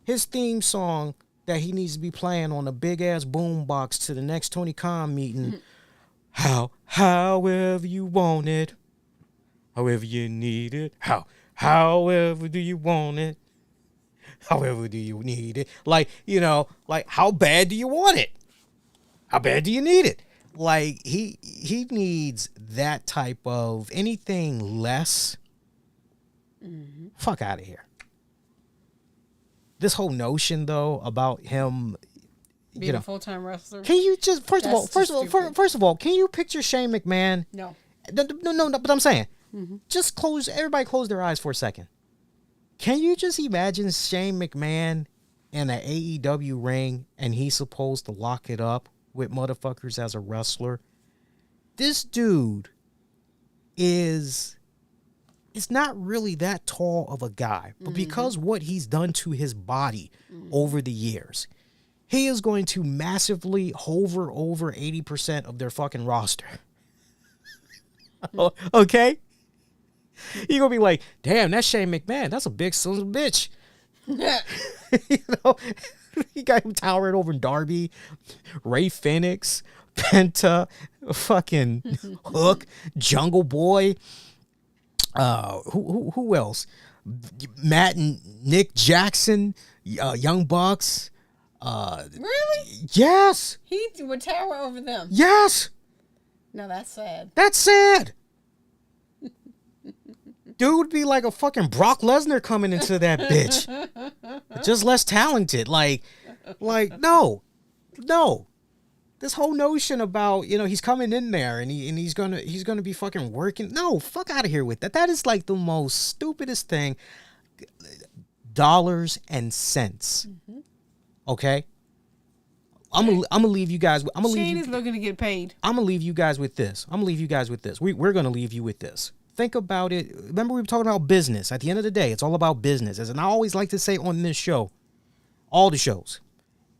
A: his theme song that he needs to be playing on a big ass boom box to the next Tony Khan meeting. However you want it, however you need it, however do you want it, however do you need it, like, you know, like, how bad do you want it, how bad do you need it? Like, he needs that type of anything less. Fuck out of here. This whole notion though about him
B: being a full-time wrestler.
A: Can you just first of all, can you picture Shane McMahon?
B: No.
A: No, but I'm saying, just everybody close their eyes for a second. Can you just imagine Shane McMahon in an AEW ring and he's supposed to lock it up with motherfuckers as a wrestler? This dude is not really that tall of a guy, but because what he's done to his body over the years, he is going to massively hover over 80% of their fucking roster. Okay? You're going to be like, damn, that's Shane McMahon. That's a big son of a bitch. You know? You got him towering over Darby, Ray Phoenix, Penta, fucking Hook, Jungle Boy. Who else? Matt and Nick Jackson, Young Bucks.
B: Really?
A: Yes.
B: He would tower over them.
A: Yes.
B: No, that's sad.
A: That's sad. Dude would be like a fucking Brock Lesnar coming into that bitch. Just less talented. Like, no. This whole notion about, you know, he's coming in there and he's gonna be fucking working. No, fuck out of here with that. That is like the most stupidest thing. Dollars and cents. Okay? I'm gonna leave you guys.
B: Shane is looking to get paid.
A: I'm gonna leave you guys with this. We're gonna leave you with this. Think about it. Remember, we were talking about business. At the end of the day, it's all about business. And I always like to say on this show, all the shows,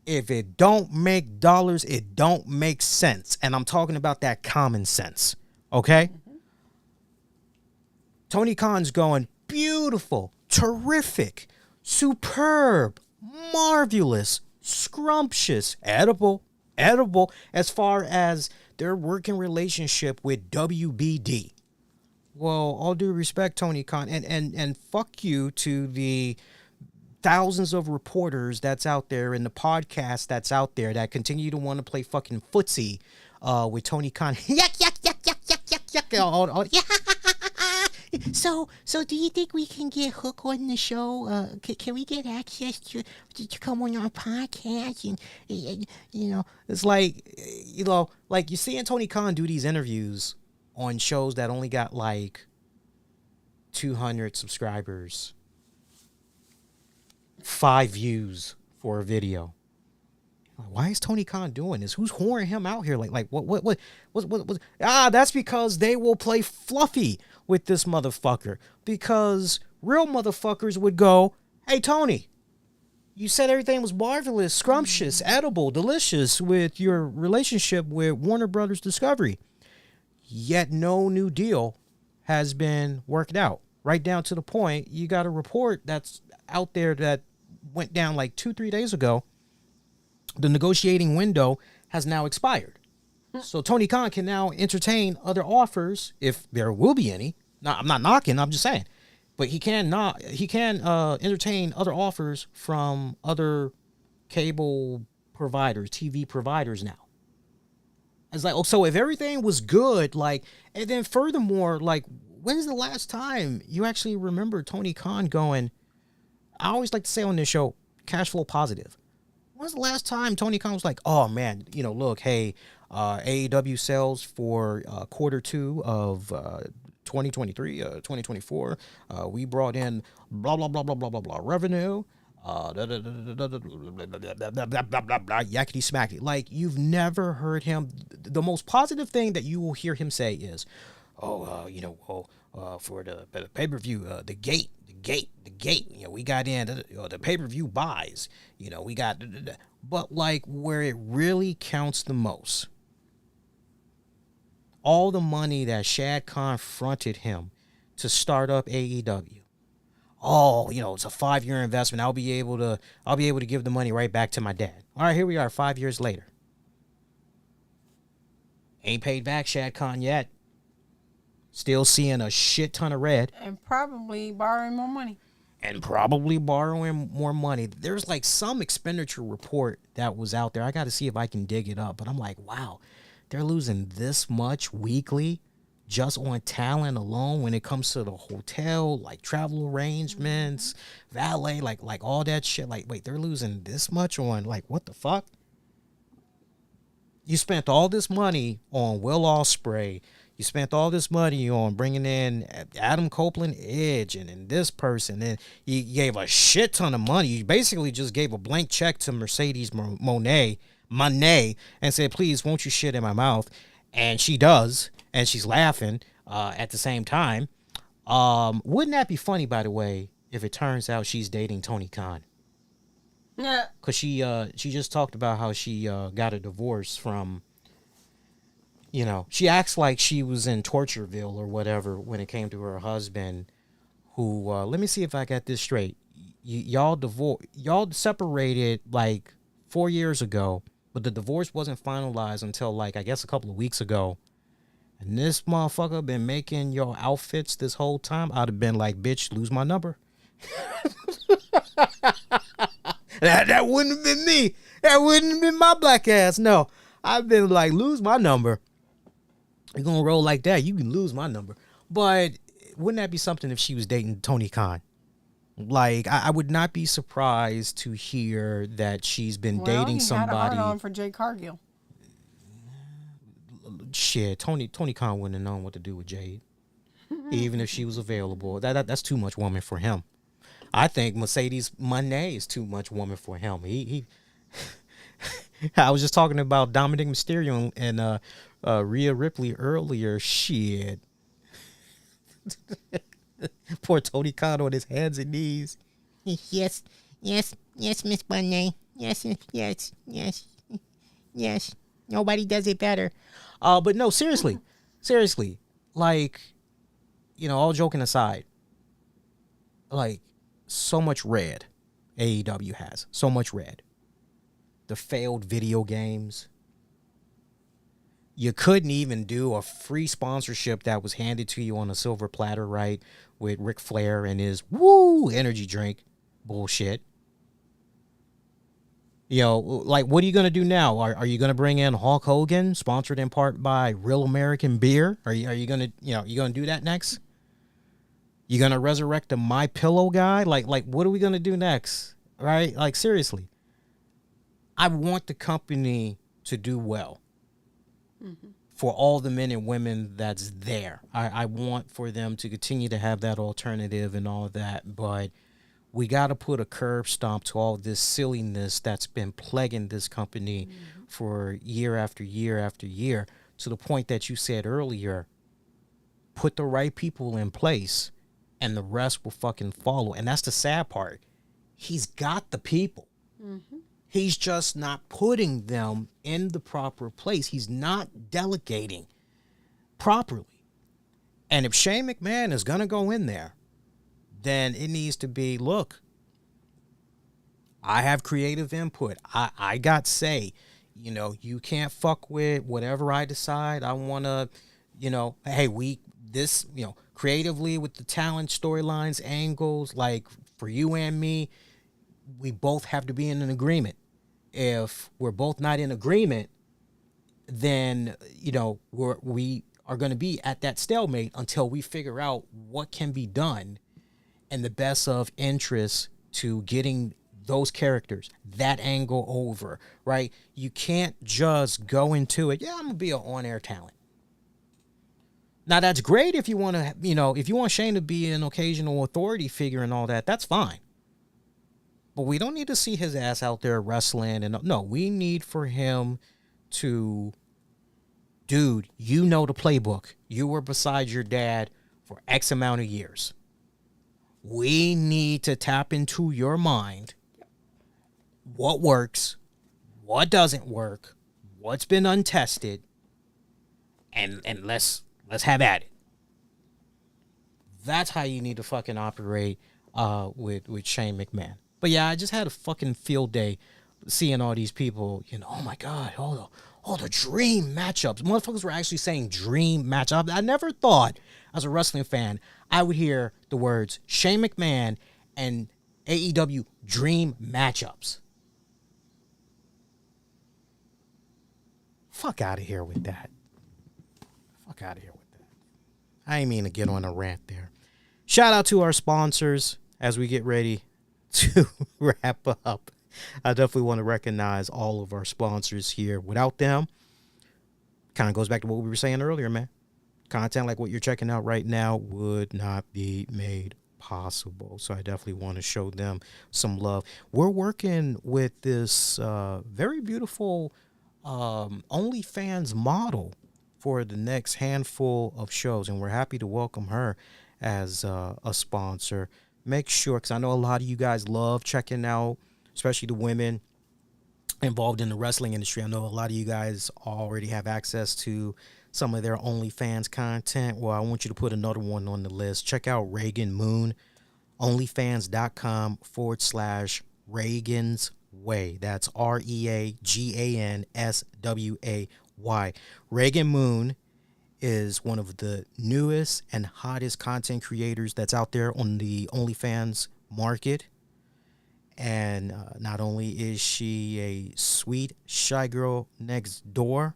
A: if it don't make dollars, it don't make sense. And I'm talking about that common sense. Okay? Tony Khan's going, beautiful, terrific, superb, marvelous, scrumptious, edible, as far as their working relationship with WBD. Well, all due respect, Tony Khan, and fuck you to the thousands of reporters that's out there and the podcast that's out there that continue to want to play fucking footsie with Tony Khan. So do you think we can get Hook on the show? Can we get access to come on our podcast? And you know, it's like, you know, like you seeing Tony Khan do these interviews on shows that only got like 200 subscribers, 5 views for a video. Why is Tony Khan doing this? Who's whoring him out here? Like what? That's because they will play fluffy with this motherfucker. Because real motherfuckers would go, hey, Tony, you said everything was marvelous, scrumptious, edible, delicious with your relationship with Warner Brothers Discovery. Yet no new deal has been worked out. Right down to the point, you got a report that's out there that went down like 2-3 days ago. The negotiating window has now expired. So Tony Khan can now entertain other offers, if there will be any. Now, I'm not knocking, I'm just saying. But he can entertain other offers from other cable providers, TV providers now. It's like, oh, so if everything was good, like, and then furthermore, like, when's the last time you actually remember Tony Khan going, I always like to say on this show, cash flow positive. When's the last time Tony Khan was like, oh man, you know, look, hey, AEW sales for quarter 2 of 2023, 2024, we brought in blah, blah, blah, blah, blah, blah, blah revenue. Yakety smacky. Like, you've never heard him. The most positive thing that you will hear him say is, for the pay-per-view, the gate, you know, we got in the pay-per-view buys, you know, we got But like where it really counts the most, all the money that Shad Khan fronted him to start up AEW. Oh, it's a 5-year investment. I'll be able to give the money right back to my dad. All right, here we are 5 years later. Ain't paid back Shad Khan yet. Still seeing a shit ton of red.
B: And probably borrowing more money.
A: There's like some expenditure report that was out there. I got to see if I can dig it up. But I'm like, wow, they're losing this much weekly just on talent alone when it comes to the hotel, like travel arrangements, valet, like all that shit. Like, wait, they're losing this much on, like, what the fuck? You spent all this money on Will Ospreay. You spent all this money on bringing in Adam Copeland, Edge, and this person. And you gave a shit ton of money. You basically just gave a blank check to Mercedes Moné, and said, please, won't you shit in my mouth? And she does, and she's laughing at the same time. Wouldn't that be funny, by the way, if it turns out she's dating Tony Khan?
B: Yeah.
A: Because she just talked about how she got a divorce from, she acts like she was in Tortureville or whatever when it came to her husband, who, let me see if I got this straight. Y'all separated like 4 years ago, but the divorce wasn't finalized until like, I guess a couple of weeks ago. And this motherfucker been making your outfits this whole time. I'd have been like, bitch, lose my number. That wouldn't have been me. That wouldn't have been my black ass. No, I've been like, lose my number. You're going to roll like that, you can lose my number. But wouldn't that be something if she was dating Tony Khan? Like, I would not be surprised to hear that she's been dating somebody.
B: Had a hard on for Jade Cargill.
A: Shit, Tony Khan wouldn't have known what to do with Jade, even if she was available. That's too much woman for him. I think Mercedes Moné is too much woman for him. He I was just talking about Dominic Mysterio and Rhea Ripley earlier. Shit. Poor Tony Khan on his hands and knees.
C: Yes, Miss Moné. Yes. Nobody does it better.
A: But no, seriously, like, all joking aside, like, so much red AEW has. So much red. The failed video games. You couldn't even do a free sponsorship that was handed to you on a silver platter, right? With Ric Flair and his energy drink bullshit. Like, what are you going to do now? Are you going to bring in Hulk Hogan, sponsored in part by Real American Beer? Are you going to, you going to do that next? You going to resurrect the My Pillow guy? Like, what are we going to do next? Right? Like, seriously. I want the company to do well. Mm-hmm. For all the men and women that's there. I want for them to continue to have that alternative and all of that, but we got to put a curb stomp to all this silliness that's been plaguing this company for year after year after year, to the point that you said earlier, put the right people in place and the rest will fucking follow. And that's the sad part. He's got the people. Mm-hmm. He's just not putting them in the proper place. He's not delegating properly. And if Shane McMahon is going to go in there, then it needs to be, look, I have creative input. I got say. You can't fuck with whatever I decide. I want to, hey, creatively with the talent, storylines, angles, like for you and me, we both have to be in an agreement. If we're both not in agreement, then, we are going to be at that stalemate until we figure out what can be done in the best of interest to getting those characters, that angle over, right? You can't just go into it, I'm going to be an on-air talent. Now, that's great if you want to, if you want Shane to be an occasional authority figure and all that, that's fine. But we don't need to see his ass out there wrestling. And no, we need for him to, dude, the playbook. You were beside your dad for X amount of years. We need to tap into your mind. What works, what doesn't work, what's been untested, and let's have at it. That's how you need to fucking operate with Shane McMahon. But yeah, I just had a fucking field day seeing all these people, oh my God, all the dream matchups. Motherfuckers were actually saying dream matchup. I never thought, as a wrestling fan, I would hear the words Shane McMahon and AEW dream matchups. Fuck out of here with that. Fuck out of here with that. I ain't mean to get on a rant there. Shout out to our sponsors as we get ready to wrap up. I definitely want to recognize all of our sponsors here. Without them, kind of goes back to what we were saying earlier, man. Content like what you're checking out right now would not be made possible. So I definitely want to show them some love. We're working with this very beautiful OnlyFans model for the next handful of shows, and we're happy to welcome her as a sponsor. Make sure, because I know a lot of you guys love checking out, especially the women involved in the wrestling industry. I know a lot of you guys already have access to some of their OnlyFans content. Well, I want you to put another one on the list. Check out Regan Moon, onlyfans.com/Regan's Way. That's REAGANSWAY. Regan Moon is one of the newest and hottest content creators that's out there on the OnlyFans market. And not only is she a sweet, shy girl next door,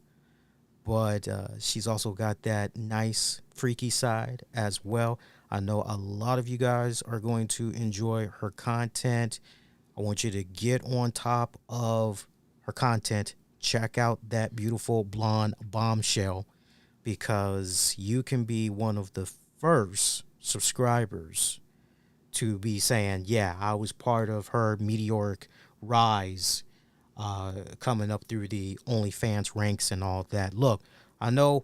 A: but she's also got that nice, freaky side as well. I know a lot of you guys are going to enjoy her content. I want you to get on top of her content. Check out that beautiful blonde bombshell, because you can be one of the first subscribers to be saying, yeah, I was part of her meteoric rise coming up through the OnlyFans ranks and all that. Look, I know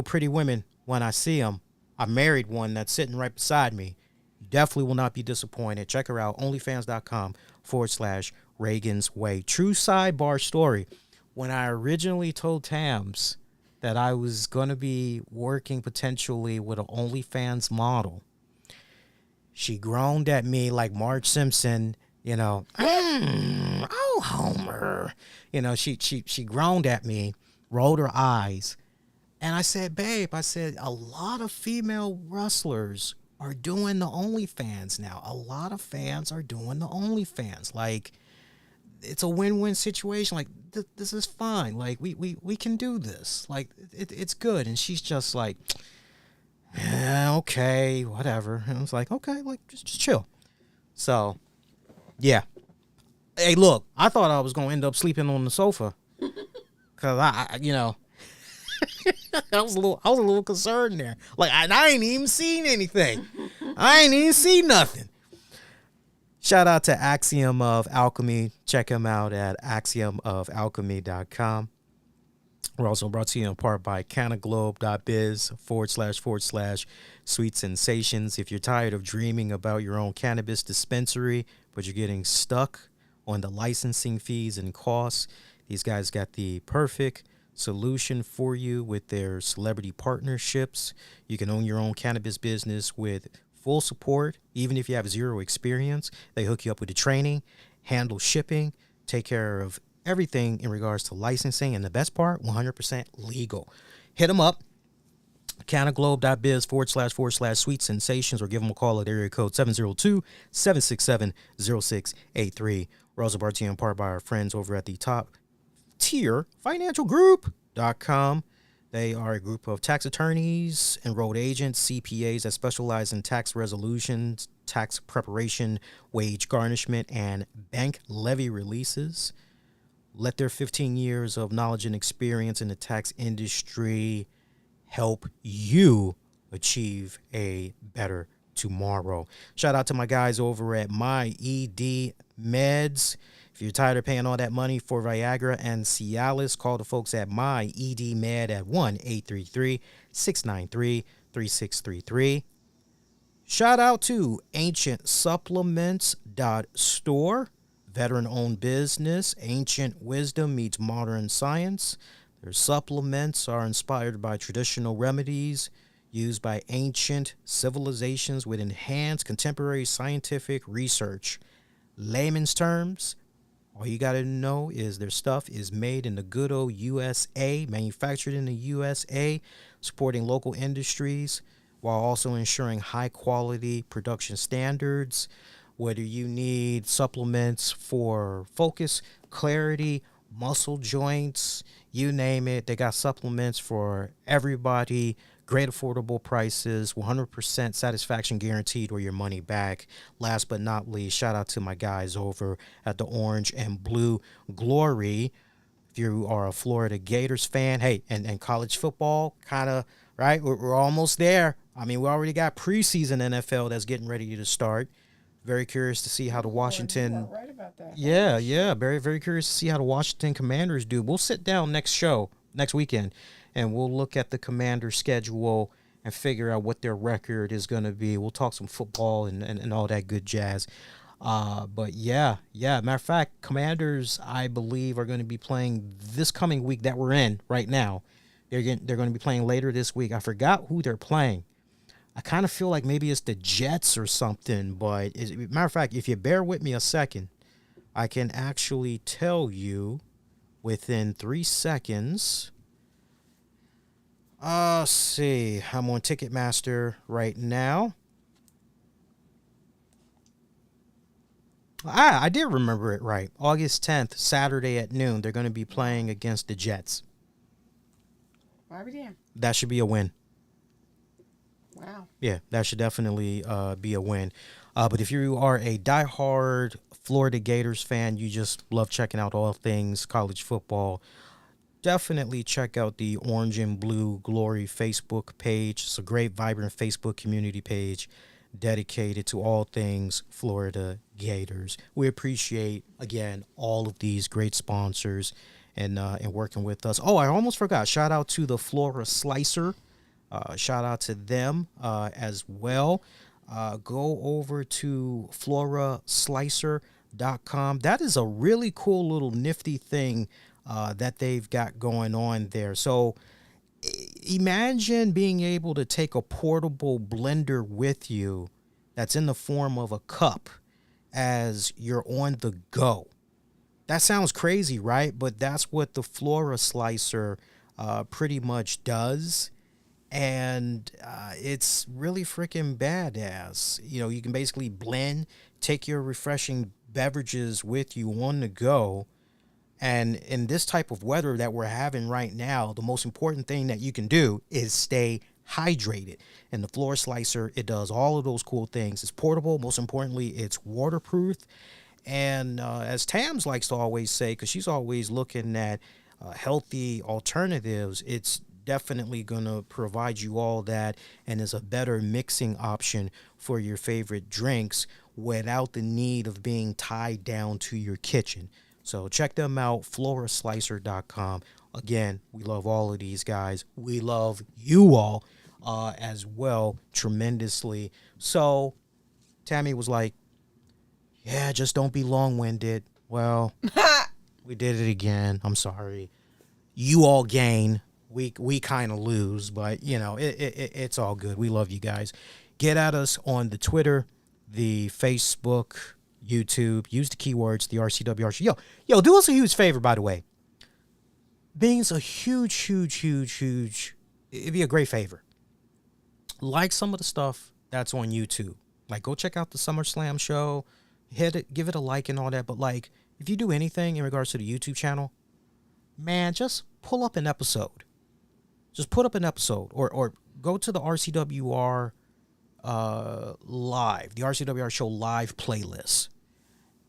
A: pretty women when I see them. I married one that's sitting right beside me. You definitely will not be disappointed. Check her out, onlyfans.com/Regan's Way. True sidebar story. When I originally told Tams that I was going to be working potentially with an OnlyFans model, she groaned at me like Marge Simpson, oh, Homer. She groaned at me, rolled her eyes. And I said, babe, a lot of female wrestlers are doing the OnlyFans now. A lot of fans are doing the OnlyFans. Like, it's a win-win situation. Like, this is fine. Like, we can do this. Like, it's good. And she's just like, yeah, okay, whatever. And I was like, okay, like, just chill. So, yeah. Hey, look, I thought I was going to end up sleeping on the sofa. Because I was a little concerned there. Like, I ain't even seen anything. I ain't even seen nothing. Shout out to Axiom of Alchemy. Check him out at axiomofalchemy.com. We're also brought to you in part by cannaglobe.biz//sweet sensations. If you're tired of dreaming about your own cannabis dispensary, but you're getting stuck on the licensing fees and costs, these guys got the perfect solution for you with their celebrity partnerships. You can own your own cannabis business with full support, even if you have zero experience. They hook you up with the training, handle shipping, take care of everything in regards to licensing, and the best part, 100% legal. Hit them up, cannaglobe.biz//sweet sensations, or give them a call at area code 702-767-0683. We're also brought to you in part by our friends over at the Top Tier Financial Group.com. They are a group of tax attorneys, enrolled agents, CPAs that specialize in tax resolutions, tax preparation, wage garnishment, and bank levy releases. Let their 15 years of knowledge and experience in the tax industry help you achieve a better tomorrow. Shout out to my guys over at My ED Meds. If you're tired of paying all that money for Viagra and Cialis, call the folks at My ED Med at 1-833-693-3633. Shout out to AncientSupplements.store. veteran-owned business. Ancient wisdom meets modern science. Their supplements are inspired by traditional remedies used by ancient civilizations with enhanced contemporary scientific research. Layman's terms, all you got to know is their stuff is made in the good old USA, manufactured in the USA, supporting local industries while also ensuring high quality production standards. Whether you need supplements for focus, clarity, muscle joints, you name it, they got supplements for everybody. Great affordable prices, 100% satisfaction guaranteed or your money back. Last but not least, shout out to my guys over at the Orange and Blue Glory. If you are a Florida Gators fan, hey, and college football, kind of, right? We're almost there. I mean, we already got preseason NFL that's getting ready to start. Very curious to see how the Washington.
B: You are right about that.
A: Yeah. Very, very curious to see how the Washington Commanders do. We'll sit down next weekend, and we'll look at the Commanders' schedule and figure out what their record is going to be. We'll talk some football and all that good jazz. But yeah. Matter of fact, Commanders, I believe, are going to be playing this coming week that we're in right now. They're going to be playing later this week. I forgot who they're playing. I kind of feel like maybe it's the Jets or something, but matter of fact, if you bear with me a second, I can actually tell you within 3 seconds. Let's see. I'm on Ticketmaster right now. I did remember it right. August 10th, Saturday at noon, they're going to be playing against the Jets.
B: Why we damn?
A: That should be a win.
B: Wow.
A: Yeah, that should definitely be a win. But if you are a diehard Florida Gators fan, you just love checking out all things college football, definitely check out the Orange and Blue Glory Facebook page. It's a great, vibrant Facebook community page dedicated to all things Florida Gators. We appreciate, again, all of these great sponsors and working with us. Oh, I almost forgot. Shout out to the Flora Slicer. Shout out to them as well. Go over to floraslicer.com. That is a really cool little nifty thing that they've got going on there. So imagine being able to take a portable blender with you that's in the form of a cup as you're on the go. That sounds crazy, right? But that's what the Flora Slicer pretty much does. And it's really freaking badass. You know, you can basically blend, take your refreshing beverages with you on the go. And in this type of weather that we're having right now, the most important thing that you can do is stay hydrated. And the Flora Slicer, it does all of those cool things. It's portable. Most importantly, it's waterproof. And as Tams likes to always say, because she's always looking at healthy alternatives, it's definitely going to provide you all that and is a better mixing option for your favorite drinks without the need of being tied down to your kitchen. So check them out, floraslicer.com. Again, we love all of these guys. We love you all as well tremendously. So Tammy was like, yeah, just don't be long-winded. Well, we did it again. I'm sorry. You all gain. We kind of lose, but, you know, it's all good. We love you guys. Get at us on the Twitter, the Facebook, YouTube. Use the keywords, the RCWR. Yo, do us a huge favor, by the way. Being's a huge, it'd be a great favor. Like some of the stuff that's on YouTube. Like, go check out the SummerSlam show. Hit it, give it a like and all that. But, like, if you do anything in regards to the YouTube channel, man, just pull up an episode. Just put up an episode or go to the RCWR live, the RCWR show live playlist,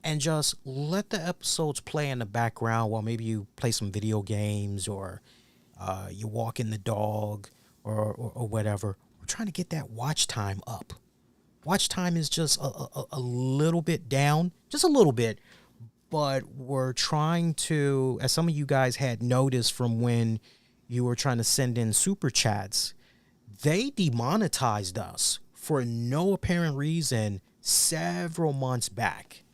A: and just let the episodes play in the background while maybe you play some video games or you walking the dog or whatever. We're trying to get that watch time up. Watch time is just a little bit down, just a little bit, but we're trying to, as some of you guys had noticed from when you were trying to send in super chats, they demonetized us for no apparent reason several months back.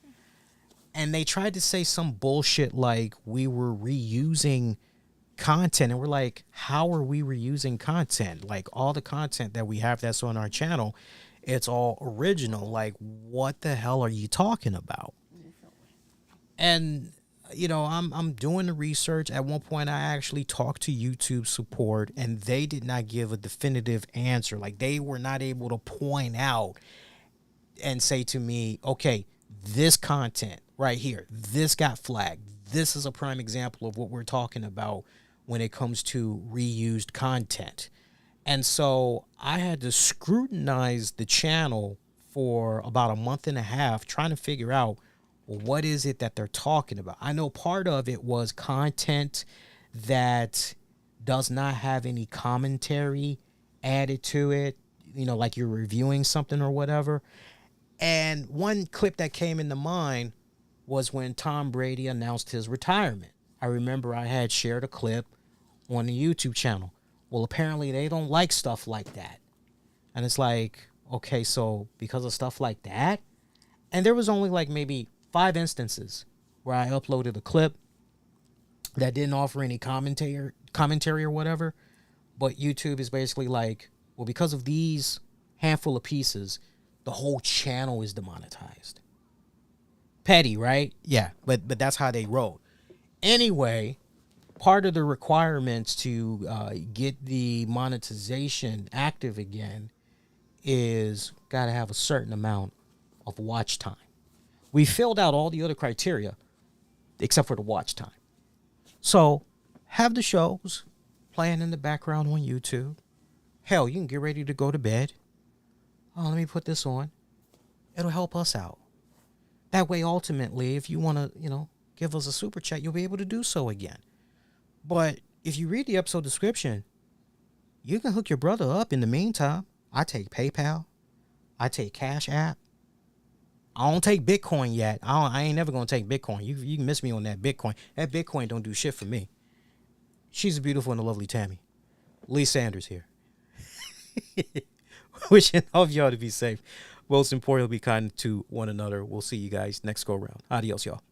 A: And they tried to say some bullshit like we were reusing content. And we're like, how are we reusing content? Like, all the content that we have that's on our channel, it's all original. Like, what the hell are you talking about? And, you know, I'm doing the research. At one point, I actually talked to YouTube support, and they did not give a definitive answer. Like, they were not able to point out and say to me, okay, this content right here, this got flagged. This is a prime example of what we're talking about when it comes to reused content. And so I had to scrutinize the channel for about a month and a half, trying to figure out, well, what is it that they're talking about? I know part of it was content that does not have any commentary added to it, you know, like you're reviewing something or whatever. And one clip that came into mind was when Tom Brady announced his retirement. I remember I had shared a clip on the YouTube channel. Well, apparently they don't like stuff like that. And it's like, okay, so because of stuff like that? And there was only like maybe 5 instances where I uploaded a clip that didn't offer any commentary or whatever. But YouTube is basically like, well, because of these handful of pieces, the whole channel is demonetized. Petty, right? Yeah, but that's how they roll. Anyway, part of the requirements to get the monetization active again is got to have a certain amount of watch time. We filled out all the other criteria except for the watch time. So have the shows playing in the background on YouTube. Hell, you can get ready to go to bed. Oh, let me put this on. It'll help us out. That way, ultimately, if you want to, you know, give us a super chat, you'll be able to do so again. But if you read the episode description, you can hook your brother up in the meantime. I take PayPal. I take Cash App. I don't take Bitcoin yet. I ain't never going to take Bitcoin. You can miss me on that Bitcoin. That Bitcoin don't do shit for me. She's a beautiful and a lovely Tammy. Lee Sanders here. Wishing all of y'all to be safe. Most importantly, be kind to one another. We'll see you guys next go round. Adios, y'all.